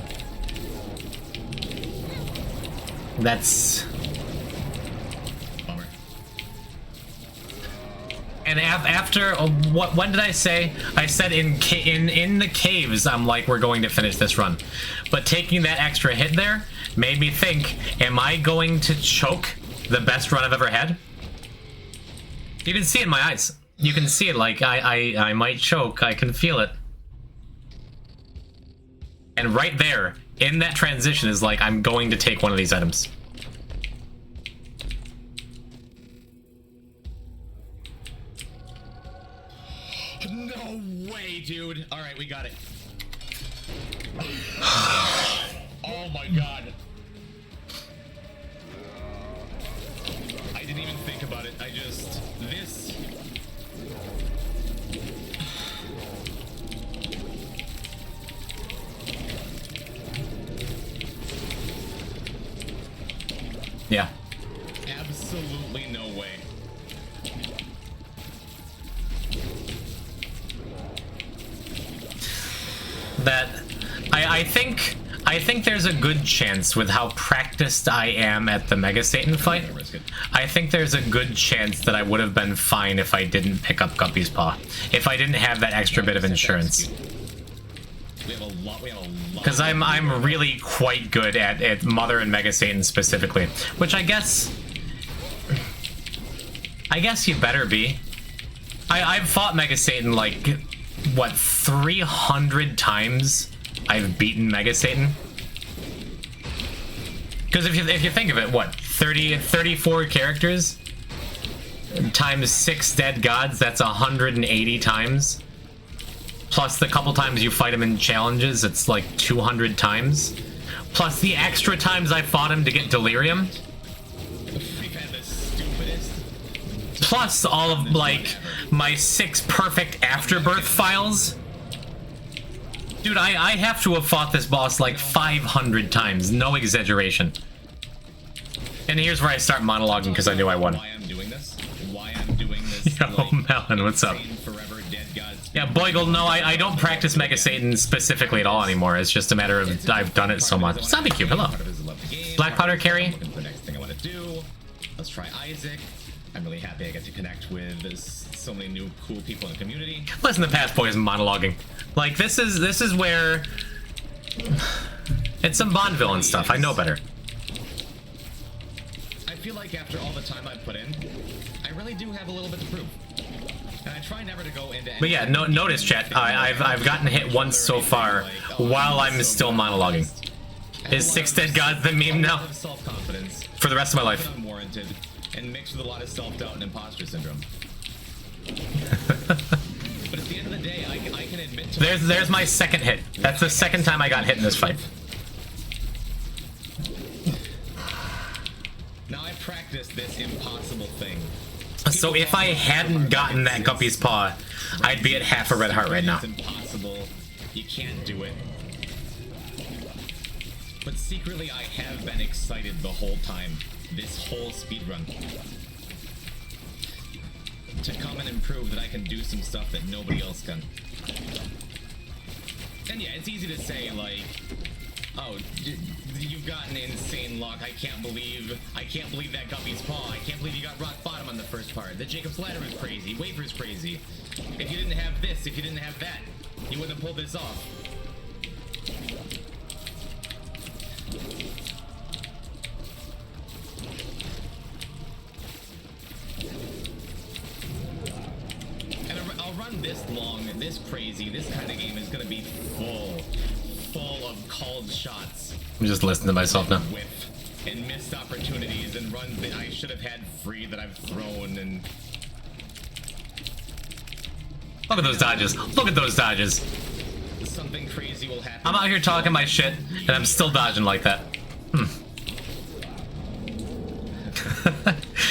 That's bummer. And after when did I say? I said in the caves. I'm like, we're going to finish this run, but taking that extra hit there made me think: am I going to choke the best run I've ever had? You can see it in my eyes. You can see it. Like I might choke. I can feel it. And right there, in that transition, is like, I'm going to take one of these items. No way, dude. All right, we got it. Oh my god. I didn't even think about it. This. Yeah. Absolutely no way. That I think there's a good chance with how practiced I am at the Mega Satan fight. I think there's a good chance that I would have been fine if I didn't pick up Guppy's Paw. If I didn't have that extra bit of insurance. We have a lot. Because I'm really quite good at Mother and Mega Satan specifically, which I guess you better be. I've fought Mega Satan like what 300 times. I've beaten Mega Satan. Because if you think of it, what 34 characters times 6 dead gods, that's 180 times. Plus the couple times you fight him in challenges, it's like 200 times. Plus the extra times I fought him to get Delirium. We've had the stupidest. Plus all of like my 6 perfect afterbirth files. Dude, I have to have fought this boss like 500 times, no exaggeration. And here's where I start monologuing because I knew I won. Why I'm doing this? Yo, Melon, what's up? Yeah, Boigle, no, I don't practice Mega Satan specifically at all anymore. It's just a matter of I've done it so much. Zombie Cube, hello. Black Powder Carry. The next thing I want to do. Let's try Isaac. I'm really happy I get to connect with so many new cool people in the community. Listen to Past Boys monologuing. Like this is where it's some Bond villain stuff. I know better. I feel like after all the time I've put in, I really do have a little bit to prove. And I try never to go into. But yeah, notice, chat. I've gotten hit once so far while I'm still monologuing. Is 6 Dead Gods the meme now? For the rest of my life. Unwarranted and mixed with a lot of self-doubt and imposter syndrome. But at the end of the day, I can admit to There's my second hit. That's the second time I got hit in this fight. Now I practiced this impossible thing. So if I hadn't gotten that Guppy's Paw, I'd be at half a red heart right now. It's impossible. You can't do it. But secretly, I have been excited the whole time. This whole speedrun. To come and prove that I can do some stuff that nobody else can. And yeah, it's easy to say, like, oh, you've got an insane luck. I can't believe that Guppy's Paw. I can't believe you got rock bottom on the first part. The Jacob's Ladder is crazy. Wafer's crazy. If you didn't have this, if you didn't have that, you wouldn't have pulled this off. And I'll run this long, this crazy. This kind of game is gonna be full of called shots. I'm just listening to myself now. And missed opportunities and runs that I should have had free that I've thrown, and Look at those dodges. Look at those dodges. Something crazy will happen. I'm out here talking my shit, and I'm still dodging like that.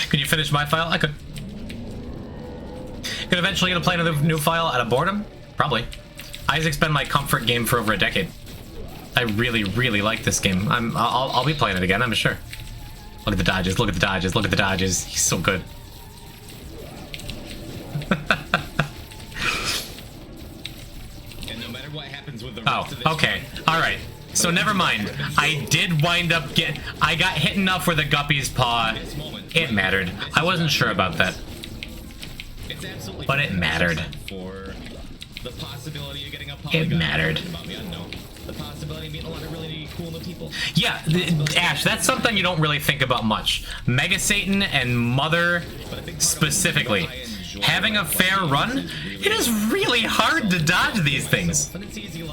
Can you finish my file? I could. Could eventually get to play another new file out of boredom? Probably. Isaac's been my comfort game for over a decade. I really, really like this game. I'll be playing it again, I'm sure. Look at the dodges, look at the dodges, look at the dodges. He's so good. And no matter what happens with the Oh, rest of this okay. Alright. So never mind. I did wind up I got hit enough with a guppy's paw. It mattered. I wasn't sure about that. It's absolutely But it mattered. For the possibility of getting a It polygon mattered. about the unknown. The possibility of meeting a lot of really cool new people. Yeah, Ash, that's something you don't really think about much. Mega Satan and Mother specifically. Having a fair run, it is really hard to dodge these things.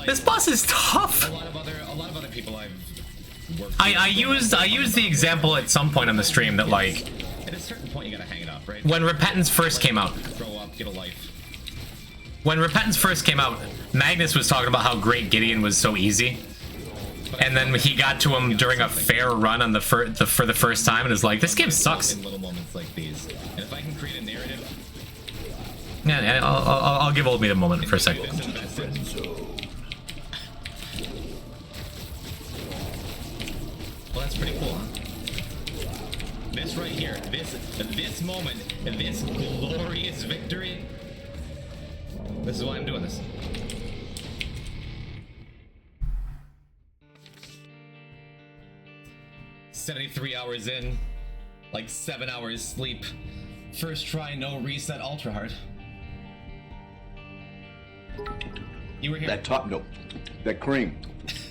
This boss is tough. A lot of other people I've worked I used the example at some point on the stream that, like, at a certain point you gotta hang it up, right? when Repentance first came out. Grow up, get a life. When Repentance first came out, Magnus was talking about how great Gideon was so easy. And then he got to him during a fair run on for the first time and is like, this game sucks. In little moments like these. And if I can create a narrative. Yeah, I'll give old me the moment for a second. Well, that's pretty cool, huh? This right here, this moment, this glorious victory. This is why I'm doing this. "73 hours in, like 7 hours sleep. First try, no reset, ultra hard." You were here. That top note, that cream,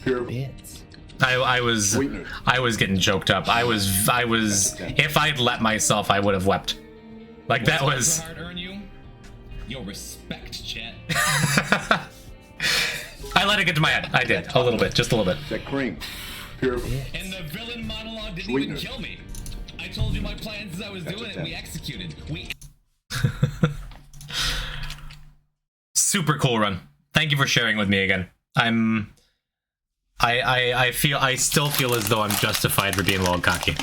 pure Bits. I was getting choked up. I was if I'd let myself, I would have wept. Like that was. Ultra hard earn you your respect, chat. I let it get to my head. I did a little bit, just a little bit. that cream, pure. And the villain monologue didn't even kill me. I told you my plans as I was doing it. We executed. Super cool run. Thank you for sharing with me again. I still feel as though I'm justified for being a little cocky.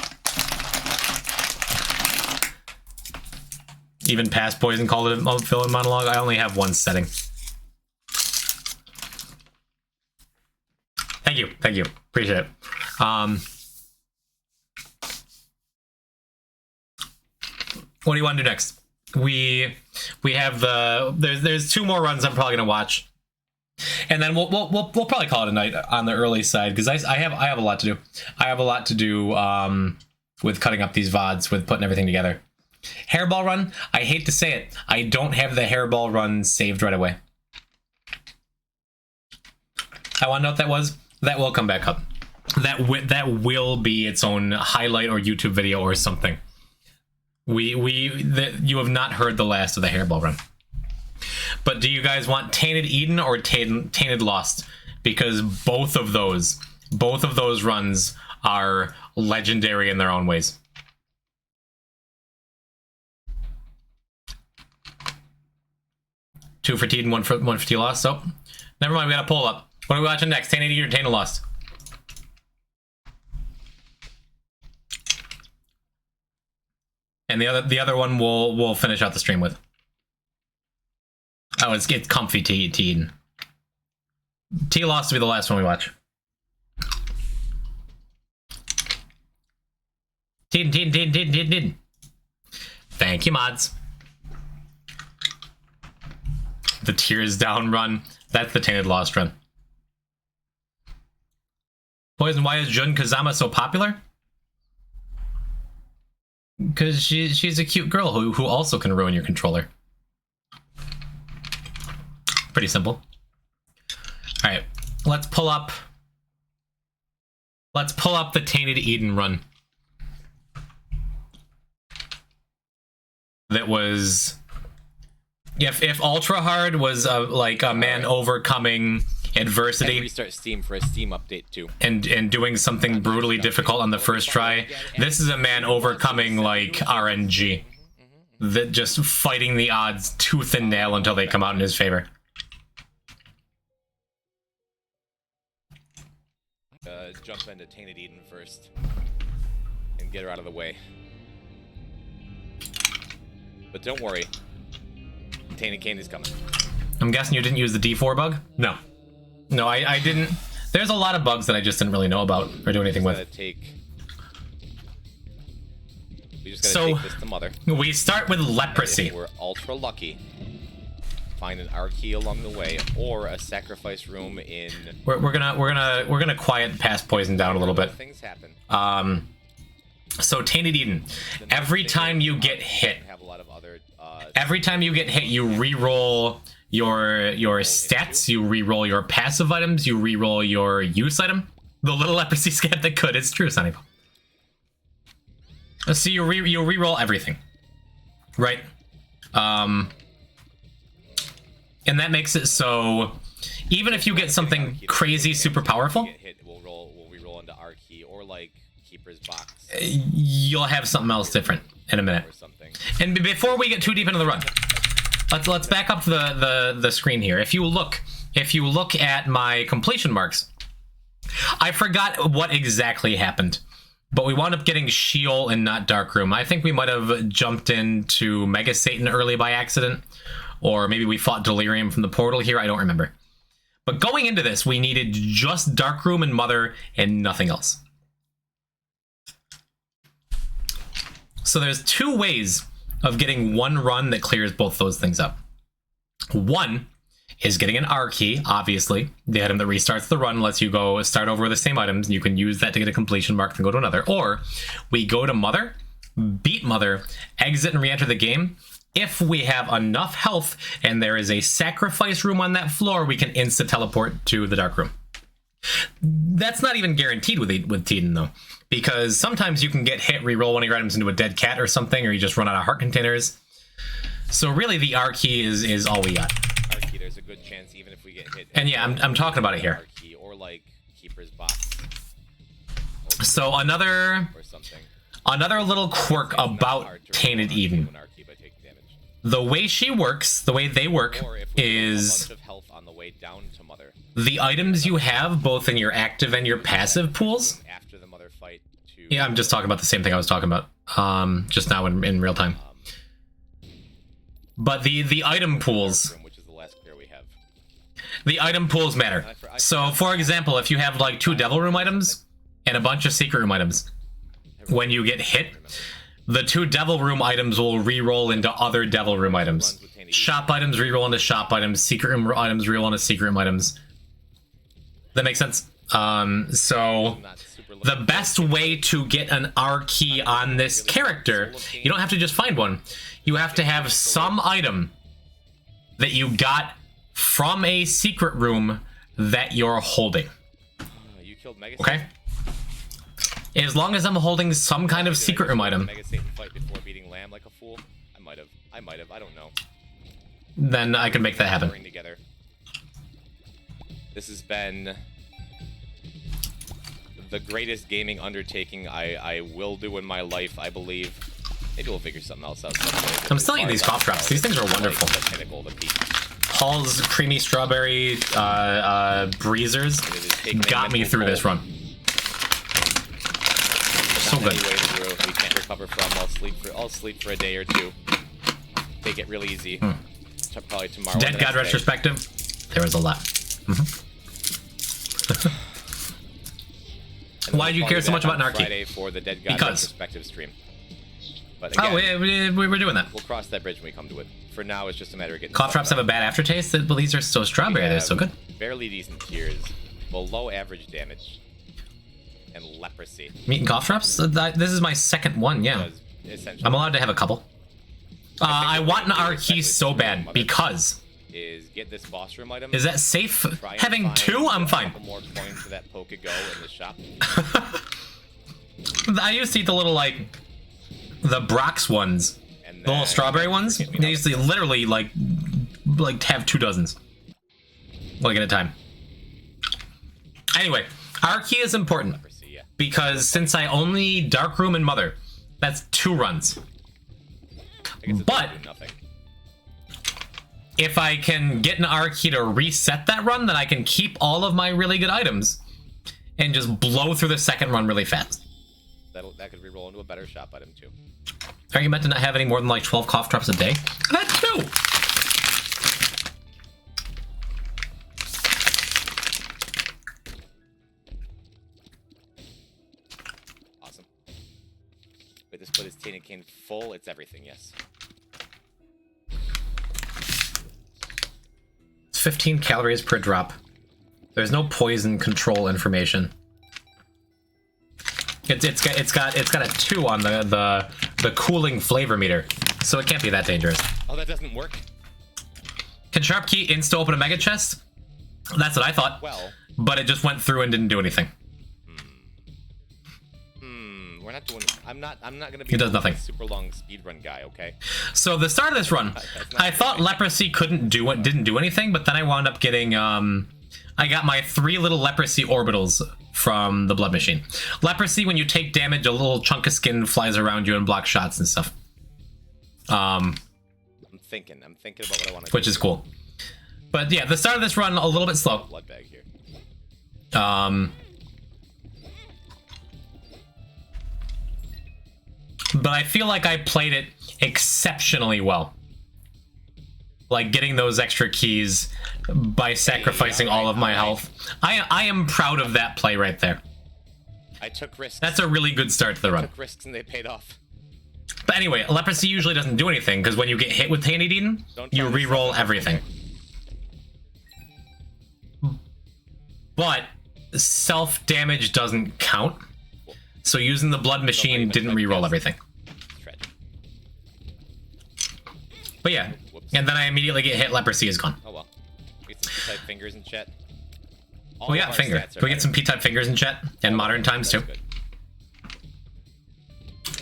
Even past Poison called it a villain monologue. I only have one setting. Thank you, appreciate it. What do you want to do next? We have there's 2 more runs I'm probably gonna watch, and then we'll probably call it a night on the early side because I have a lot to do. I have a lot to do with cutting up these VODs, with putting everything together. Hairball run. I hate to say it, I don't have the hairball run saved right away. I want to know what that was. That will come back up. That will be its own highlight or YouTube video or something. You have not heard the last of the hairball run. But do you guys want Tainted Eden or Tainted Lost? Because both of those runs are legendary in their own ways. Two for Eden, one for T Lost. So never mind, we got a poll up. What are we watching next? Tainted Eden or Tainted Lost? And the other one we'll finish out the stream with. Oh, it's comfy to Eden. T Lost to be the last one we watch. Eden. Thank you, mods. The Tears Down run. That's the Tainted Lost run. Poison, why is Jun Kazama so popular? Because she's a cute girl who also can ruin your controller. Pretty simple. Alright, let's pull up the Tainted Eden run. That was... If Ultra Hard was like a man overcoming adversity, and restart Steam for a Steam update too, and doing something brutally difficult on the first try, this is a man overcoming like RNG. that just fighting the odds tooth and nail until they come out in his favor. Jump into Tainted Eden first and get her out of the way. But don't worry, Tainted Candy's coming. I'm guessing you didn't use the D4 bug? No. No, I didn't. There's a lot of bugs that I just didn't really know about or do anything with. We just gotta take this to Mother. We start with leprosy. If we're ultra lucky, find an R key along the way, or a sacrifice room in. We're gonna quiet past poison down a little bit. Things happen. So Tainted Eden. Every time you get hit, you re-roll your stats, you re-roll your passive items, you re-roll your use item. The little leprosy scab that could. It's true, Sunny. So you re-roll everything, right? And that makes it so even if you get something crazy super powerful, we'll re-roll into R key or like Keeper's Box. You'll have something else different in a minute. And before we get too deep into the run, let's back up the screen here. If you look at my completion marks, I forgot what exactly happened, but we wound up getting Sheol and not Darkroom. I think we might have jumped into Mega Satan early by accident, or maybe we fought Delirium from the portal here. I don't remember. But going into this, we needed just Darkroom and Mother and nothing else. So there's two ways of getting one run that clears both those things up. One is getting an R key, obviously. The item that restarts the run lets you go start over with the same items, and you can use that to get a completion mark, then go to another. Or we go to Mother, beat Mother, exit and re-enter the game. If we have enough health and there is a sacrifice room on that floor, we can insta-teleport to the dark room. That's not even guaranteed with Eden, though, because sometimes you can get hit, re-roll one of your items into a dead cat or something, or you just run out of heart containers. So really, the R key is all we got. R key, there's a good chance even if we get hit. And yeah, I'm talking about it here. R key or like Keeper's Box. So another little quirk about Tainted Eden. The way she works, the way they work, is the items you have both in your active and your passive pools. Yeah, I'm just talking about the same thing I was talking about just now in real time. But the item pools, the item pools matter. So, for example, if you have like 2 Devil Room items and a bunch of Secret Room items, when you get hit, the 2 Devil Room items will re-roll into other Devil Room items. Shop items re-roll into shop items. Secret Room items re-roll into Secret Room items. That makes sense? So the best way to get an R key on this character, you don't have to just find one. You have to have some item that you got from a secret room that you're holding. Okay? As long as I'm holding some kind of secret room item, I don't know. Then I can make that happen. This has been the greatest gaming undertaking I will do in my life, I believe. Maybe we'll figure something else out someday. I'm still eating these cough drops. These things are wonderful. Hall's creamy strawberry breezers got me through this run. So good. We can't recover from. I'll sleep for a day or two. Take it real easy. Probably tomorrow. Dead God retrospective. There was a lot. Why do you care so much about Narky? Friday for the Dead God retrospective stream. But again, we were doing that. We'll cross that bridge when we come to it. For now, it's just a matter of getting. Cough drops have a bad aftertaste. Well, these are so strawberry. They're so good. Barely decent tears, below average damage, and leprosy. Meat and cough drops. This is my second one. Yeah, I'm allowed to have a couple. I want an R key so bad because. Get this boss room item. Is that safe? Having 2, I'm fine. More coins for that Poke-Go in the shop. I used to eat the little the Brock's ones, the little strawberry ones. They used to literally like have 2 dozens, at a time. Anyway, R key is important because since I only Dark Room and Mother, that's 2 runs. But nothing. if I can get an R key to reset that run, then I can keep all of my really good items and just blow through the second run really fast. That could reroll into a better shop item too. Are you meant to not have any more than like 12 cough drops a day? I've had 2. Awesome. Wait, this put his tainted cane full. It's everything, yes. It's 15 calories per drop. There's no poison control information. It's got a 2 on the cooling flavor meter, so it can't be that dangerous. Oh, that doesn't work? Can Sharp Key insta open a mega chest? That's what I thought. Well, but it just went through and didn't do anything. We're not doing. I'm not gonna be. It does nothing. A super long speedrun guy, okay? So the start of this run, I thought leprosy didn't do anything, but then I wound up getting I got my 3 little leprosy orbitals from the blood machine. Leprosy, when you take damage, a little chunk of skin flies around you and blocks shots and stuff. I'm thinking about what I want to do. Which is cool. But yeah, the start of this run a little bit slow. Blood bag here. But I feel like I played it exceptionally well. Like getting those extra keys by sacrificing all of my health. I am proud of that play right there. I took risks. That's a really good start to the run. I took risks and they paid off. But anyway, leprosy usually doesn't do anything because when you get hit with Tainted Eden, you re-roll everything. But self-damage doesn't count. So using the blood machine didn't re-roll everything. But yeah, and then I immediately get hit, leprosy is gone. Oh well. We get some P-type fingers in chat. We got finger. Can we get some P-type fingers in chat? And modern times too.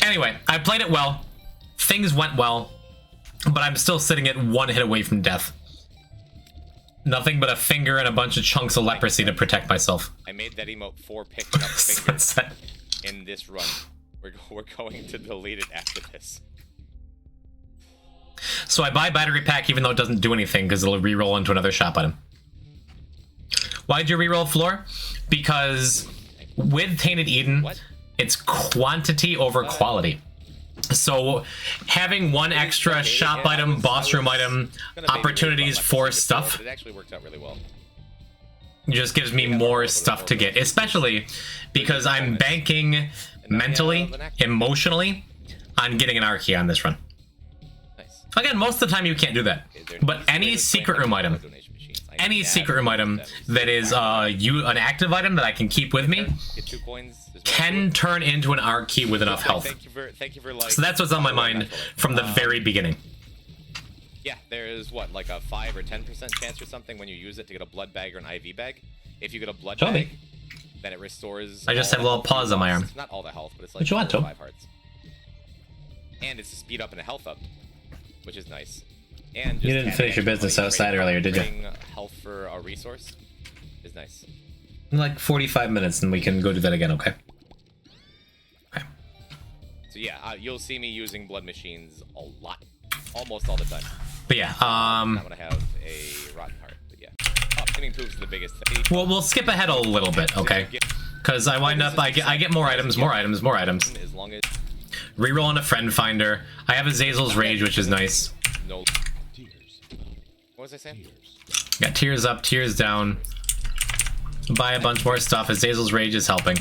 Anyway, I played it well. Things went well. But I'm still sitting at 1 hit away from death. Nothing but a finger and a bunch of chunks of leprosy to protect myself. I made that emote for picking up fingers in this run. We're going to delete it after this. So I buy battery pack even though it doesn't do anything because it'll re-roll into another shop item. Why'd you re-roll floor? Because with Tainted Eden, it's quantity over quality. So having 1 extra shop item, boss room item, opportunities for stuff, it actually worked out really well. Just gives me more stuff to get, especially because I'm banking mentally, emotionally on getting an R key on this run. Again, most of the time you can't do that, but any secret room item that is an active item that I can keep with me can turn into an R key with enough health. So that's what's on my mind from the very beginning. Yeah, there's what, like a 5 or 10% chance or something when you use it to get a blood bag or an IV bag. If you get a blood bag, then it restores. I just have a little pause on my arm. It's not all the health, but it's like 4 or 5 hearts. And it's a speed up and a health up, which is nice. And you didn't finish your business outside earlier, did you? Health for a resource is nice. In like 45 minutes, and we can go do that again, okay? Okay. So yeah, you'll see me using blood machines a lot, almost all the time. But yeah, I'm gonna have a rotten heart, but yeah. Oh, swimming poop's the biggest thing. Well, we'll skip ahead a little bit, okay? Because I wind up, I get more items. As long as reroll in a friend finder. I have a Zazel's Rage, which is nice. No. What was I saying? Got tears up, tears down. Buy a bunch more stuff. As Zazel's Rage is helping.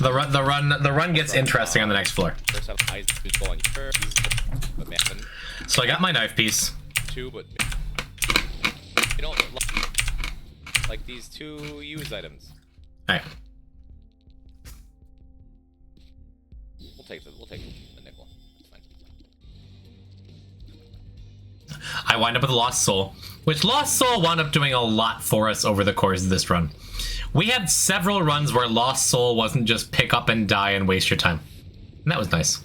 The run gets interesting on the next floor. So I got my knife piece. But you know, like these 2 used items. Alright. We'll take the nickel. That's fine. I wind up with Lost Soul, which Lost Soul wound up doing a lot for us over the course of this run. We had several runs where Lost Soul wasn't just pick up and die and waste your time. And that was nice.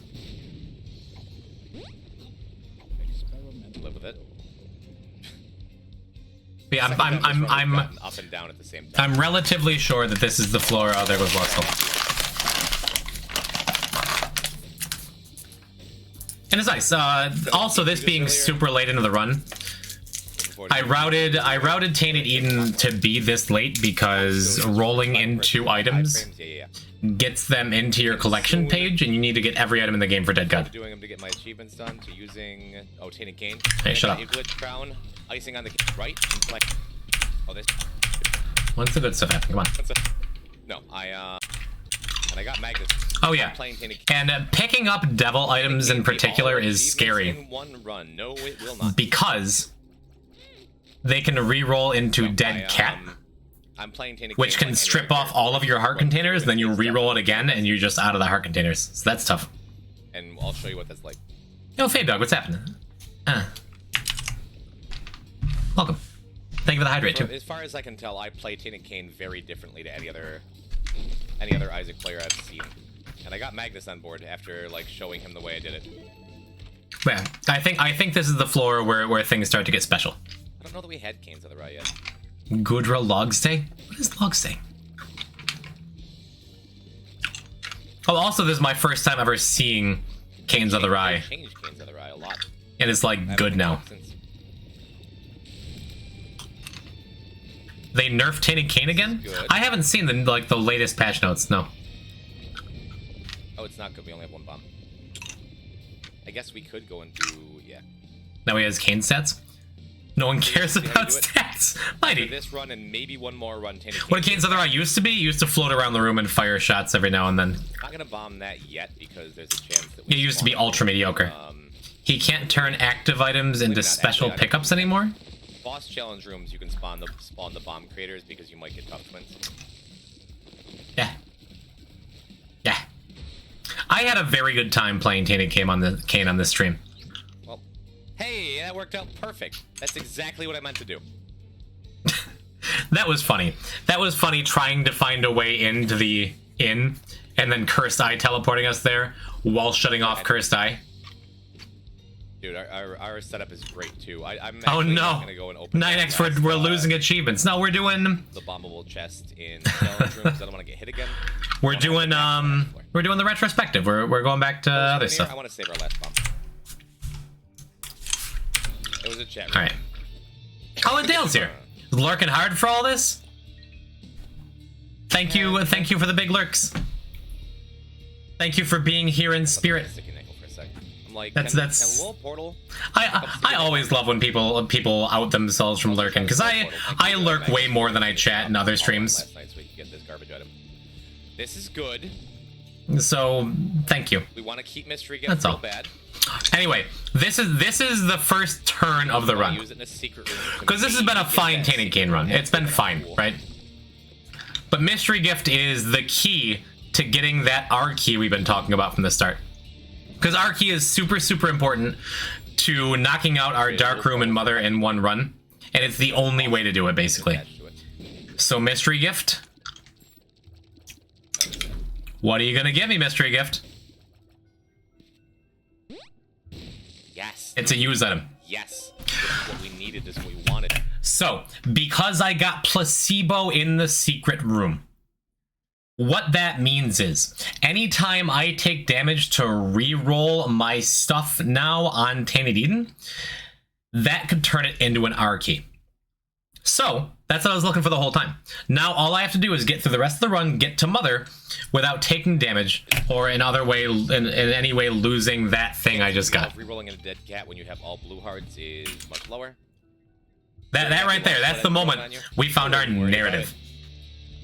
Live with it. Yeah, I'm up and down at the same time. I'm relatively sure that this is the floor. Oh, there goes Lost Soul. And it's nice. Also, this being super late into the run, I routed Tainted Eden to be this late because rolling into items gets them into your collection page, and you need to get every item in the game for Dead God. Doing them to get my achievements done. To using Tainted Cane. Hey, shut up. Glitch crown, icing on the right. Oh, this. When's the good stuff happening? Come on. No, and I got Magnus. Oh yeah, and picking up devil items in particular is scary No, it will not. because they can re-roll into Dead Cat, I'm playing which can strip off all of your heart containers, then you re-roll it again, and you're just out of the heart containers. So that's tough. And I'll show you what that's like. Yo, Fade Dog, what's happening? Welcome. Thank you for the hydrate too. As far as I can tell, I play Tainted Cane very differently to any other Isaac player I've seen. And I got Magnus on board after like showing him the way I did it. Yeah, I think this is the floor where things start to get special. I don't know that we had Canes of the Rye yet. Goodra Logstay? What is Logstay? Oh, also this is my first time ever seeing Canes of the Rye. Changed Canes of the Rye a lot. And it's like good now. They nerfed Tainted Cane again? I haven't seen the latest patch notes, no. Oh, it's not good. We only have one bomb. I guess we could go and do, yeah. Now he has Cane stats? No one cares about stats. Mighty. This run and maybe one more run. What Canes of the Rye used to be, used to float around the room and fire shots every now and then. I'm not gonna bomb that yet because there's a chance that It used to be ultra mediocre. He can't turn active items into special pickups anymore. Boss challenge rooms, you can spawn the bomb creators because you might get tough twins. Yeah. Yeah. I had a very good time playing Tainted Cane on this stream. Well, hey, that worked out perfect. That's exactly what I meant to do. That was funny. That was funny trying to find a way into the inn and then Cursed Eye teleporting us there while shutting off Cursed Eye. Dude, our setup is great too. I'm oh no! Gonna go and open 9x, we're losing achievements. No, we're doing the bombable chest in challenge rooms. I don't want to get hit again. We're doing the retrospective. We're going back to other stuff. I want to save our last bomb. It was a chat room. All right. Colin Dale's here. Lurking hard for all this. Thank you for the big lurks. Thank you for being here in spirit. Like, that's can little portal I always love when people out themselves from lurking, because I lurk way more than I chat in other streams. Last night so we can get this garbage item. This is good. So thank you. We want to keep mystery gift real bad. Anyway, this is the first turn of the run, because this has been a fine Tainted Cane run. It's been fine, right? But mystery gift is the key to getting that R key we've been talking about from the start. Because R key is super important to knocking out our Dark Room and Mother in one run. And it's the only way to do it, basically. So, Mystery Gift. What are you going to give me, Mystery Gift? Yes. It's a use item. Yes. This is what we needed. This is what we wanted. So, because I got placebo in the secret room, what that means is, anytime I take damage to re-roll my stuff now on Tainted Eden, that could turn it into an R key. So, that's what I was looking for the whole time. Now, all I have to do is get through the rest of the run, get to Mother, without taking damage, or in any way losing that thing I just got. Re-rolling in a dead cat when you have all blue hearts is much lower. That right there, that's the moment we found our narrative.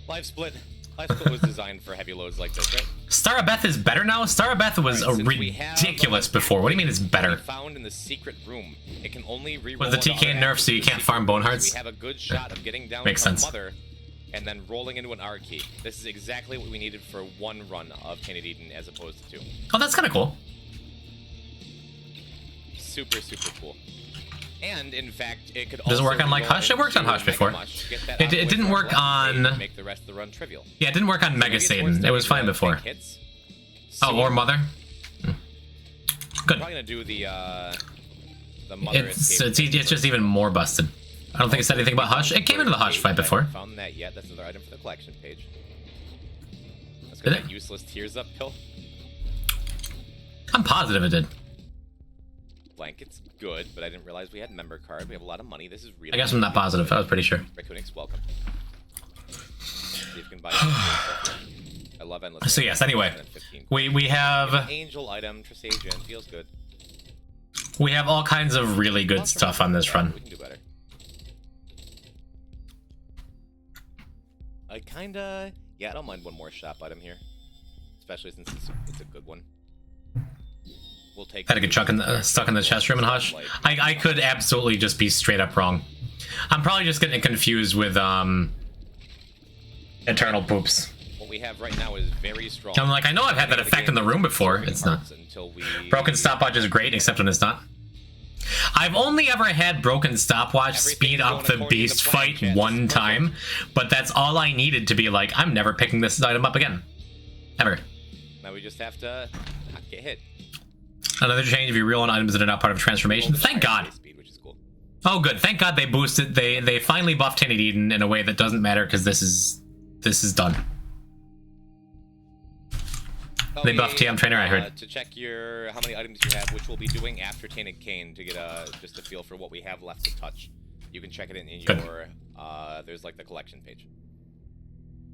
Live split. Life Split was designed for heavy loads like this, right? Starabeth is better now? Starabeth was ridiculous before. What do you mean it's better? Found in the secret room. It can only was the TK nerf so you can't farm bone hearts? We have a good shot of getting down Makes to sense. Mother and then rolling into an R key. This is exactly what we needed for one run of Tainted Eden as opposed to two. Oh, that's kind of cool. Super cool. And in fact, it could Does it work on like Hush? It worked on Hush before. It didn't work on. Make the rest of the run trivial. Yeah, it didn't work on Mega Satan. It was fine before. Oh, or Mother. Good. I'm probably gonna do the Mother. It's just even more busted. I don't think it said anything about Hush. It came into the Hush fight before. I haven't found that yet. That's another item for the collection page. Let's go that useless tears up pill. I'm positive it did. blankets. Good, but I didn't realize we had member card. We have a lot of money. This is really... I guess I'm not positive. I was pretty sure. Raccoonix, welcome. See if you can buy I love endless. So yes, anyway, we have angel item, Trisagion, feels good. We have all kinds of really good stuff on this run. We can do better. I kinda... Yeah, I don't mind one more shop item here. Especially since it's a good one. We'll take... Had to get stuck in the chest room and hush. I could absolutely just be straight up wrong. I'm probably just getting confused with Eternal Poops. What we have right now is very strong. I'm like, I know I've had that effect in the room before. It's not. Broken stopwatch is great, except when it's not. I've only ever had broken stopwatch speed up the beast fight one time, but that's all I needed to be like, I'm never picking this item up again. Ever. Now we just have to not get hit. Another change if you reel on items that are not part of transformation. Thank God. Oh good, thank God they boosted, they finally buffed Tainted Eden in a way that doesn't matter because this is done. They buffed TM Trainer, I heard. To check how many items you have, which we'll be doing after Tainted Cane to get just a feel for what we have left to touch. You can check it in your, there's like the collection page.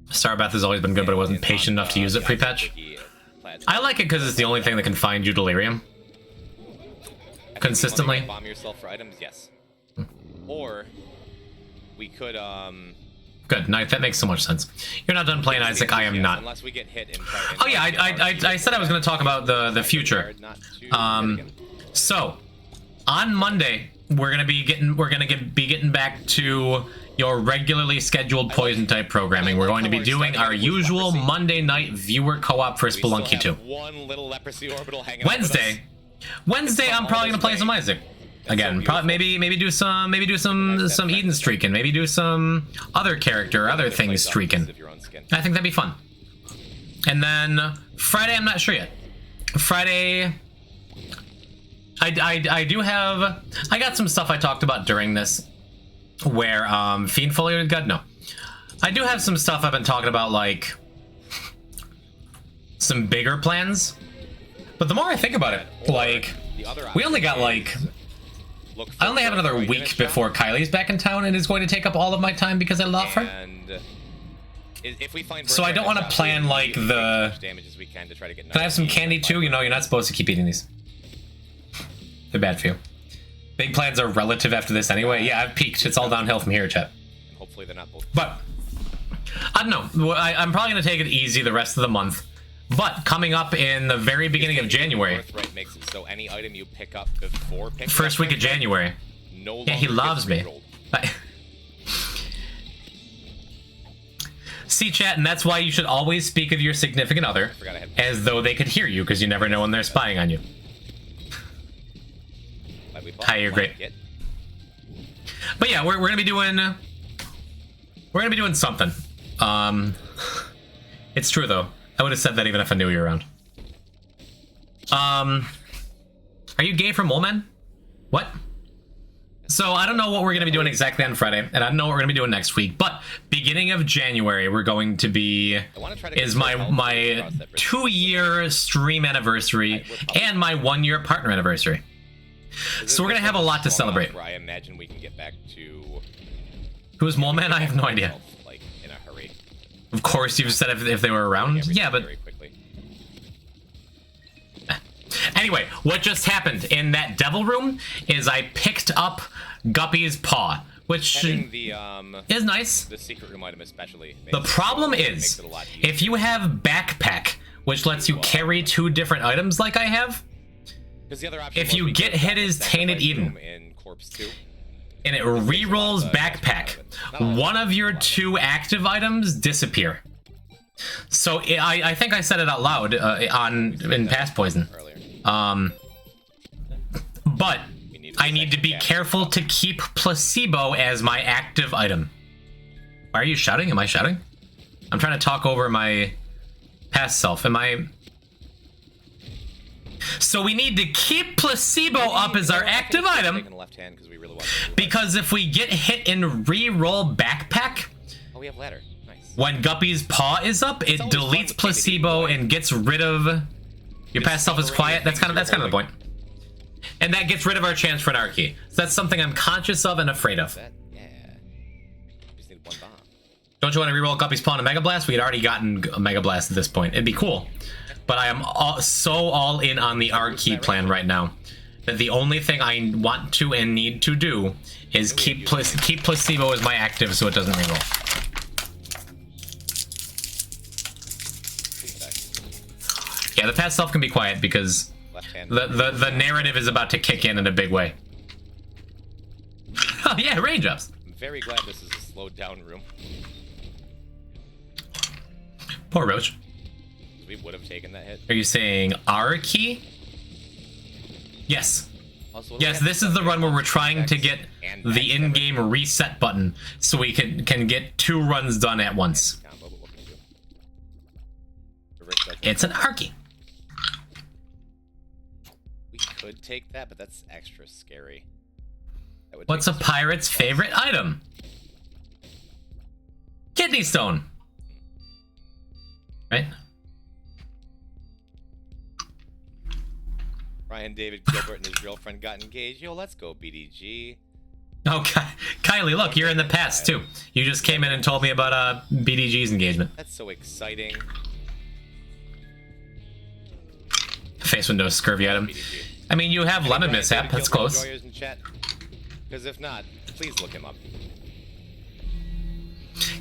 Starbath has always been good, but I wasn't patient enough to use it pre-patch. I like it because it's the only thing that can find you delirium. Consistently. Bomb yourself for items, yes. Or we could Good, nice. That makes so much sense. You're not done playing Isaac. I am not. Unless we get hit. Oh yeah, I said I was going to talk about the future. So on Monday we're going to be getting back to your regularly scheduled poison type programming. We're going to be doing our usual Monday night viewer co-op for Spelunky 2. Wednesday, I'm probably going to play some Isaac. Again, probably maybe do some Eden streaking, maybe do some other character, other things streaking. I think that'd be fun. And then Friday, I'm not sure yet. Friday, I got some stuff I talked about during this, where Fiend Foliated God. No, I do have some stuff I've been talking about, like some bigger plans. But the more I think about it, like we only got like. I only have another week before Kylie's back in town and is going to take up all of my time because I love her. So I don't want to plan like the... Can I have some candy too? You know, you're not supposed to keep eating these. They're bad for you. Big plans are relative after this anyway. Yeah, I've peaked. It's all downhill from here, chat. Hopefully they're not both. But, I don't know. I'm probably going to take it easy the rest of the month. But coming up in the very beginning of January, makes it so any item you pick up before first week of January. Yeah, he loves me. See, chat, and that's why you should always speak of your significant other as though they could hear you, because you never know when they're spying on you. Hi, you're great. But yeah, we're gonna be doing something. It's true though. I would have said that even if I knew you were around. Are you gay for Mole Man? What? So I don't know what we're going to be doing exactly on Friday, and I don't know what we're going to be doing next week, but beginning of January, we're going to be, is my 2-year stream anniversary and my 1-year partner anniversary. So we're going to have a lot to celebrate. I imagine we can get back to... Who's Mole Man? I have no idea. Of course, you've said if they were around. Yeah, but... Anyway, what just happened in that devil room is I picked up Guppy's paw, which is nice. The secret room item especially. The problem is, if you have backpack, which lets you carry 2 different items like I have, if you get hit as Tainted Eden, and it re-rolls backpack, one of your 2 active items disappear. So I think I said it out loud in past poison. But I need to be careful to keep placebo as my active item. Why are you shouting? Am I shouting? I'm trying to talk over my past self. Am I? So we need to keep placebo up as our active item, because if we get hit in re-roll backpack, we have ladder. Nice. When Guppy's paw is up, it deletes placebo and gets rid of your past self is quiet. That's kind of the point. And that gets rid of our chance for an R key. So that's something I'm conscious of and afraid of. Yeah. Just need one bomb. Don't you want to reroll Guppy's Paw and a Mega Blast? We had already gotten a Mega Blast at this point. It'd be cool. But I am so all in on the R key plan right now that the only thing I want to and need to do is keep placebo as my active so it doesn't reroll. Yeah, the past self can be quiet because the narrative is about to kick in a big way. Oh yeah, raindrops. I'm very glad this is a slowed down room. Poor Roach. We would have taken that hit. Are you saying R key? Yes. Also, yes, this is the run where we're trying to get the in-game reset button so we can get 2 runs done at once. It's an R key. We could take that, but that's extra scary. What's a pirate's favorite item? Kidney stone. Right? Brian David Gilbert and his girlfriend got engaged. Yo, let's go, BDG. Okay, Kylie, look, you're in the past too. You just came in and told me about BDG's engagement. That's so exciting. Face window scurvy item. I mean, you have lemon mishap. That's close. Because if not, please look him up.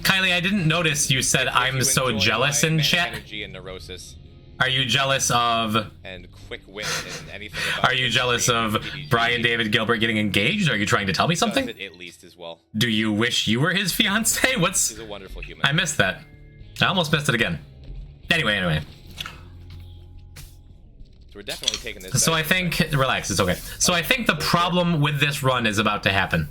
Kylie, I didn't notice you said I'm so jealous in chat. Energy and neurosis. Are you jealous of? And quick wit and anything about Are you jealous of Brian David Gilbert getting engaged? Are you trying to tell me something? At least as well. Do you wish you were his fiance? What's? He's a wonderful human. I missed that. I almost missed it again. Anyway. So we're definitely taking this. So I think relax. It's okay. So I think the problem with this run is about to happen.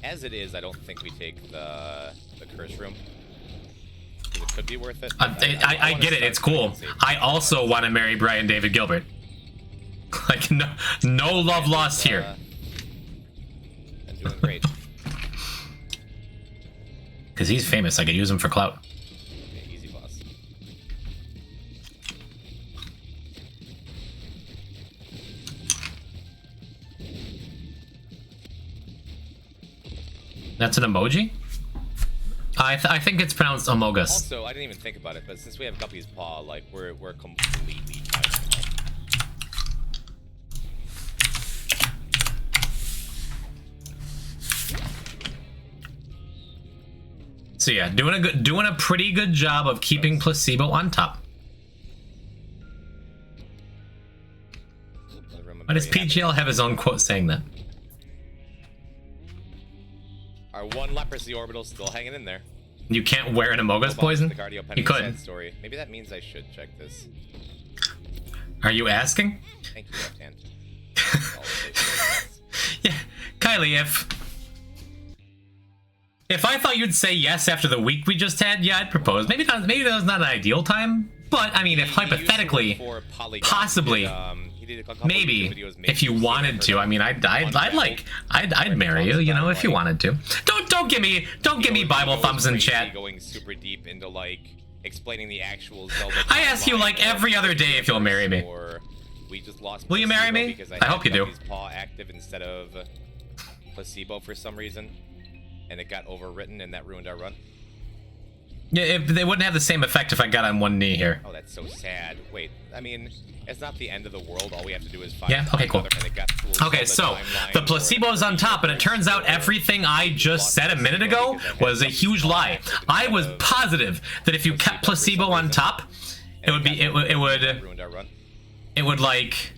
As it is, I don't think we take the curse room. It could be worth it. I get it. It's cool. I also want to marry Brian David Gilbert. Like no love lost here. I'm doing great. Because he's famous. I could use him for clout. Okay, easy boss. That's an emoji? I think it's pronounced Amogus. Also, I didn't even think about it, but since we have Guppy's Paw, like, we're completely fine. So yeah, doing a pretty good job of keeping placebo on top. Why does PGL have his own quote saying that? Our one leprosy orbital still hanging in there. You can't wear an Amogus poison? You could. Story. Maybe that means I should check this. Are you asking? Thank you, left hand. Yeah, Kylie, if I thought you'd say yes after the week we just had, yeah, I'd propose. Maybe that was not an ideal time, but I mean, if hypothetically, possibly, maybe if you wanted to, I mean, I'd marry you, you know, if you wanted to. Don't give me Bible thumbs in chat. Going super deep into like explaining the actual Zelda. I ask you like every other day if you'll marry me. We just lost. Will you marry me? I hope you do. Paw active instead of placebo for some reason, and it got overwritten, and that ruined our run. Yeah, they wouldn't have the same effect if I got on one knee here. Oh, that's so sad. Wait, I mean, it's not the end of the world. All we have to do is find. Yeah. Okay. Cool. Okay. So the placebo's on top, and it turns out everything I just said a minute ago was a huge lie. I was positive that if you kept placebo on top, it would like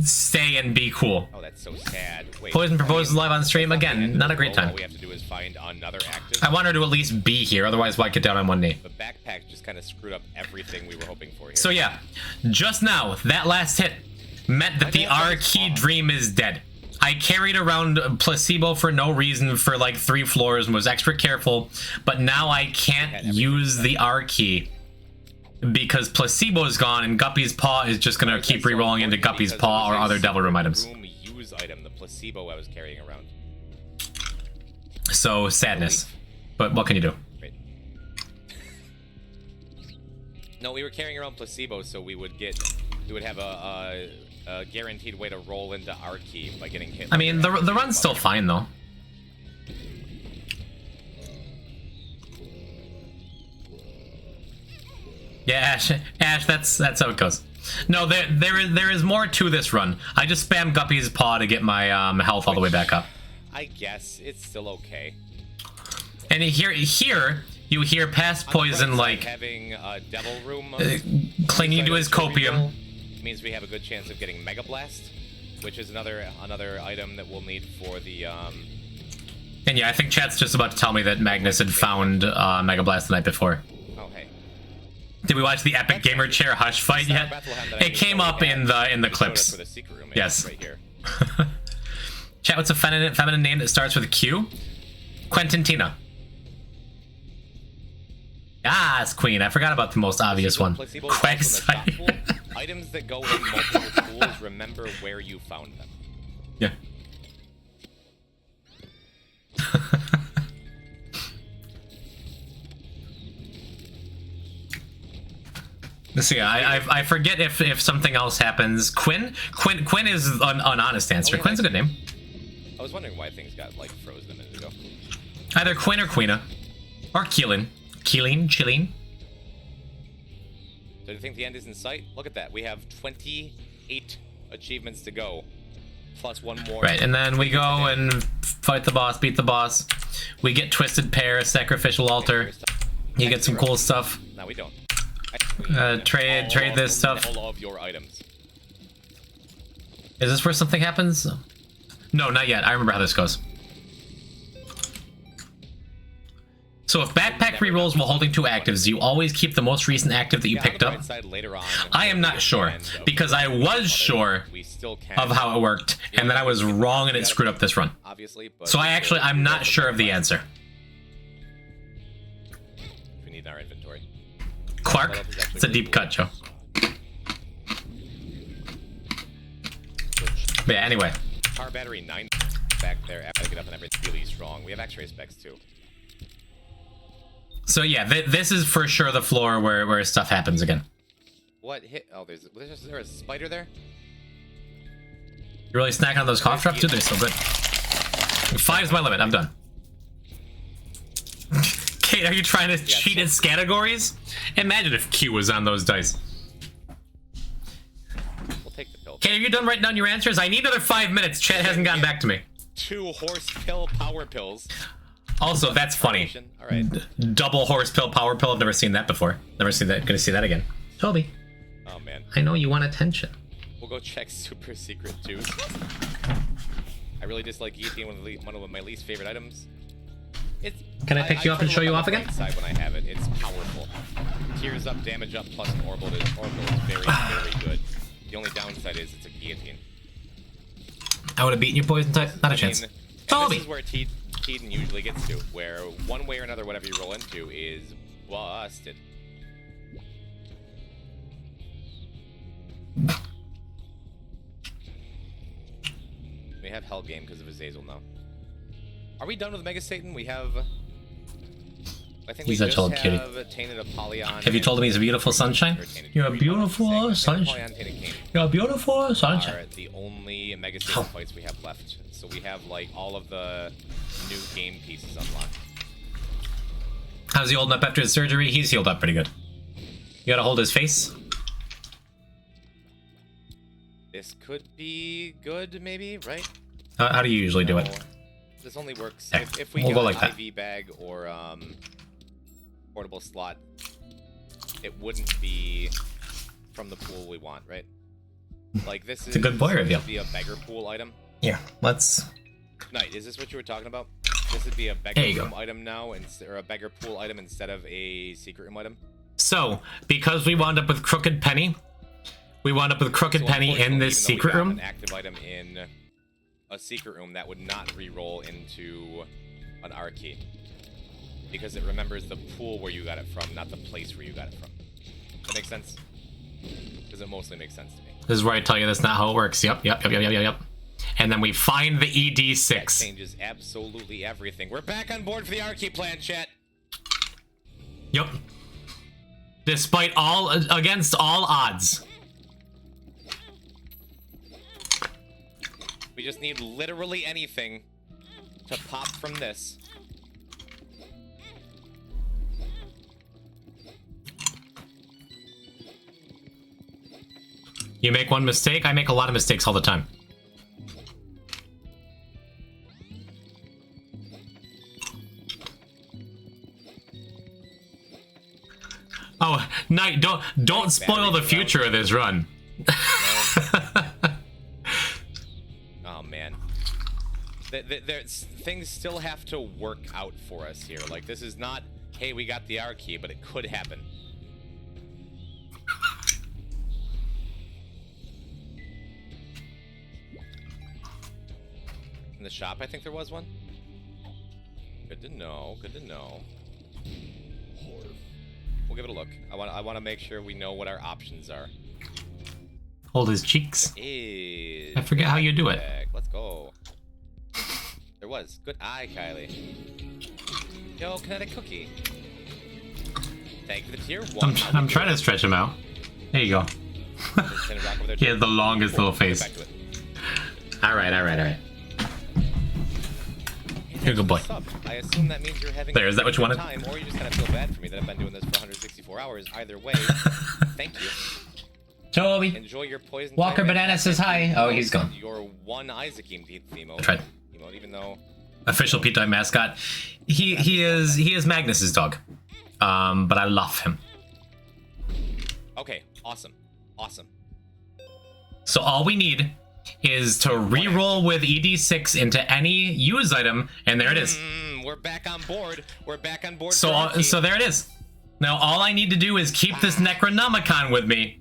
stay and be cool. Oh, that's so sad. Wait, Poison proposes live on stream again. Not a great time. All we have to do is find another active. I want her to at least be here, otherwise why get down on one knee? The backpack just kind of screwed up everything we were hoping for here. So yeah, just now, that last hit meant that the R key dream is dead. I carried around placebo for no reason for like 3 floors and was extra careful, but now I can't use the R key because placebo is gone and Guppy's Paw is just gonna keep re-rolling into Guppy's Paw or other Devil Room items. Use item, the placebo I was carrying around. So sadness, but what can you do? Right. No, we were carrying around placebo, so we would have a a guaranteed way to roll into our key by getting hit. I mean, the run's still fine though. Yeah, Ash, that's how it goes. No, there is more to this run. I just spam Guppy's paw to get my health all the way back up. I guess it's still okay. And here you hear past poison like having a devil room clinging to his copium. Means we have a good chance of getting Mega Blast, which is another item that we'll need for the. And yeah, I think chat's just about to tell me that Magnus had found Mega Blast the night before. Oh hey. Did we watch the Epic Gamer Chair Hush fight yet? It came up in the clips. Yes. Right here. Chat, what's a feminine name that starts with Q? Quentintina. Yes, Queen. I forgot about the most obvious one. Quagsire. Items that go in multiple pools, remember where you found them. Yeah. Let's see. I forget if something else happens. Quinn is an honest answer. Quinn's a good name. I was wondering why things got like frozen a minute ago. Either Quinn or Queena, or Keelan. Chilling. So do you think the end is in sight? Look at that. We have 28 achievements to go, plus one more. Right, and then we go and fight the boss, beat the boss. We get Twisted Pair, Sacrificial Altar. You get some cool stuff. No, we don't. Trade this stuff. All of your items. Is this where something happens? No, not yet. I remember how this goes. So if backpack rerolls while holding two actives, you always keep the most recent active that you picked up? I am not sure, because I was sure of how it worked, and then I was wrong and it screwed up this run. So I'm not sure of the answer. We need our inventory. Clark? It's a deep cut, Joe. But yeah, anyway. Power battery 9 back there. After I get up and everything's really strong. We have X-ray specs too. So yeah, this is for sure the floor where stuff happens again. What hit? Oh, is there a spider there? You really snacking on those cough drops? Dude, they're so good. 5's my limit. I'm done. Kate, are you trying to cheat at categories? Imagine if Q was on those dice. We'll take the pill. Kate, are you done writing down your answers? I need another 5 minutes. Chat hasn't gotten back to me. 2 horse pill power pills. Also, that's funny. All right. Double horse pill, power pill. I've never seen that before. Never seen that. Gonna see that again. Toby. Oh man. I know you want attention. We'll go check super secret too. I really dislike guillotine, one of my least favorite items. Can I pick you up and show you off again? Right side when I have it, it's powerful. Tears up, damage up, plus an orbital is very, very good. The only downside is it's a guillotine. I would have beaten your poison type. Not a chance. Toby. This is where Teeden usually gets to, where one way or another, whatever you roll into is busted. We have Hell Game because of Azazel now. Are we done with Mega Satan? We have. I think he's we a told kitty. Tainted Apollyon. Have you told him he's a beautiful sunshine? You're a beautiful sunshine. You're a beautiful sunshine. Are the only Mega Satan fights we have left. So we have like all of the new game pieces unlocked. How's he holding up after his surgery? He's healed up pretty good. You gotta hold his face. This could be good, maybe, right? How do you usually do it? This only works Yeah, if we we'll get go an like that. IV bag or portable slot. It wouldn't be from the pool we want, right? Like this It's a good boy reveal. Would be a beggar pool item. Yeah, let's. Knight, is this what you were talking about? This would be a beggar room item now, or a beggar pool item instead of a secret room item. So, because we wound up with Crooked Penny, we wound up with Crooked Penny in this secret room. An active item in a secret room that would not re-roll into an R key because it remembers the pool where you got it from, not the place where you got it from. That makes sense? Because it mostly makes sense to me. This is where I tell you that's not how it works. Yep. And then we find the ED6. That changes absolutely everything. We're back on board for the R key plan, chat. Yep. Despite against all odds. We just need literally anything to pop from this. You make one mistake, I make a lot of mistakes all the time. Oh, Knight, don't spoil the future of this run. Oh man, things still have to work out for us here. Like, this is not, hey, we got the R key, but it could happen. In the shop, I think there was one. Good to know. Good to know. We'll give it a look. I want to make sure we know what our options are. Hold his cheeks. I forget how you do it. Let's go. There was. Good eye, Kylie. Yo, kinetic cookie. Thank you for the tier 1. I'm trying to stretch him out. There you go. He has the longest little face. Alright. You're a good boy. I assume that means you're having is that what you wanted? time, or you just kind of feel bad for me that I've been doing this for 164 hours. Either way, thank you. Toby. Enjoy your poison. Walker Banana says hi. Oh, he's gone. Your one Isaac emote. I tried. Even though official Pete Dog mascot. He is Magnus's dog. But I love him. Okay, awesome. So all we need is to re-roll with ED6 into any use item, and there it is. We're back on board. So there it is. Now all I need to do is keep this Necronomicon with me.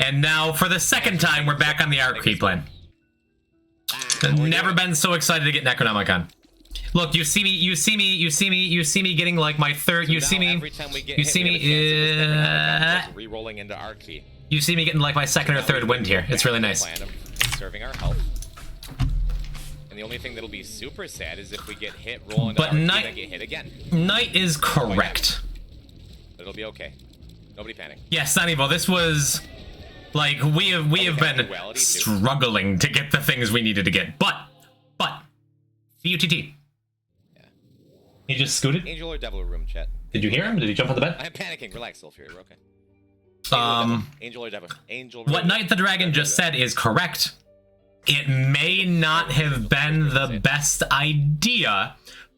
And now for the second time, we're back on the arc key plan. Never been so excited to get Necronomicon. Look, you see me getting like my third. You see me re-rolling into arc key. You see me getting like my second or third wind here. It's really nice. Serving our health. And the only thing that'll be super sad is if we get hit, roll into but arc key, Knight, then get hit again. Knight is correct. But it'll be okay. Nobody panic. Yes, not evil. This was like we have been struggling to get the things we needed to get. But VUTT. Yeah. He just scooted. Angel or devil room chat. Did you hear him? Did he jump on the bed? I'm panicking. Relax, Sulfury. We're okay. Angel or devil. What Knight the Dragon just said is correct. It may not have been the best idea,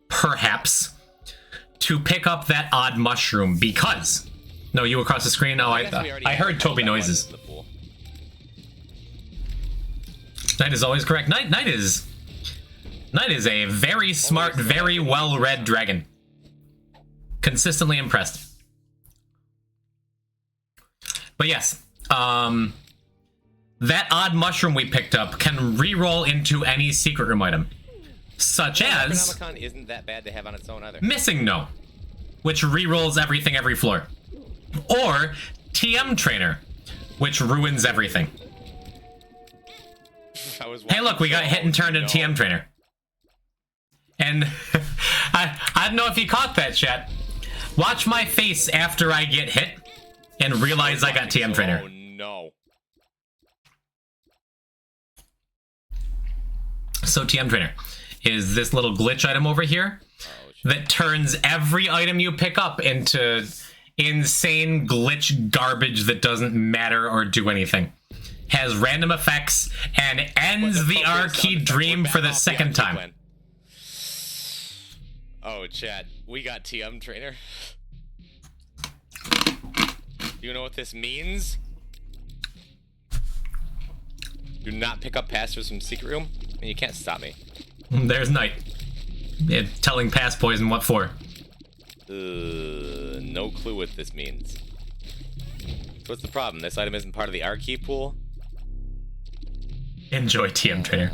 perhaps, to pick up that odd mushroom because... No, you across the screen? Oh, I heard Toby noises. Knight is always correct. Knight is a very smart, very well-read dragon. Consistently impressed. But yes, that odd mushroom we picked up can re-roll into any secret room item, such as Necronomicon isn't that bad to have on its own either. Missing No, which re-rolls everything every floor, or TM Trainer, which ruins everything. Hey, look, we got hit and turned into TM Trainer, and I don't know if you caught that, chat. Watch my face after I get hit and realize I got TM Trainer. Oh no. So TM Trainer is this little glitch item over here that turns every item you pick up into insane glitch garbage that doesn't matter or do anything. Has random effects and ends the R key dream for the second time. Oh, Chad, we got TM Trainer. Do you know what this means? Do not pick up passwords from secret room, and you can't stop me. There's Knight. Telling pass poison what for. No clue what this means. So what's the problem? This item isn't part of the R key pool? Enjoy TM Trainer.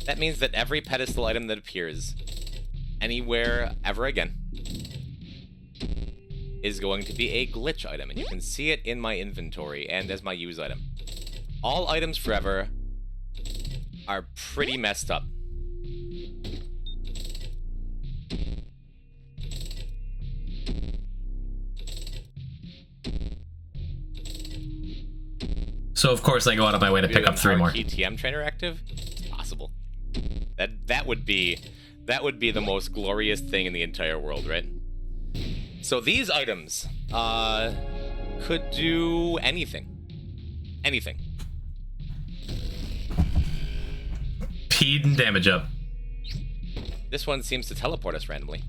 That means that every pedestal item that appears anywhere ever again is going to be a glitch item, and you can see it in my inventory and as my use item. All items forever are pretty messed up. So of course I go out of my way to pick up 3 more. Key TM trainer active? It's possible. That would be the most glorious thing in the entire world, right? So these items could do anything. Anything. Speed and damage up. This one seems to teleport us randomly.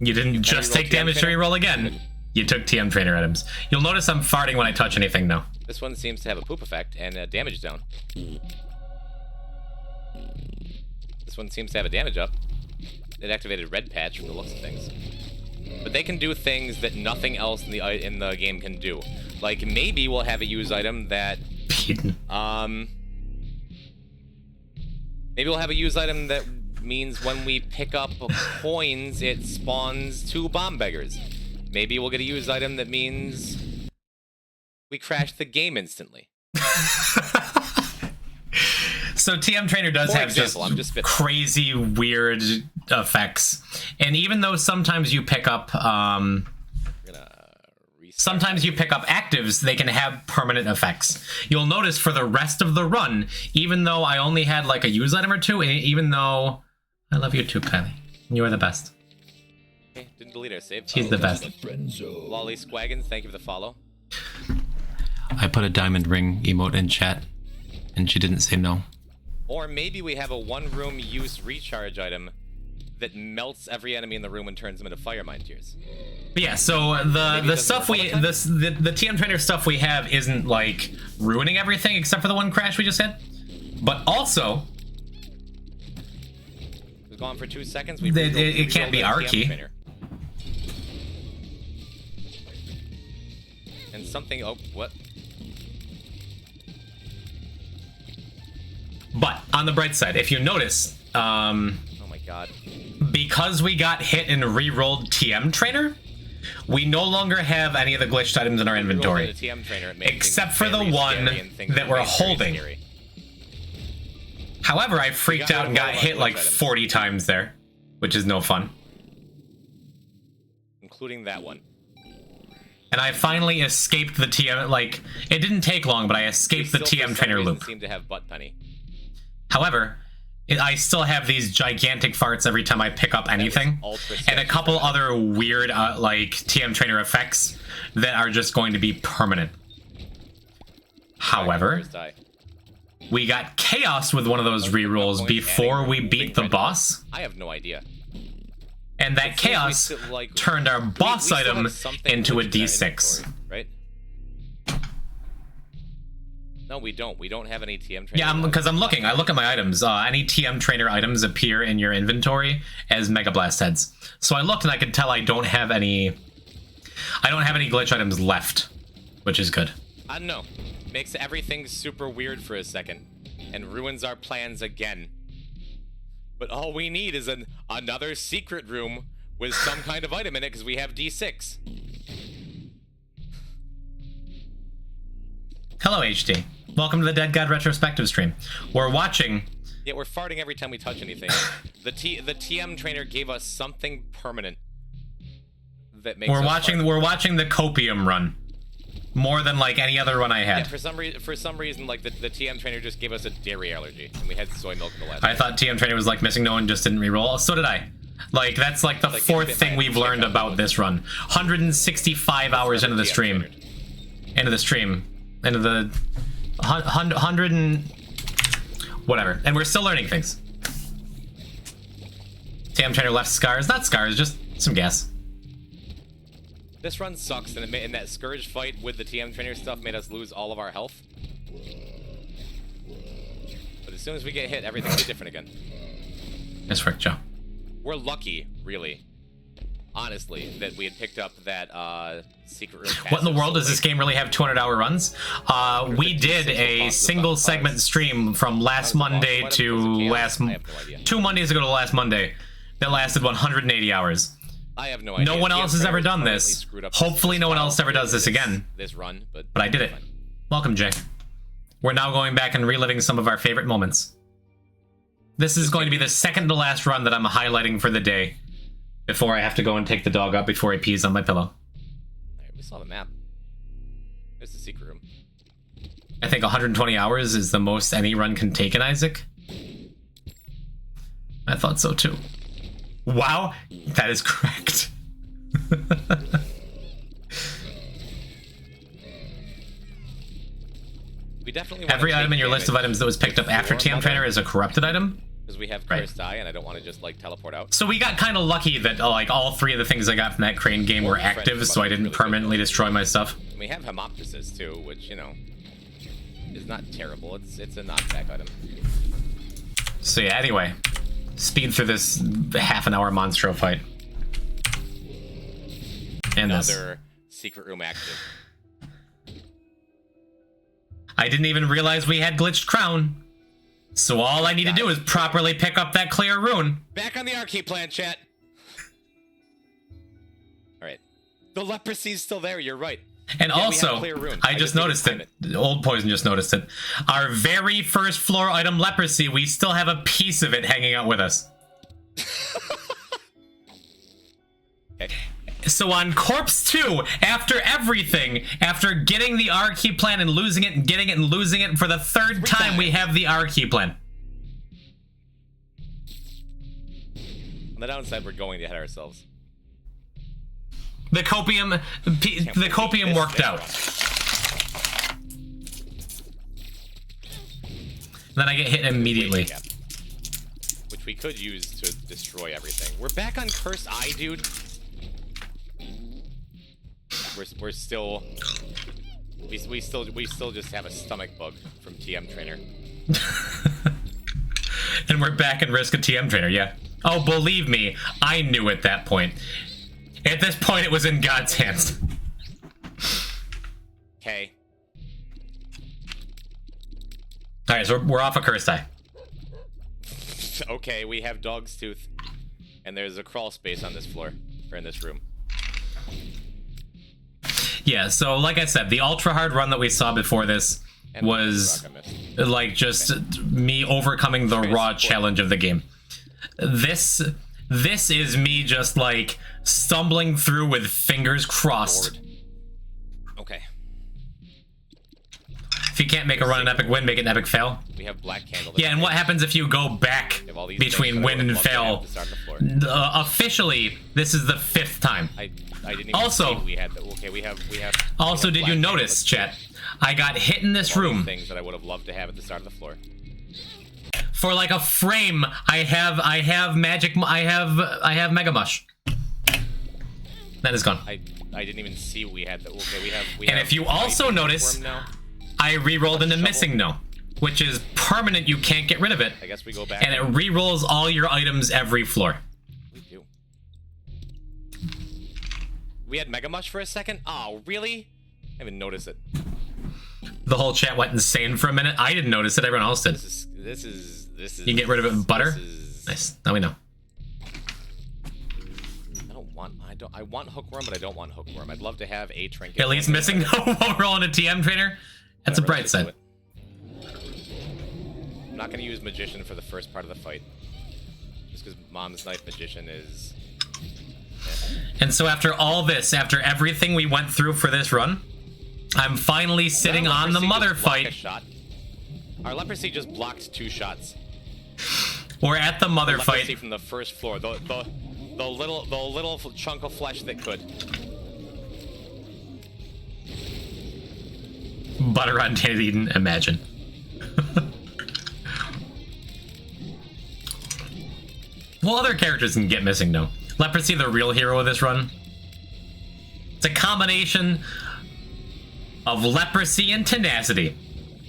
You didn't just take damage to reroll again. You took TM trainer items. You'll notice I'm farting when I touch anything now. This one seems to have a poop effect and a damage down. This one seems to have a damage up. It activated red patch from the looks of things. But they can do things that nothing else in the game can do. Like maybe we'll have a use item that maybe we'll have a use item that means when we pick up coins, it spawns 2 bomb beggars. Maybe we'll get a use item that means we crash the game instantly. So TM Trainer does have just crazy weird effects. And even though sometimes you pick up actives, they can have permanent effects. You'll notice for the rest of the run, even though I only had like a use item or 2, and even though I love you too, Kylie. You are the best. Okay, didn't delete our save. She's the best. Lolly Squaggins, thank you for the follow. I put a diamond ring emote in chat, and she didn't say no. Or maybe we have a 1-room use recharge item that melts every enemy in the room and turns them into fire mine tears. But yeah, so the stuff the TM Trainer stuff we have isn't like ruining everything except for the one crash we just had. But also, we've gone for 2 seconds. It can't be our key. And something. Oh, what? But on the bright side, if you notice, oh my god, because we got hit and re-rolled TM Trainer, we no longer have any of the glitched items in our inventory, except for the one that we're holding. However, I freaked out and got hit like 40 times there, which is no fun. Including that one. And I finally escaped the TM, like, it didn't take long, but I escaped the TM Trainer loop. Seem to have butt penny. However, I still have these gigantic farts every time I pick up anything, and a couple other weird, like, TM Trainer effects that are just going to be permanent. However, we got chaos with one of those rerolls before we beat the boss. I have no idea. And that chaos turned our boss item into a D6. Right? No, we don't. We don't have any TM Trainer. Yeah, because I'm looking. I look at my items. Any TM Trainer items appear in your inventory as Mega Blast heads. So I looked and I could tell I don't have any. I don't have any glitch items left, which is good. I don't know. Makes everything super weird for a second, and ruins our plans again. But all we need is another secret room with some kind of item in it, because we have D6. Hello, HD. Welcome to the Dead God Retrospective stream. We're watching... Yeah, we're farting every time we touch anything. the TM Trainer gave us something permanent that makes We're watching the Copium run. More than, like, any other run I had. Yeah, for some reason, like, the TM Trainer just gave us a dairy allergy, and we had soy milk in the last I thought TM Trainer was, like, missing no one just didn't reroll. So did I. Like, that's, like, the fourth thing we've learned about this run. 165 hours into the stream. Into the 100 and... whatever. And we're still learning things. TM Trainer left scars. Not scars, just some gas. This run sucks, and that Scourge fight with the TM Trainer stuff made us lose all of our health. But as soon as we get hit, everything will be different again. Nice work, Joe. We're lucky, really, honestly, that we had picked up that secret room. What in the world does this game really have 200-hour runs? We did a single segment stream from last Monday to last... 2 Mondays ago to last Monday that lasted 180 hours. I have no idea. No one else has ever done this. Hopefully no one else ever does this again. This run, but I did it. Welcome, Jay. We're now going back and reliving some of our favorite moments. This is going to be the second to last run that I'm highlighting for the day. before I have to go and take the dog out before he pees on my pillow. Alright, we saw the map. There's the secret room. I think 120 hours is the most any run can take in Isaac. I thought so too. Wow, that is correct. We definitely Every item in your list of items that was picked up after TM Trainer is a corrupted item. Because we have Right. Cursed Eye, and I don't want to just like teleport out. So we got kind of lucky that like all 3 of the things I got from that Crane game were active, so I didn't permanently destroy my stuff. And we have Hemoptysis too, which, you know, is not terrible. It's a knockback item. So yeah, anyway, speed through this half-an-hour Monstro fight. And Another secret room active. I didn't even realize we had glitched crown. So all I need to do is properly pick up that clear rune. Back on the Arcade plan, chat. Alright. The leprosy's still there, you're right. And Yeah, we have also, clear rune. I just noticed it. Old Poison just noticed it. Our very first floor item, Leprosy, we still have a piece of it hanging out with us. Okay. So on Corpse 2, after everything, after getting the R key plan and losing it and getting it and losing it for the 3rd time, we have the R key plan. On the downside, we're going to hit ourselves. The copium worked out. Then I get hit immediately. Which we could use to destroy everything. We're back on Cursed Eye, dude. We're still we still just have a stomach bug from TM Trainer. And we're back in Risk of TM Trainer, yeah. Oh, believe me, I knew at that point. At this point, it was in God's hands. Okay. Alright, so we're off a Cursed Eye. Okay, we have Dog's Tooth. And there's a crawl space on this floor. Or in this room. Yeah, so like I said, the ultra hard run that we saw before this was like just me overcoming the raw challenge of the game. This is me just like stumbling through with fingers crossed. Okay. If you can't make a run an epic win, make it an epic fail. We have Black Candle. Yeah, and what happens if you go back between win and fail? Officially, this is the 5th time. I didn't even also, see we had we have also, did you notice, chat? I got hit in this room. Things that I would have loved to have at the start of the floor. For like a frame, I have Mega Mush. That is gone. I didn't even see we had we have. And if you also notice, I re-rolled into Missing No, which is permanent. You can't get rid of it. I guess we go back. And it re-rolls all your items every floor. We do. We had Mega Mush for a second. Oh, really? I didn't even notice it. The whole chat went insane for a minute. I didn't notice it. Everyone else did. This is. You can get rid of it in butter. Nice. Now we know. I want Hookworm, but I don't want Hookworm. I'd love to have a trinket. At least Missing No while rolling a TM Trainer. That's a bright side. I'm not going to use Magician for the first part of the fight. Just because Mom's Knife Magician is... Yeah. And so after all this, after everything we went through for this run, I'm finally sitting on the mother fight. Our Leprosy just blocked 2 shots. We're at the mother fight. From the first floor. The little chunk of flesh that could. Butter on David Eden, imagine. Well, other characters can get Missing No. Leprosy, the real hero of this run. It's a combination of Leprosy and Tenacity.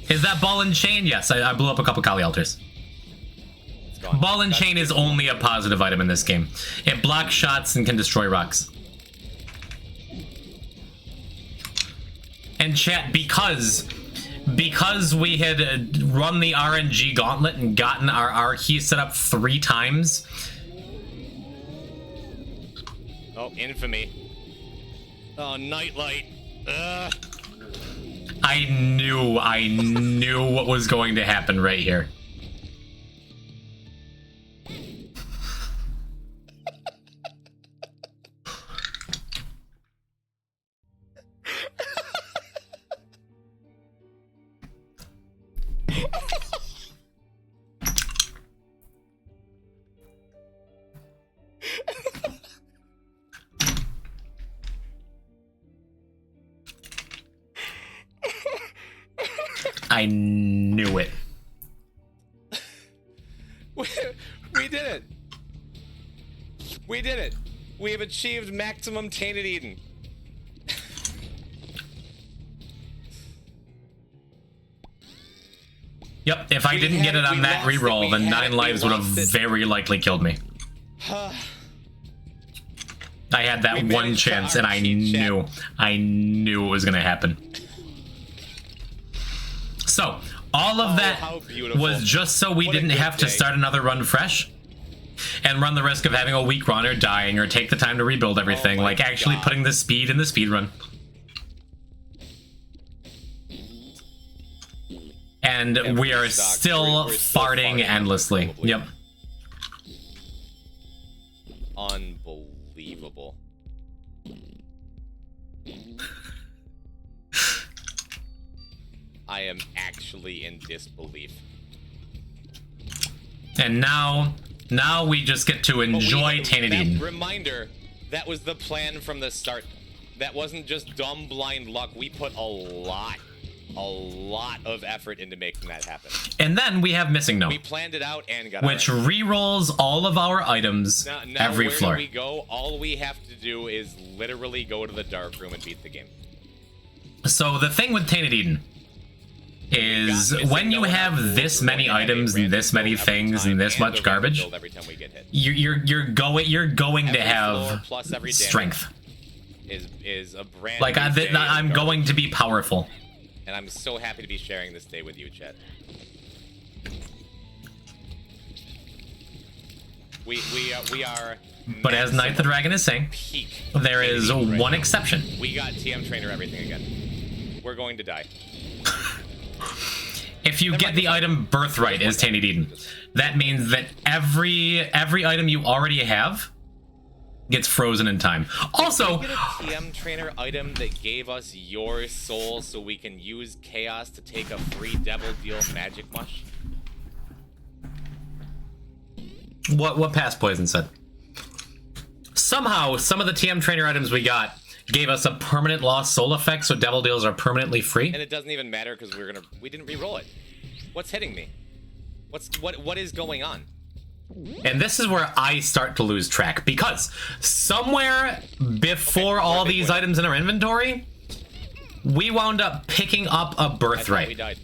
Is that Ball and Chain? Yes, I blew up a couple Kali Altars. Ball and Chain is only a positive item in this game. It blocks shots and can destroy rocks. And chat, because we had run the RNG gauntlet and gotten our R key set up 3 times. Oh, infamy. Oh, Nightlight. Ugh. I knew what was going to happen right here. I knew it. We did it. We did it. We have achieved maximum Tainted Eden. Yep, if I didn't get it on that reroll, then 9 lives would have very likely killed me. I had that one chance, and I knew it was gonna happen. So, all of that was just so we didn't have to start another run fresh and run the risk of having a weak run or dying or take the time to rebuild everything, like actually putting the speed in the speed run. And we are still farting endlessly. Yep. Unbelievable. I am actually in disbelief. And now we just get to enjoy Tainted Eden. Reminder, that was the plan from the start. That wasn't just dumb blind luck. We put a lot of effort into making that happen. And then we have Missing No. We planned it out and got which re-rolls all of our items every floor. Where do we go? All we have to do is literally go to the dark room and beat the game. So the thing with Tainted Eden is when you have this many items and this many things and this much garbage, you're going to have strength. Is a brand like I'm going to be powerful. And I'm so happy to be sharing this day with you, Chet. We are. But as Night the Dragon is saying, there is one exception. We got TM Trainer everything again. We're going to die. If you get the item Birthright as Tainted Eden, that means that every item you already have gets frozen in time. Also, did we get a TM Trainer item that gave us your soul so we can use Chaos to take a free Devil Deal Magic Mush? What Past Poison said. Somehow, some of the TM Trainer items we got gave us a permanent lost soul effect, so Devil Deals are permanently free. And it doesn't even matter because we didn't re-roll it. What's hitting me? What is going on? And this is where I start to lose track, because somewhere before all these items in our inventory, we wound up picking up a Birthright. We died.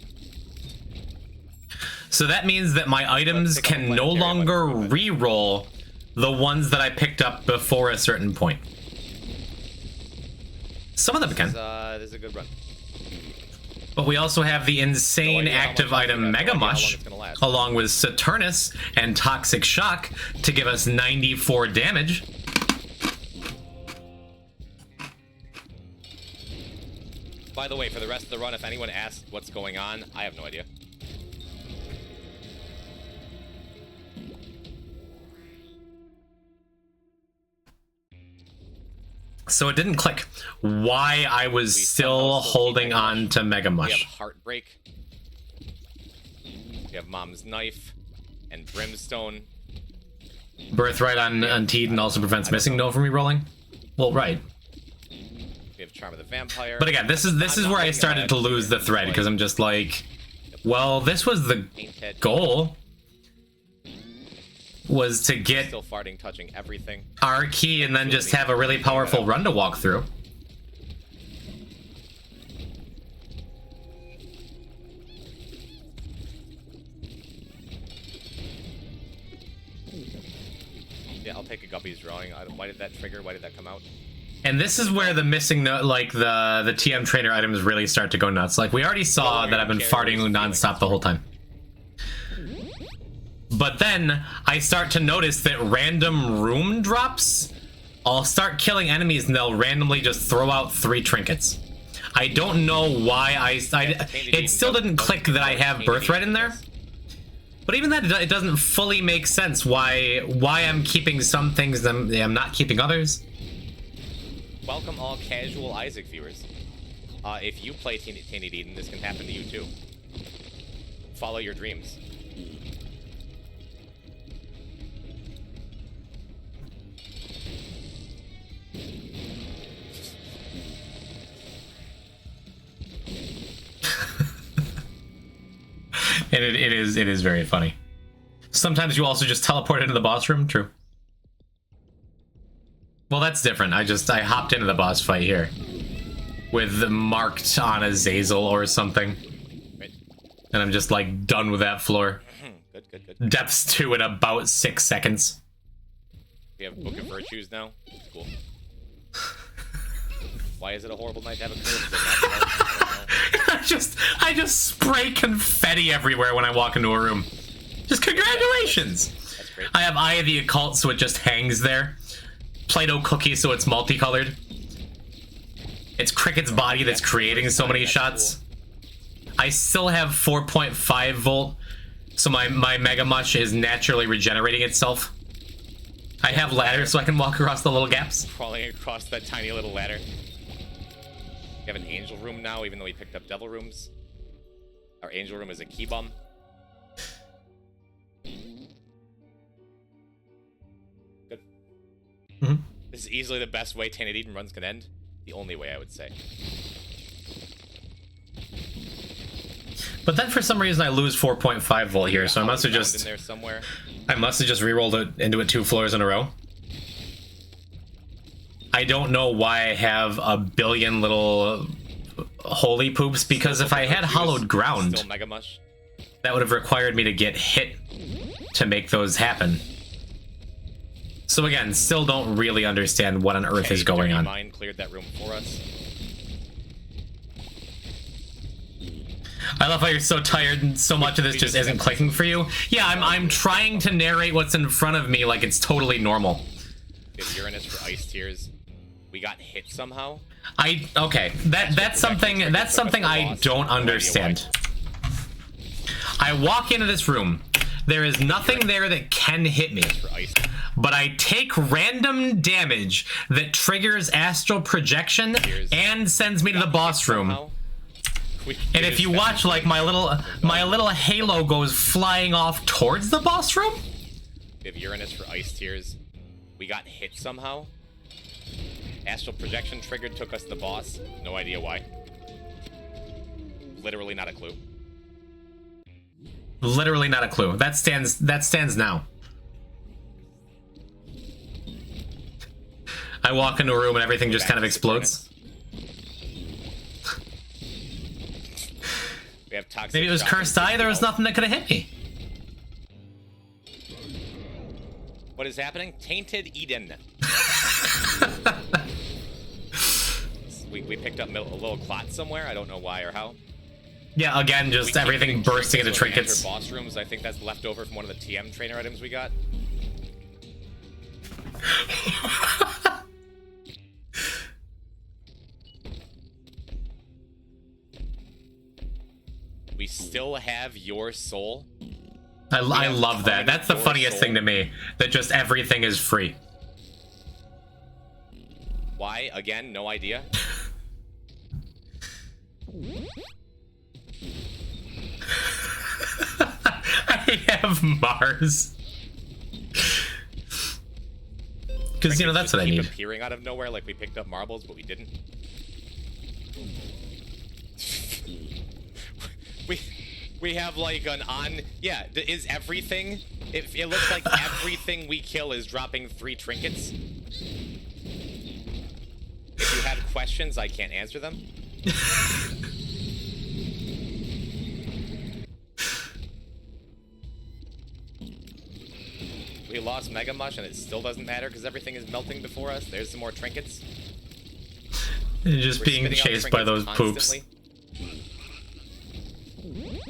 So that means that my items can no longer re-roll the ones that I picked up before a certain point. Some of them can. This is a good run. But we also have the insane active item Mega Mush, along with Saturnus and Toxic Shock to give us 94 damage. By the way, for the rest of the run, if anyone asks what's going on, I have no idea. So it didn't click why I was still holding on to Mega Mush. We have Heartbreak. We have Mom's Knife and Brimstone. Birthright on Teeden also prevents Missing No from re-rolling. Well, right. We have Charm of the Vampire. But again, this is where I started to lose the thread, because I'm just like, well, this was the goal. Was to get still farting, touching everything. Our key and then just have a really powerful run to walk through. Yeah, I'll take a Guppy's drawing. Why did that trigger? Why did that come out? And this is where the Missing No, like the TM Trainer items really start to go nuts. Like we already saw that I've been farting nonstop the whole time. But then I start to notice that random room drops, I'll start killing enemies and they'll randomly just throw out 3 trinkets. I don't know why it still didn't click that I have Birthright in there. But even that, it doesn't fully make sense why I'm keeping some things and I'm not keeping others. Welcome all casual Isaac viewers. If you play Tainted Eden, this can happen to you too. Follow your dreams. And it is very funny. Sometimes you also just teleport into the boss room. True. Well, that's different. I hopped into the boss fight here with marked on Azazel or something, and I'm just like done with that floor. Good. Depths 2 in about 6 seconds. We have Book of Virtues now. Cool. Why is it a horrible night to have a curse? I just spray confetti everywhere when I walk into a room. Just congratulations! That's great. I have Eye of the Occult, so it just hangs there. Play-Doh cookie, so it's multicolored. It's Cricket's body that's creating so many shots. I still have 4.5 volt, so my Mega Mush is naturally regenerating itself. I have ladders so I can walk across the little gaps. Crawling across that tiny little ladder. We have an angel room now, even though we picked up devil rooms. Our angel room is a key bomb. Good. Mm-hmm. This is easily the best way Tainted Eden runs can end. The only way, I would say. But then for some reason I lose 4.5 volt here, so I must have just... in there somewhere. I must have just re-rolled it into it 2 floors in a row. I don't know why I have a billion little holy poops, because if I had Hallowed Ground, Still Mega Mush. that would have required me to get hit to make those happen. So again, still don't really understand what on earth is going on. Mine cleared that room for us. I love how you're so tired and so much of this just isn't clicking for you. Yeah, I'm trying to narrate what's in front of me like it's totally normal. We have Uranus for Ice Tears. We got hit somehow. Okay, that's something I don't understand. I walk into this room. There is nothing there that can hit me, but I take random damage that triggers astral projection and sends me to the boss room. And if you watch, like, my little halo goes flying off towards the boss room. We have Uranus for Ice Tears. We got hit somehow. Astral projection triggered, took us to the boss. No idea why. Literally not a clue. Literally not a clue. That stands now. I walk into a room and everything just kind of explodes. We have toxic. Maybe it was Cursed Eye. There was nothing that could have hit me. What is happening? Tainted Eden. we picked up a little clot somewhere. I don't know why or how. Yeah, again, just everything bursting into trinkets. Boss rooms. I think that's left over from one of the TM trainer items we got. We still have your soul. I love that. That's the funniest thing to me. That just everything is free. Why? Again, no idea. I have Mars. Because, you know, that's what I need. Appearing out of nowhere like we picked up marbles, but we didn't. We have like an on... Yeah, is everything... It looks like everything we kill is dropping 3 trinkets. If you have questions, I can't answer them. We lost Mega Mush and it still doesn't matter because everything is melting before us. There's some more trinkets. And just being chased by those poops.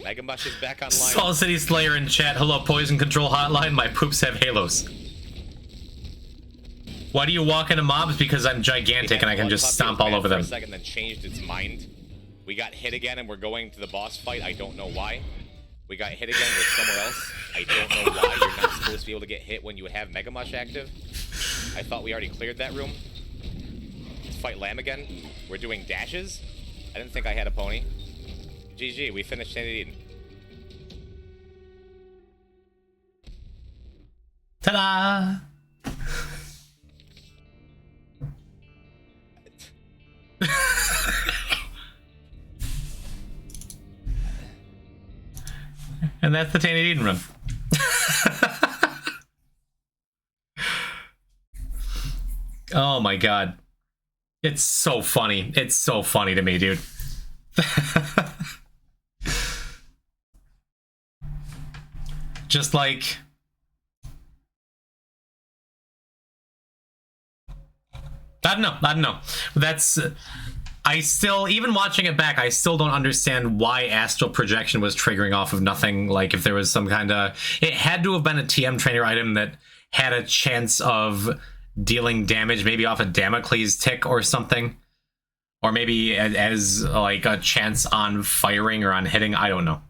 Mega Mush is back online. Salt City Slayer in chat. Hello, Poison Control Hotline. My poops have halos. Why do you walk into mobs? Because I'm gigantic and I can just stomp all over them. For a second, then changed its mind. We got hit again and we're going to the boss fight. I don't know why. We got hit again. We're somewhere else. I don't know why you're not supposed to be able to get hit when you have Mega Mush active. I thought we already cleared that room. Let's fight Lamb again. We're doing dashes. I didn't think I had a pony. GG, we finished Tainted Eden. Ta-da! And that's the Tainted Eden run. Oh my god. It's so funny. It's so funny to me, dude. Just like... I don't know. That's... I still, even watching it back, I still don't understand why astral projection was triggering off of nothing. Like, if there was some kind of... It had to have been a TM trainer item that had a chance of dealing damage, maybe off a Damocles tick or something. Or maybe as like, a chance on firing or on hitting. I don't know.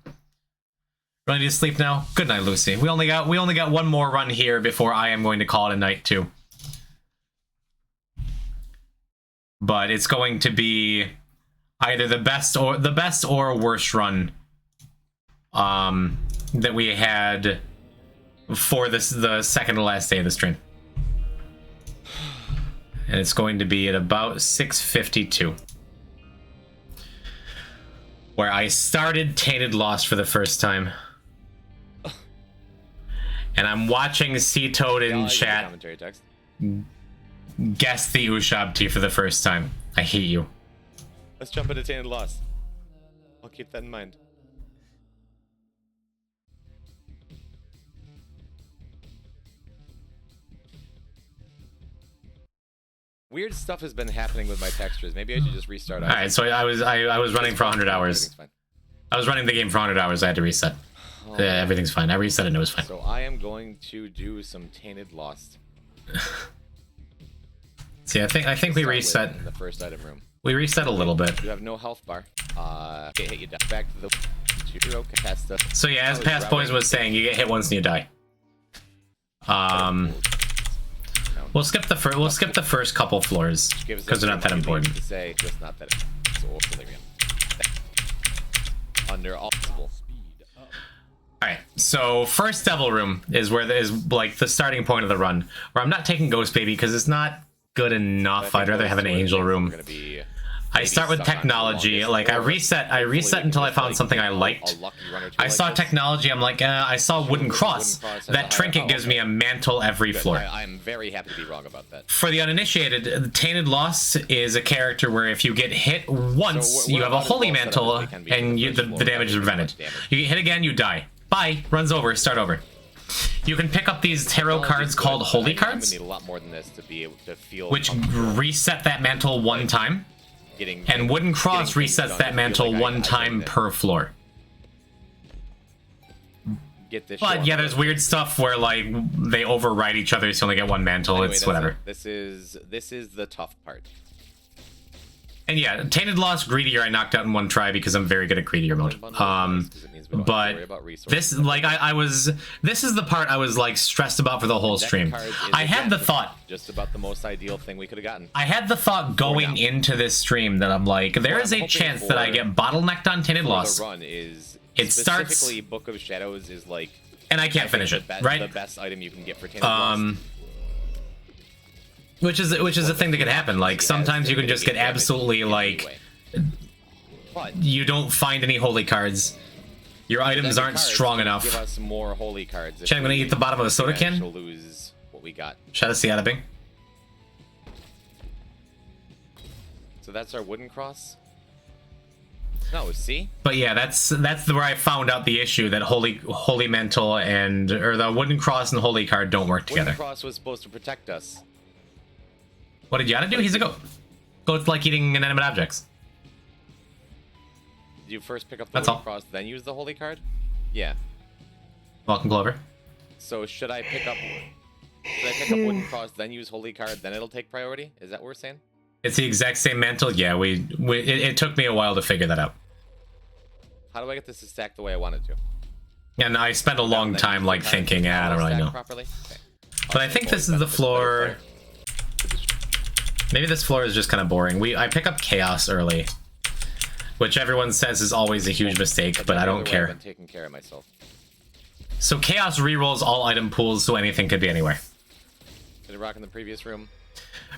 Ready to sleep now? Good night, Lucy. We only got one more run here before I am going to call it a night, too. But it's going to be either the best or worst run that we had for the second to last day of the stream. And it's going to be at about 6:52, where I started Tainted Lost for the first time. And I'm watching C-Toad in chat guess the Ushabti for the first time. I hate you. Let's jump into Tainted Lost. I'll keep that in mind. Weird stuff has been happening with my textures. Maybe I should just restart. All right, so I was running for 100 hours. I was running the game for 100 hours. I had to reset. Everything's fine. I reset it and it was fine. So I am going to do some Tainted Lost. See, I think we reset in the first item room. We reset a little bit. You have no health bar. Okay, hit you down. Back to the hero Catasta. So yeah, as Past Boys was saying, you get hit once and you die. We'll skip the first couple floors because they're not that important. To say just not that. Under all possible. Alright, so first Devil Room is where like the starting point of the run. Where I'm not taking Ghost Baby because it's not good enough. I'd rather have an Angel Room. I start with technology. Like I reset until I found something I liked. I saw technology. I'm like, I saw Wooden Cross. That trinket gives me a mantle every floor. I'm very happy to be wrong about that. For the uninitiated, Tainted Lost is a character where if you get hit once, you have a holy mantle, and the damage is prevented. You get hit again, you die. Bye. Runs over. Start over. You can pick up these tarot cards called holy cards, which reset that mantle one time. And Wooden Cross resets that mantle one time per floor. But yeah, there's weird stuff where like they override each other, so you only get one mantle. Anyway, it's whatever. This is the tough part. And yeah, Tainted Lost Greedier I knocked out in one try because I'm very good at Greedier mode. But this, like, this is the part I was like stressed about for the whole stream. I had the thought, just about the most ideal thing we could have gotten. I had the thought going into this stream that I'm like, there is a chance that I get bottlenecked on Tainted Lost. It starts. Book of Shadows is like, and I can't finish it, right? The best item you can get for Tainted Lost. Which is a thing that can happen. Like sometimes you can just get absolutely like, you don't find any holy cards. Your items aren't strong enough. Give us more holy cards. Chat, I'm gonna eat the bottom of a soda can. Lose what we got. Shout out to Seattle Bing. So that's our Wooden Cross. No, see. But yeah, that's where I found out the issue that holy mantle or the Wooden Cross and Holy card don't work together. Wooden Cross was supposed to protect us. What did Yana do? He's a goat. Goat's like eating inanimate objects. Did you first pick up the Wooden Cross, then use the Holy card? Yeah. Welcome, Clover. So should I pick up Wooden Cross, then use Holy card, then it'll take priority? Is that what we're saying? It's the exact same mantle. Yeah, it took me a while to figure that out. How do I get this to stack the way I want it to? And I spent a long time like thinking, I don't really know. Okay. But I think this is the floor. Maybe this floor is just kind of boring. I pick up Chaos early, which everyone says is always a huge mistake, but I don't care. I've been taking care of myself. So Chaos rerolls all item pools, so anything could be anywhere. Did it rock in the previous room?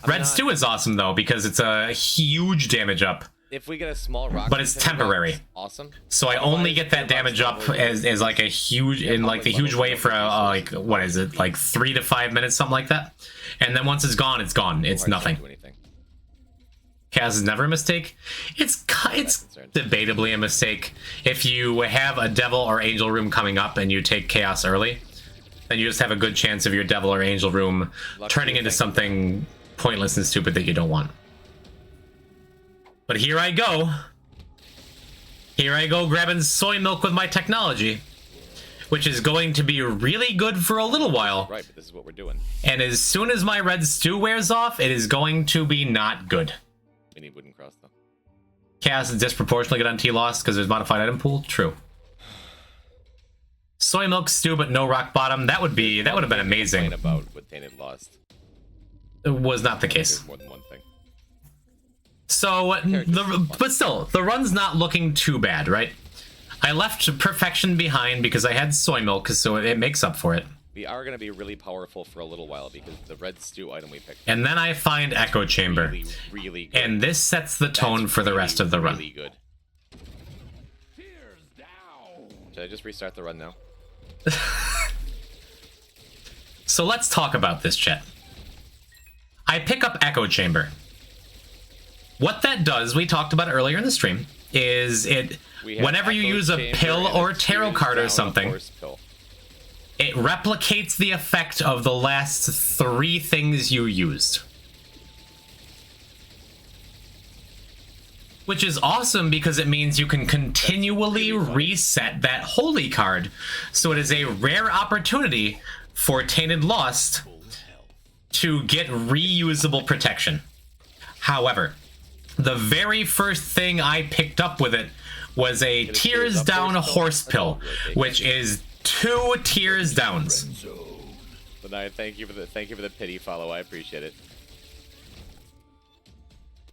Red Stew is awesome though because it's a huge damage up. If we get a small rock, but it's temporary. Awesome. So I only get that damage up as like a huge the huge way for like what is it, like 3 to 5 minutes, something like that. And then once it's gone, it's gone. It's nothing. Chaos is never a mistake. It's debatably a mistake. If you have a devil or angel room coming up and you take chaos early, then you just have a good chance of your devil or angel room turning into something pointless and stupid that you don't want. But here I go. Here I go grabbing soy milk with my technology, which is going to be really good for a little while. Right, but this is what we're doing. And as soon as my red stew wears off, it is going to be not good. We need wooden cross, though. Chaos is disproportionately good on T-Lost because there's modified item pool. True. Soy milk stew, but no rock bottom. That would have been amazing. About with Tainted Lost. It was not the case. There's more than one thing. So, but still, the run's not looking too bad, right? I left perfection behind because I had soy milk, so it makes up for it. We are going to be really powerful for a little while because the red stew item we picked. And then I find Echo Chamber. Really, really good. And this sets the tone for the rest of the run. Really good. Should I just restart the run now? So let's talk about this, chat. I pick up Echo Chamber. What that does, we talked about earlier in the stream, is whenever you use a pill or a tarot card or something, it replicates the effect of the last 3 things you used. Which is awesome because it means you can continually reset that holy card. So it is a rare opportunity for Tainted Lost to get reusable protection. However, the very first thing I picked up with it was a Tears Down horse pill, which is 2 tears downs. But I thank you for the pity follow. I appreciate it.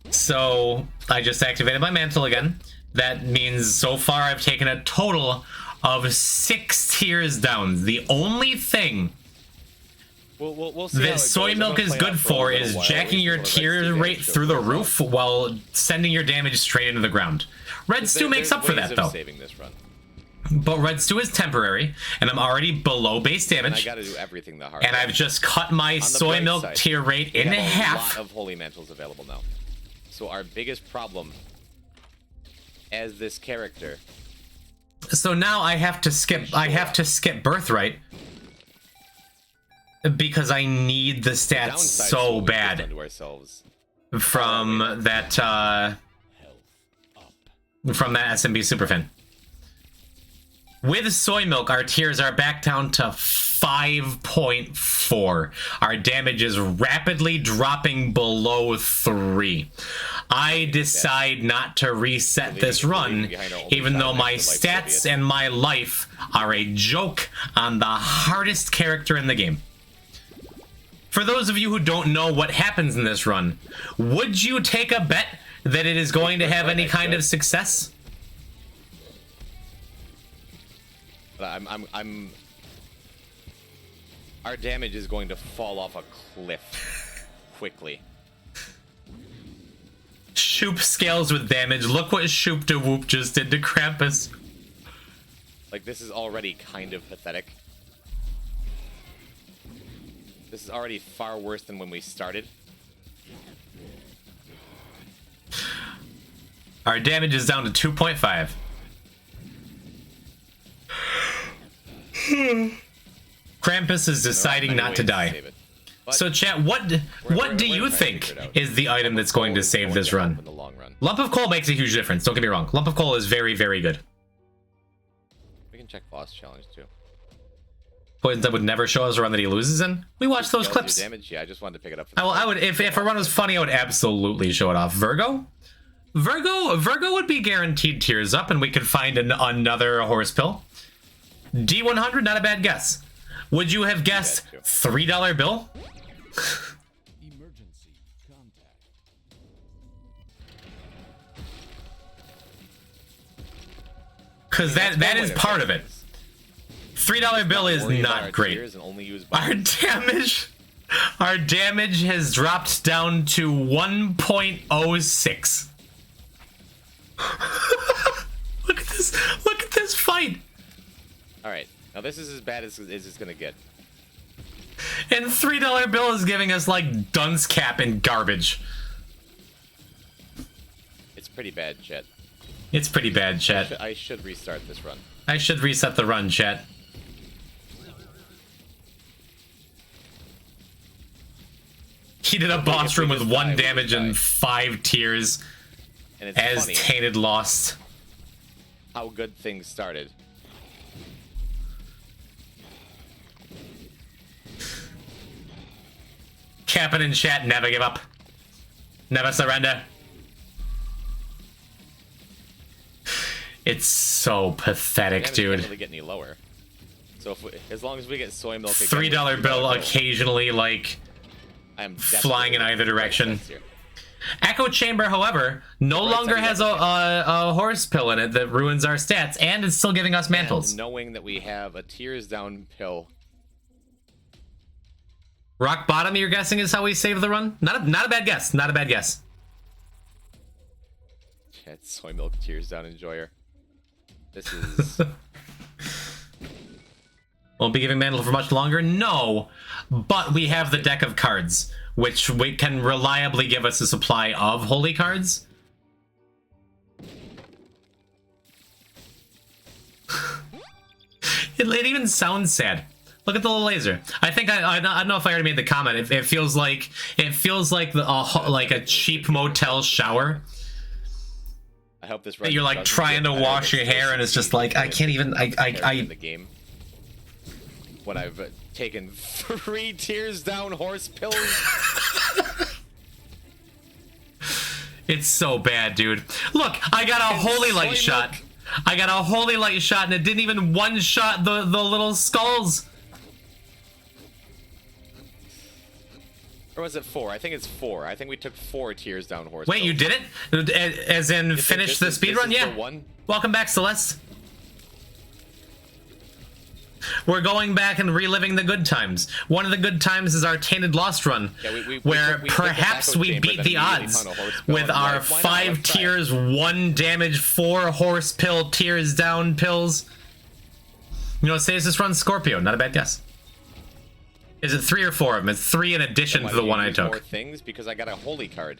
So I just activated my mantle again. That means so far I've taken a total of 6 tears downs. The only thing we'll see that soy milk is good for is jacking your tear rate through the roof while sending your damage straight into the ground. Red Stew makes up for that, though. Saving this run. But Red Stew is temporary, and I'm already below base damage. And I gotta do everything the hard and way. I've just cut my soy milk side, tier rate in half. A lot of holy mantles available now. So our biggest problem as this character. So now I have to skip. I have to skip Birthright because I need the stats so bad from that SMB Superfin. With soy milk, our tiers are back down to 5.4. Our damage is rapidly dropping below 3. I decide not to reset this run, even though my stats and my life are a joke on the hardest character in the game. For those of you who don't know what happens in this run, would you take a bet that it is going to have any kind of success? Our damage is going to fall off a cliff quickly. Shoop scales with damage. Look what Shoop de Whoop just did to Krampus. Like, this is already kind of pathetic. This is already far worse than when we started. Our damage is down to 2.5. Krampus is deciding not to die. So chat, what do you think is the item that's going to save this run? Lump of coal makes a huge difference, don't get me wrong. Lump of coal is very, very good. We can check boss challenge too. Poison that would never show us a run that he loses in. We watch those clips. Damage? Yeah, I just wanted to pick it up. I would if a run was funny, I would absolutely show it off. Virgo would be guaranteed tears up, and we could find another horse pill. D100, not a bad guess. Would you have guessed $3 bill? Emergency contact. Because that is part of it. $3 bill is not great. Our damage has dropped down to 1.06. Look at this! Look at this fight! Alright, now this is as bad as it's gonna get. And $3 bill is giving us like dunce cap and garbage. It's pretty bad, chat. It's pretty bad, chat. I should restart this run. I should reset the run, chat. Heated up boss room with 1 damage and 5 tears. And it's as funny Tainted lost. how good things started. Captain in chat, never give up. Never surrender. It's so pathetic, Damage dude. can't really get any lower. So if as long as we get soy milk again, $3 bill occasionally, like, flying in either direction. Echo Chamber, however, no longer has a horse pill in it that ruins our stats, and it's still giving us mantles. And knowing that we have a tears down pill. Rock bottom, you're guessing, is how we save the run? Not a bad guess. Not a bad guess. Chat, soy milk tears down enjoyer. This is. Won't be giving mantle for much longer? No, but we have the deck of cards, which we can reliably give us a supply of holy cards. It even sounds sad. Look at the little laser. I think I don't know if I already made the comment. It feels like like a cheap motel shower. I hope this. You're like trying to wash your hair, and it's just like I can't even. In the game. When I've taken 3 tears down horse pills. It's so bad, dude. Look, I got a holy light shot. I got a holy light shot, and it didn't even one-shot the little skulls. Or was it 4? I think it's 4. I think we took 4 tears down horse. Wait, you did it? As in finish the speedrun? Yeah. One? Welcome back, Celeste. We're going back and reliving the good times. One of the good times is our Tainted Lost run, where perhaps we beat the odds with our 5 tears, 1 damage, 4 horse pill tears down pills. You know what saves this run? Scorpio. Not a bad guess. Is it 3 or 4 of them? It's 3 in addition to the one I took. More things because I got a holy card.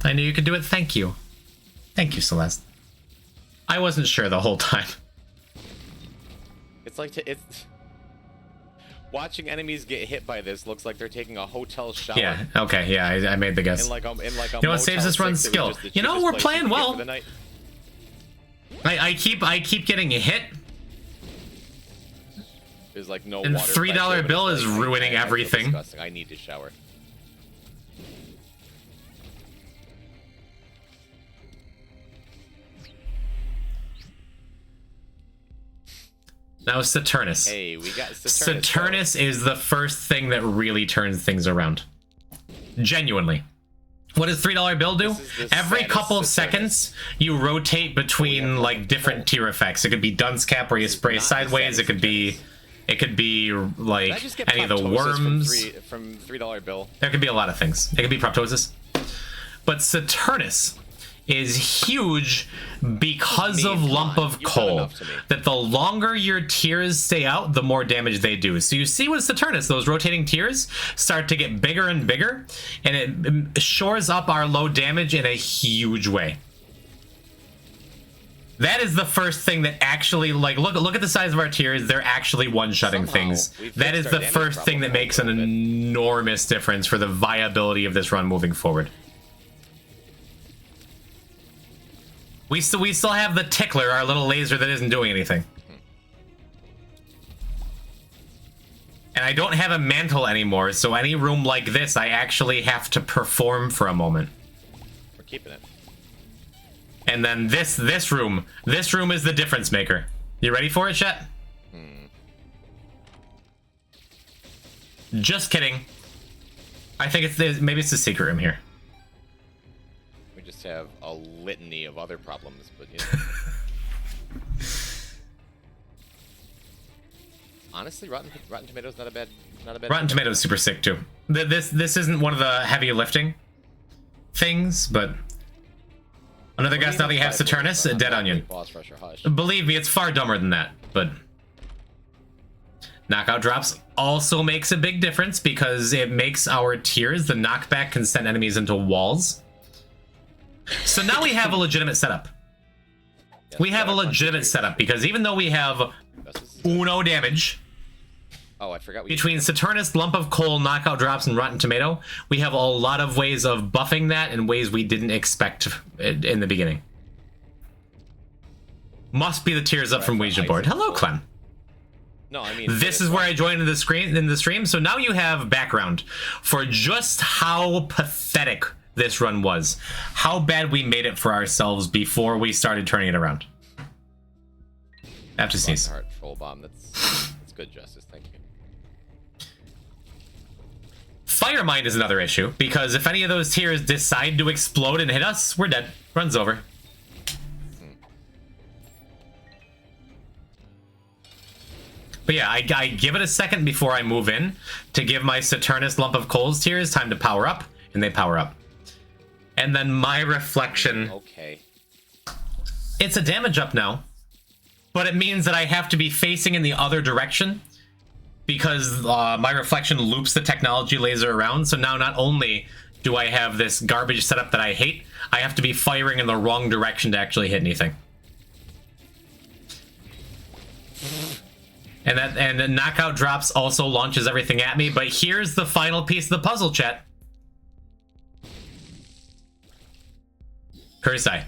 I knew you could do it. Thank you. Thank you, Celeste. I wasn't sure the whole time. It's like it's watching enemies get hit by this looks like they're taking a hotel shower. Yeah. Okay. Yeah. I made the guess. In like a you know what saves this run? Skill. You know we're playing well. I keep getting hit. There's like no. And water $3 bill is ruining everything. I need to shower. Now Saturnus. Hey, we got Saturnus. Saturnus is the first thing that really turns things around. Genuinely. What does $3 bill do? Every couple of seconds, you rotate between like different tier effects. It could be dunce cap where you spray sideways. It could be like any of the worms. From $3 bill. There could be a lot of things. It could be proptosis. But Saturnus is huge because of Lump of Coal. That the longer your tiers stay out, the more damage they do. So you see with Saturnus, those rotating tiers start to get bigger and bigger, and it shores up our low damage in a huge way. That is the first thing that actually, like, look at the size of our tiers. They're actually one-shotting things. That is the first thing that makes an enormous difference for the viability of this run moving forward. We still have the tickler, our little laser that isn't doing anything. And I don't have a mantle anymore, so any room like this, I actually have to perform for a moment. We're keeping it. And then this room is the difference maker. You ready for it, chat? Just kidding. I think maybe it's the secret room here. We just have a litany of other problems, but you know. Honestly, Rotten Tomatoes not a bad. Rotten Tomatoes is super sick too. This isn't one of the heavy lifting. things, but another guess now that you have Saturnus, a dead onion. Boss rush or hush. Believe me, it's far dumber than that, but knockout drops also makes a big difference because it makes our tiers, the knockback can send enemies into walls. So now we have a legitimate setup. We have a legitimate setup because even though we have uno damage Oh, I forgot. Between Saturnus, Lump of Coal, Knockout Drops, and Rotten Tomato, we have a lot of ways of buffing that in ways we didn't expect in the beginning. Must be the Tears Up from Ouija Board. Hello, Clem. No, I mean... This is where I joined in the stream, so now you have background for just how pathetic this run was. How bad we made it for ourselves before we started turning it around. I have to sneeze. Heart Troll Bomb. That's good justice, thank you. Fire Mind is another issue, because if any of those tiers decide to explode and hit us, we're dead. Run's over. But yeah, I give it a second before I move in to give my Saturnus Lump of Coals tiers time to power up, and they power up. And then my Reflection... Okay. It's a damage up now, but it means that I have to be facing in the other direction because my Reflection loops the technology laser around, so now not only do I have this garbage setup that I hate, I have to be firing in the wrong direction to actually hit anything. And the Knockout Drops also launches everything at me, but here's the final piece of the puzzle, chat. Cursed Eye.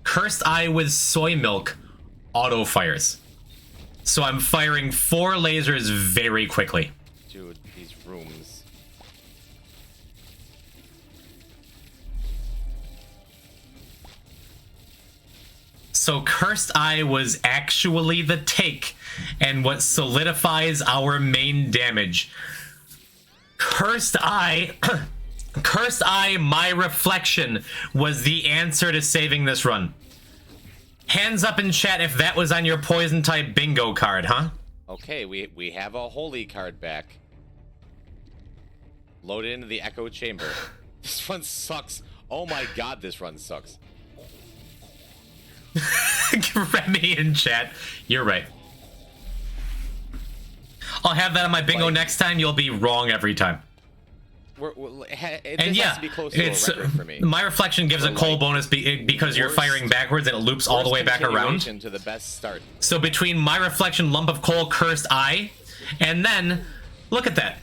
Cursed Eye with Soy Milk auto fires. So I'm firing 4 lasers very quickly. Dude, these rooms. So Cursed Eye was actually the take and what solidifies our main damage. Cursed Eye... Cursed Eye, my Reflection, was the answer to saving this run. Hands up in chat if that was on your poison type bingo card, huh? Okay, we have a holy card back. Load it into the echo chamber. This run sucks. Oh my god, this run sucks. Remy in chat. You're right. I'll have that on my bingo next time. You'll be wrong every time. And yeah, has to be close to a record for me. My Reflection gives a coal bonus because you're firing backwards and it loops all the way back around. To the best start. So between my Reflection, Lump of Coal, Cursed Eye, and then look at that,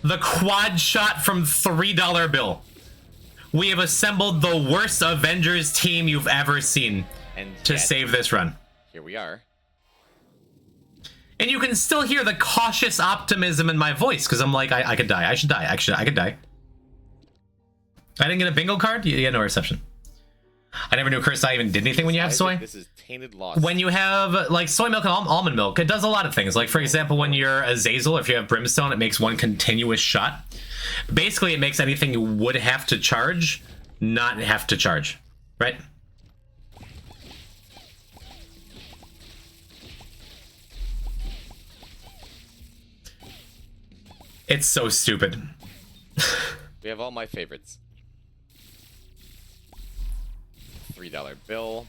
the quad shot from $3 bill. We have assembled the worst Avengers team you've ever seen to save this run. Here we are. And you can still hear the cautious optimism in my voice, because I'm like, I could die. I should die. Actually, I could die. I didn't get a bingo card? Yeah, no reception. I never knew Cursed Eye even did anything when you have soy. This is tainted loss. When you have, like, soy milk and almond milk, it does a lot of things. Like, for example, when you're Azazel, if you have Brimstone, it makes one continuous shot. Basically, it makes anything you would have to charge not have to charge, right? It's so stupid. We have all my favorites. $3 bill.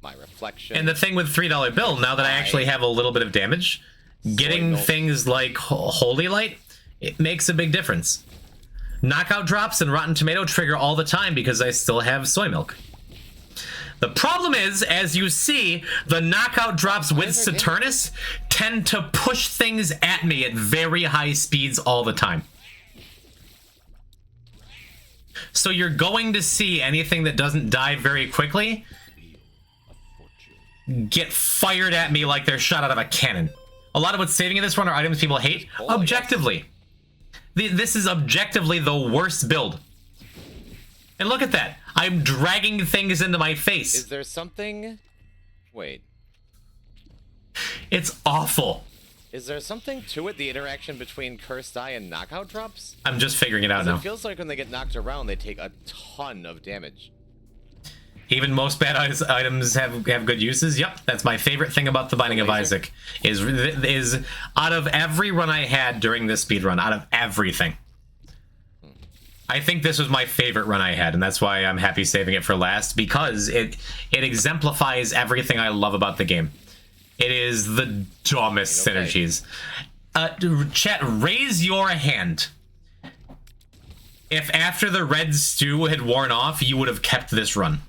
My Reflection. And the thing with $3 bill, now that I actually have a little bit of damage, getting things like Holy Light, it makes a big difference. Knockout Drops and Rotten Tomato trigger all the time because I still have soy milk. The problem is, as you see, the Knockout Drops with Saturnus tend to push things at me at very high speeds all the time. So you're going to see anything that doesn't die very quickly get fired at me like they're shot out of a cannon. A lot of what's saving in this run are items people hate. Objectively. This is objectively the worst build. And look at that. I'm dragging things into my face. Is there something... Wait. It's awful. Is there something to it, the interaction between Cursed Eye and Knockout Drops? I'm just figuring it out now. It feels like when they get knocked around, they take a ton of damage. Even most bad items have good uses. Yep, that's my favorite thing about the Binding of Isaac. Is out of every run I had during this speed run, out of everything, I think this was my favorite run I had, and that's why I'm happy saving it for last, because it exemplifies everything I love about the game. It is the dumbest synergies. Chat, raise your hand if after the red stew had worn off, you would have kept this run.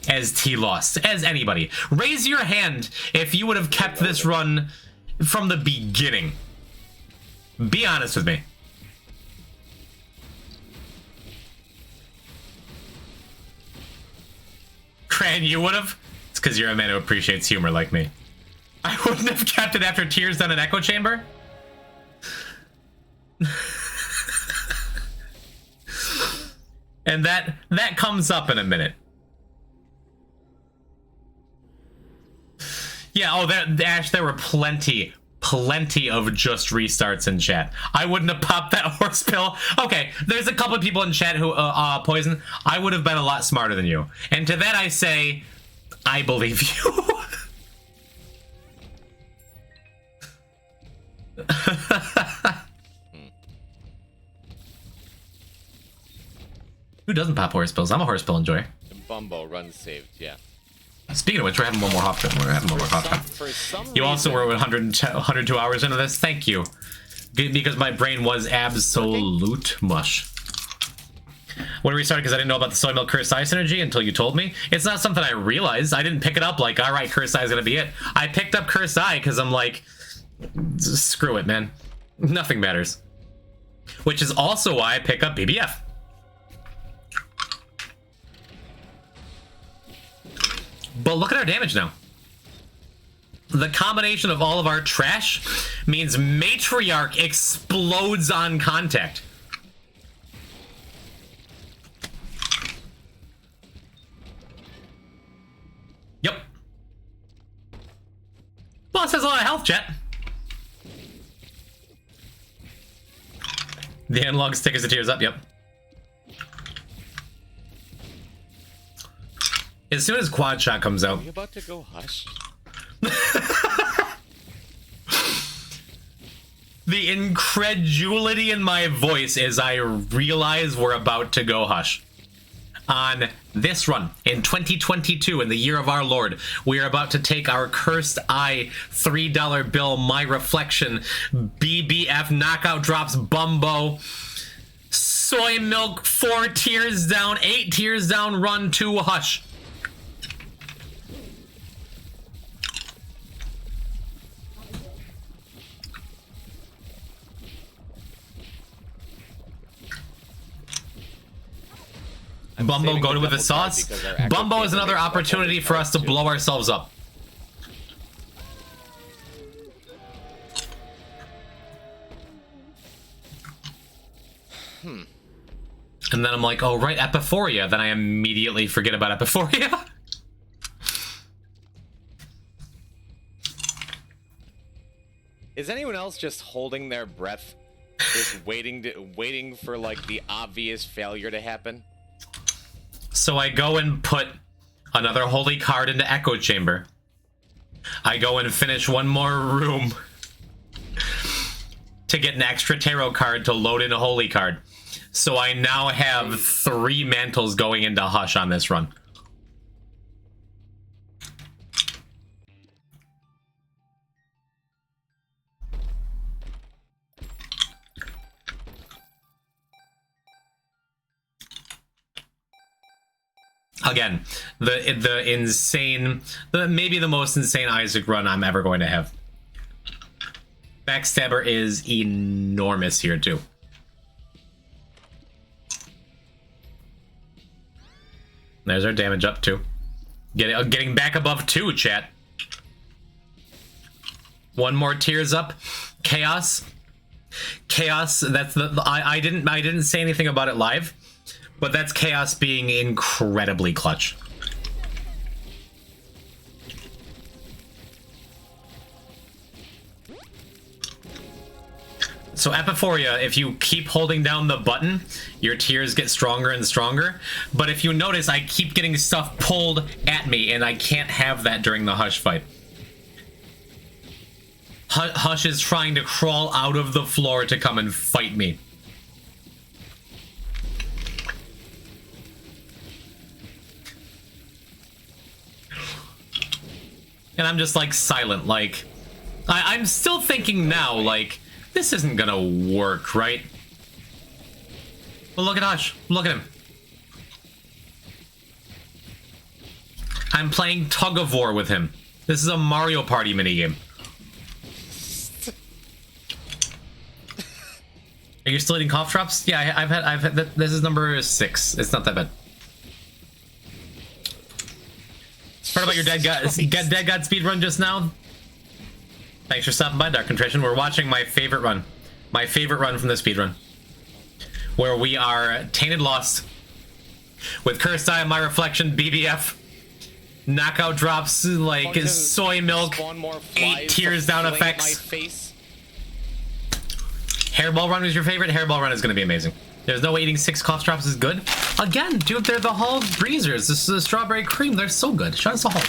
As T lost, as anybody. Raise your hand if you would have kept this run from the beginning. Be honest with me. Cran, you would have? It's because you're a man who appreciates humor like me. I wouldn't have kept it after tears down an echo chamber? And that comes up in a minute. Yeah, oh, Ash, there were plenty of just restarts in chat. I wouldn't have popped that horse pill. Okay, there's a couple of people in chat who, Poison, I would have been a lot smarter than you. And to that I say, I believe you. Who doesn't pop horse pills? I'm a horse pill enjoyer. Bumbo run saved, yeah. Speaking of which, we're having one more hop time. We're having one more hop time. You also were 102 hours into this. Thank you. Because my brain was absolute mush. When we started, because I didn't know about the soy milk Curse Eye synergy until you told me. It's not something I realized. I didn't pick it up like, all right, Curse Eye is going to be it. I picked up Curse Eye because I'm like, screw it, man. Nothing matters. Which is also why I pick up BBF. But look at our damage now. The combination of all of our trash means Matriarch explodes on contact. Yep. Boss has a lot of health, chat. The analog stick is the tears up, yep. As soon as Quad Shot comes out. Are you about to go hush? The incredulity in my voice as I realize we're about to go hush. On this run, in 2022, in the year of our Lord, we are about to take our Cursed Eye $3 bill, My Reflection, BBF, Knockout Drops, Bumbo, Soy Milk, 4 tears down, 8 tears down, run to hush. Bumbo go to with the sauce. Bumbo is another opportunity for us to blow ourselves up. And then I'm like, oh right, Epiphoria. Then I immediately forget about Epiphoria. Is anyone else just holding their breath, just waiting for like the obvious failure to happen? So I go and put another holy card into Echo Chamber. I go and finish one more room to get an extra tarot card to load in a holy card. So I now have 3 mantles going into Hush on this run. Again, the insane, maybe the most insane Isaac run I'm ever going to have. Backstabber is enormous here too. There's our damage up too. Getting back above 2, chat. One more tears up. Chaos. Chaos. That's the I didn't say anything about it live. But that's Chaos being incredibly clutch. So Epiphoria, if you keep holding down the button, your tears get stronger and stronger. But if you notice, I keep getting stuff pulled at me, and I can't have that during the Hush fight. Hush is trying to crawl out of the floor to come and fight me. And I'm just like silent, like I'm still thinking now, like, this isn't gonna work, right? Well, look at Hush. Look at him. I'm playing tug of war with him. This is a Mario Party minigame. Are you still eating cough drops? Yeah, I've had this is number 6. It's not that bad. Heard about your Dead God speedrun just now? Thanks for stopping by, Dark Contrition. We're watching my favorite run. My favorite run from the speedrun. Where we are Tainted Lost with Cursed Eye, My Reflection, BBF, knockout drops like soy milk, 8 tears down effects. Hairball Run was your favorite? Hairball Run is going to be amazing. There's no way eating 6 cough drops is good. Again, dude, they're the Hall Breezers. This is the strawberry cream. They're so good. Shout out to Hall.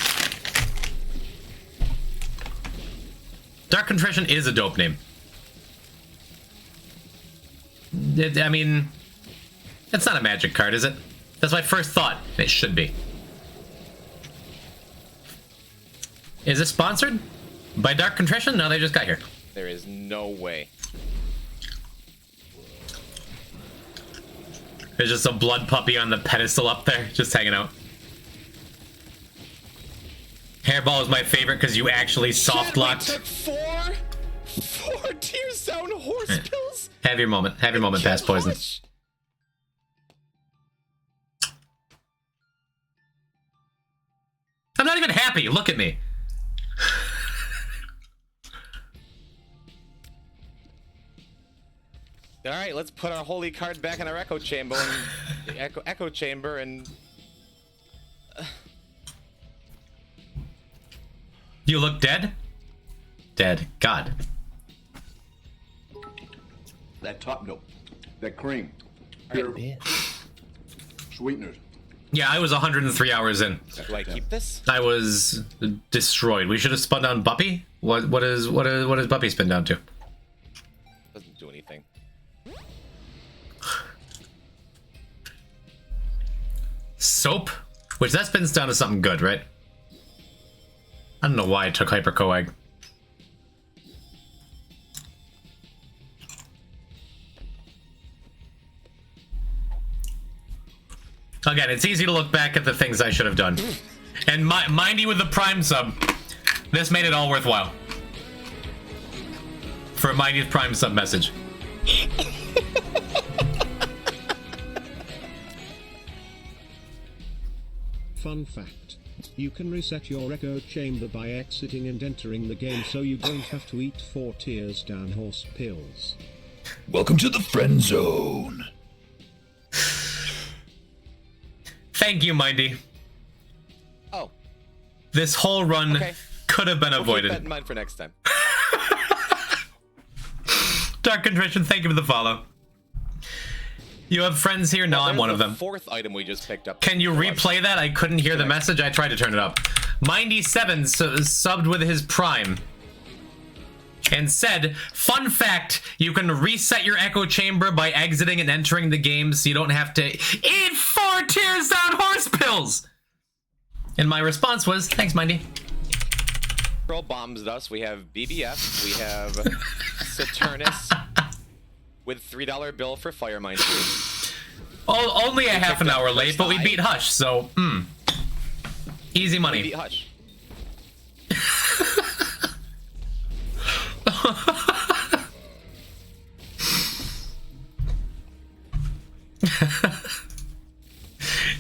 Dark Contrition is a dope name. I mean, it's not a magic card, is it? That's my first thought. It should be. Is this sponsored by Dark Contrition? No, they just got here. There is no way. There's just a blood puppy on the pedestal up there, just hanging out. Hairball is my favorite because you actually soft locked. Took four tears down horse pills. Have your moment. Have your moment, Past Poison. I'm not even happy. Look at me. All right, let's put our holy card back in our echo chamber and echo chamber and. You look dead. Dead. God. That top note, that cream, pure sweeteners. Yeah, I was 103 hours in. Do I keep this? I was destroyed. We should have spun down Buppy. What is Buppy spin down to? Doesn't do anything. Soap, which that spins down to something good, right? I don't know why I took Hyper Coag. Again, it's easy to look back at the things I should have done. And mind you, with the Prime sub, this made it all worthwhile. For Mindy's Prime sub message. Fun fact. You can reset your echo chamber by exiting and entering the game, so you don't have to eat 4 tears down horse pills. Welcome to the friend zone. Thank you, Mindy. Oh. This whole run could have been avoided. Keep that in mind for next time. Dark Contrition, thank you for the follow. You have friends here? No, I'm one of them. 4th item we just picked up. Can you replay that? I couldn't hear the message. I tried to turn it up. Mindy7 subbed with his Prime and said, fun fact, you can reset your echo chamber by exiting and entering the game so you don't have to eat 4 tears down horse pills. And my response was, thanks, Mindy. Girl bombs us. We have BBF. We have Saturnus with $3 bill for Fire Mine 2. Oh, only a half an hour late, but we beat Hush, so, easy money. We beat Hush.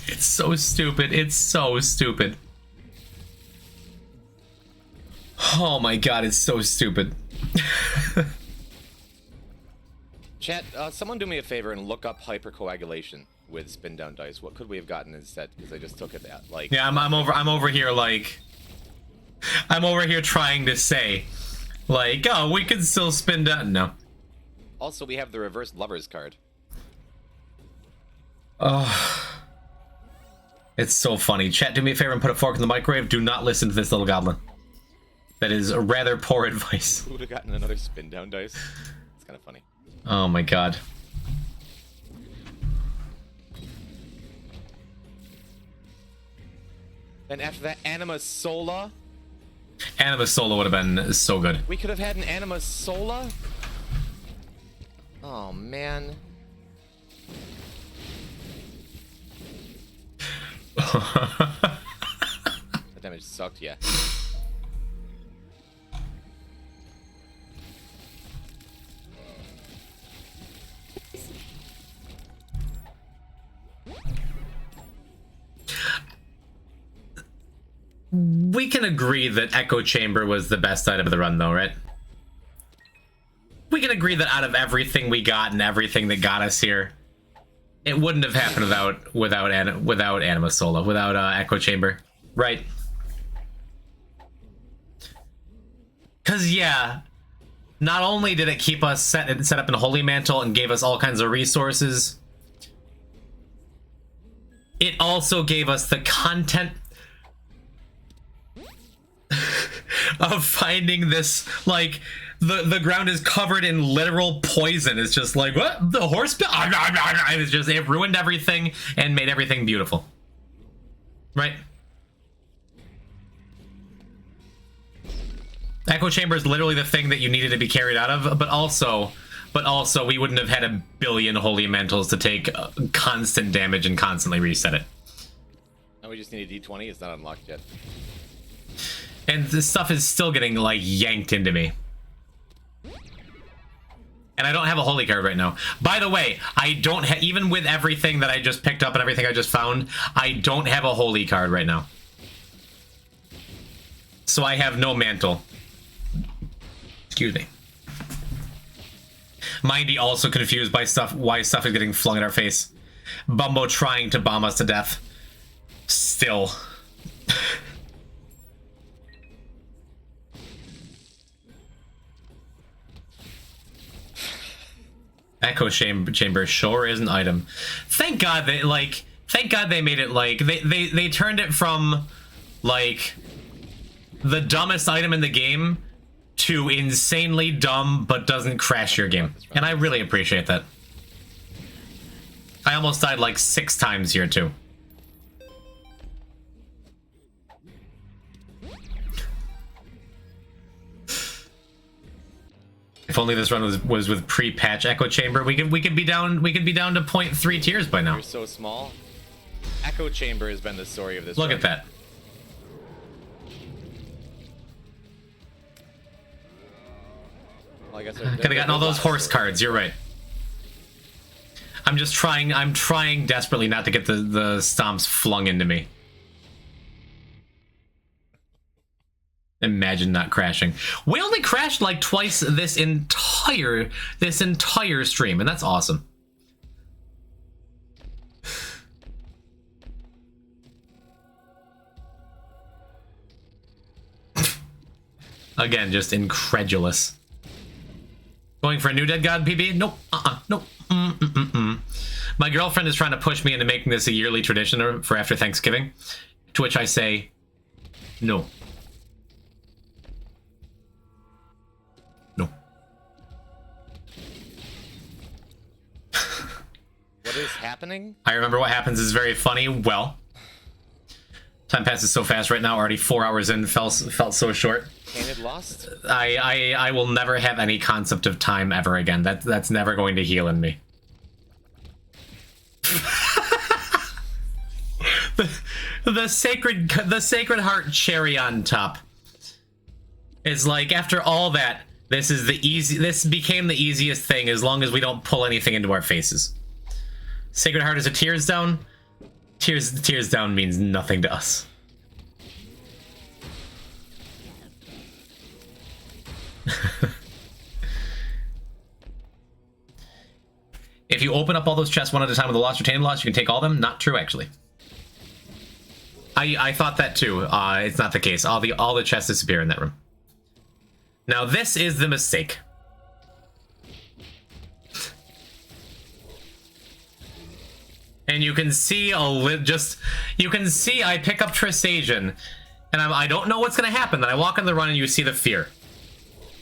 It's so stupid. It's so stupid. Oh my god, it's so stupid. Chat, someone do me a favor and look up hypercoagulation with spin down dice. What could we have gotten instead? Because I just took it at like. Yeah, I'm over here like. I'm over here trying to say, like, oh, we can still spin down. No. Also, we have the reverse lovers card. Oh. It's so funny. Chat, do me a favor and put a fork in the microwave. Do not listen to this little goblin. That is rather poor advice. Who would have gotten another spin down dice? It's kind of funny. Oh my god. Then after that, Anima Sola. Anima Sola would have been so good. We could have had an Anima Sola? Oh, man. That damage sucked, yeah. We can agree that Echo Chamber was the best item of the run, though, right? We can agree that out of everything we got and everything that got us here, it wouldn't have happened without Anima Sola, without Echo Chamber, right? Because, yeah, not only did it keep us set up in Holy Mantle and gave us all kinds of resources, it also gave us the content of finding this, like, the ground is covered in literal poison. It's just like, what? The horse? It's just, it ruined everything and made everything beautiful. Right? Echo Chamber is literally the thing that you needed to be carried out of, but also we wouldn't have had a billion Holy Mantles to take constant damage and constantly reset it. Now we just need a D20. It's not unlocked yet. And this stuff is still getting, like, yanked into me. And I don't have a holy card right now. By the way, I don't have, even with everything that I just picked up and everything I just found, I don't have a holy card right now. So I have no mantle. Excuse me. Mindy also confused by why stuff is getting flung in our face. Bumbo trying to bomb us to death. Still. Echo Chamber sure is an item. Thank God they made it, like, they turned it from, like, the dumbest item in the game to insanely dumb but doesn't crash your game. And I really appreciate that. I almost died like 6 times here too. If only this run was with pre-patch Echo Chamber, we could be down to 0.3 tiers by now. You're so small. Echo Chamber has been the story of this. Look run. at that. Well, I guess Could have gotten all those horse cards. You're right. I'm trying desperately not to get the stomps flung into me. Imagine not crashing. We only crashed like twice this entire stream, and that's awesome. Again, just incredulous. Going for a new Dead God PB? Nope. Nope. My girlfriend is trying to push me into making this a yearly tradition for after Thanksgiving, to which I say, no. What is happening? I remember what happens is very funny. Well, time passes so fast right now. Already 4 hours in, felt so short. Painted Lost? I will never have any concept of time ever again. That's never going to heal in me. the sacred heart cherry on top. It's like, after all that, this became the easiest thing as long as we don't pull anything into our faces. Sacred Heart is a tears down. Tears down means nothing to us. If you open up all those chests one at a time with the lost retained loss, you can take all of them. Not true, actually. I thought that too. It's not the case. All the chests disappear in that room. Now this is the mistake. And you can see you can see I pick up Tristagion, and I don't know what's gonna happen. Then I walk in the run and you see the fear.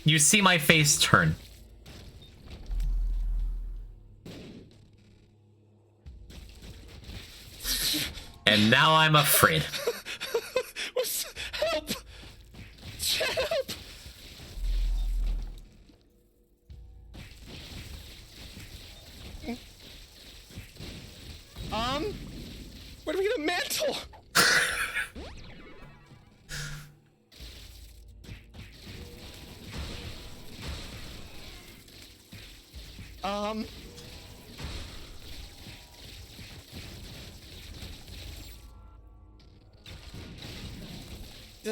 You see my face turn. And now I'm afraid. Help!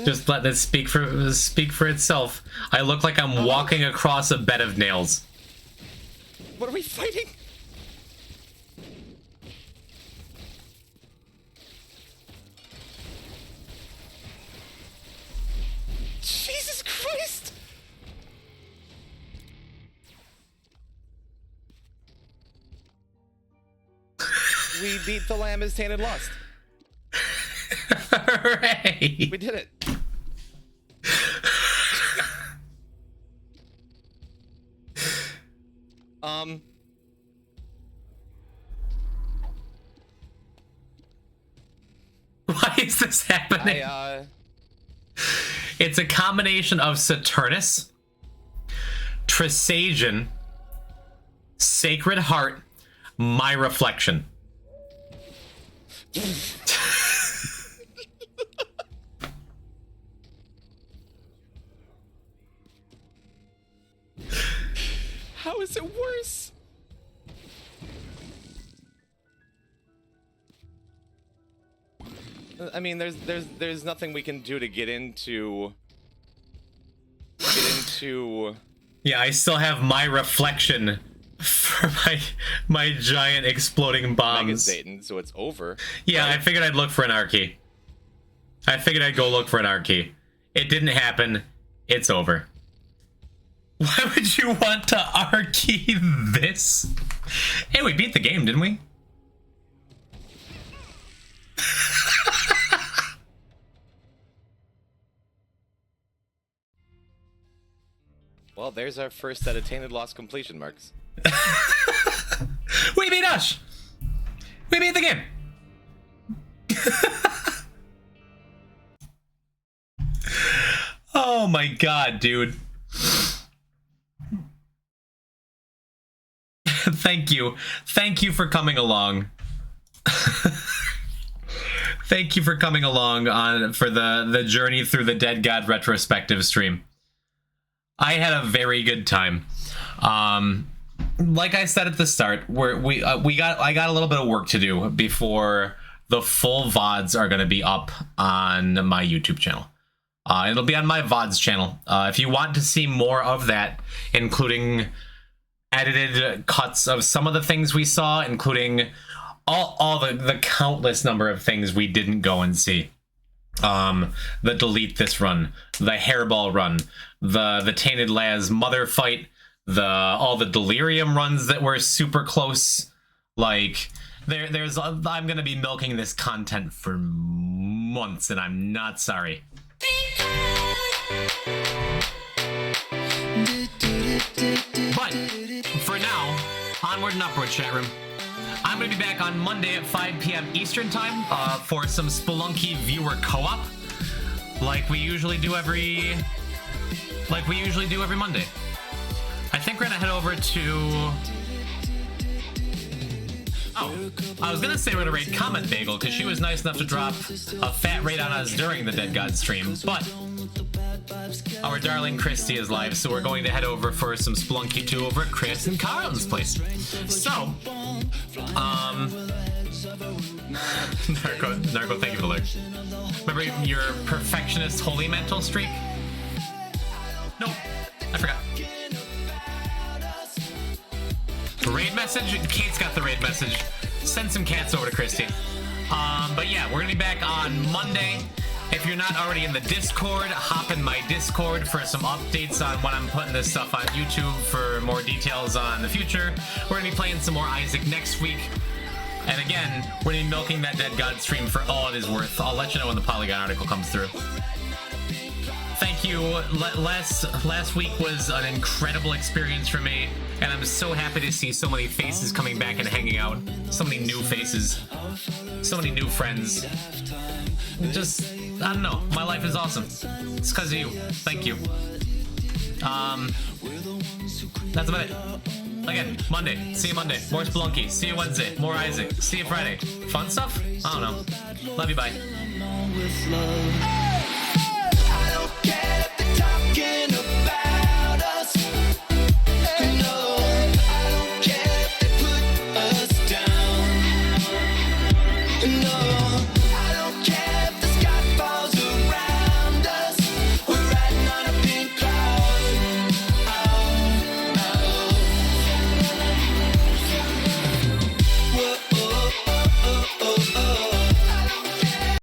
Just let this speak for itself. I look like I'm walking across a bed of nails. What are we fighting? Jesus Christ! We beat the Lamb is Tainted Lust. Hooray! We did it. Why is this happening? It's a combination of Saturnus, Trisagion, Sacred Heart, my reflection. How is it worse? I mean, there's nothing we can do to get into. Yeah, I still have my reflection for my giant exploding bombs. Mega Satan, so it's over. Yeah, right? I figured I'd look for an R key. I figured I'd go look for an R key. It didn't happen. It's over. Why would you want to R key this? Hey, we beat the game, didn't we? Well, there's our first set of Tainted Lost completion marks. We beat Ush! We beat the game! Oh my god, dude. Thank you. Thank you for coming along. Thank you for coming along for the journey through the Dead God retrospective stream. I had a very good time. Like I said at the start, I got a little bit of work to do before the full VODs are going to be up on my YouTube channel. It'll be on my VODs channel. If you want to see more of that, including edited cuts of some of the things we saw, including all the countless number of things we didn't go and see. The delete this run, the hairball run, the Tainted Laz mother fight, all the delirium runs that were super close. Like I'm gonna be milking this content for months, and I'm not sorry. But for now, onward and upward, chat room. I'm going to be back on Monday at 5 p.m. Eastern Time for some Spelunky viewer co-op, like we usually do every Monday. I think we're gonna head over to. Oh, I was gonna say we're gonna raid Comment Bagel because she was nice enough to drop a fat raid on us during the Dead God stream, but our darling Christy is live, so we're going to head over for some Spelunky 2 over at Chris and Carl's place. So, Narco, thank you for the lyrics. Remember your perfectionist holy mantle streak? Nope, I forgot. Raid message? Kate's got the raid message. Send some cats over to Christy. But yeah, we're gonna be back on Monday. If you're not already in the Discord, hop in my Discord for some updates on when I'm putting this stuff on YouTube for more details on the future. We're gonna be playing some more Isaac next week. And again, we're gonna be milking that Dead God stream for all it is worth. I'll let you know when the Polygon article comes through. Thank you. Last week was an incredible experience for me, and I'm so happy to see so many faces coming back and hanging out. So many new faces, so many new friends. Just, I don't know, my life is awesome. It's because of you. Thank you. That's about it. Again, Monday. See you Monday. More Spelunky. See you Wednesday. More Isaac. See you Friday. Fun stuff? I don't know. Love you, bye.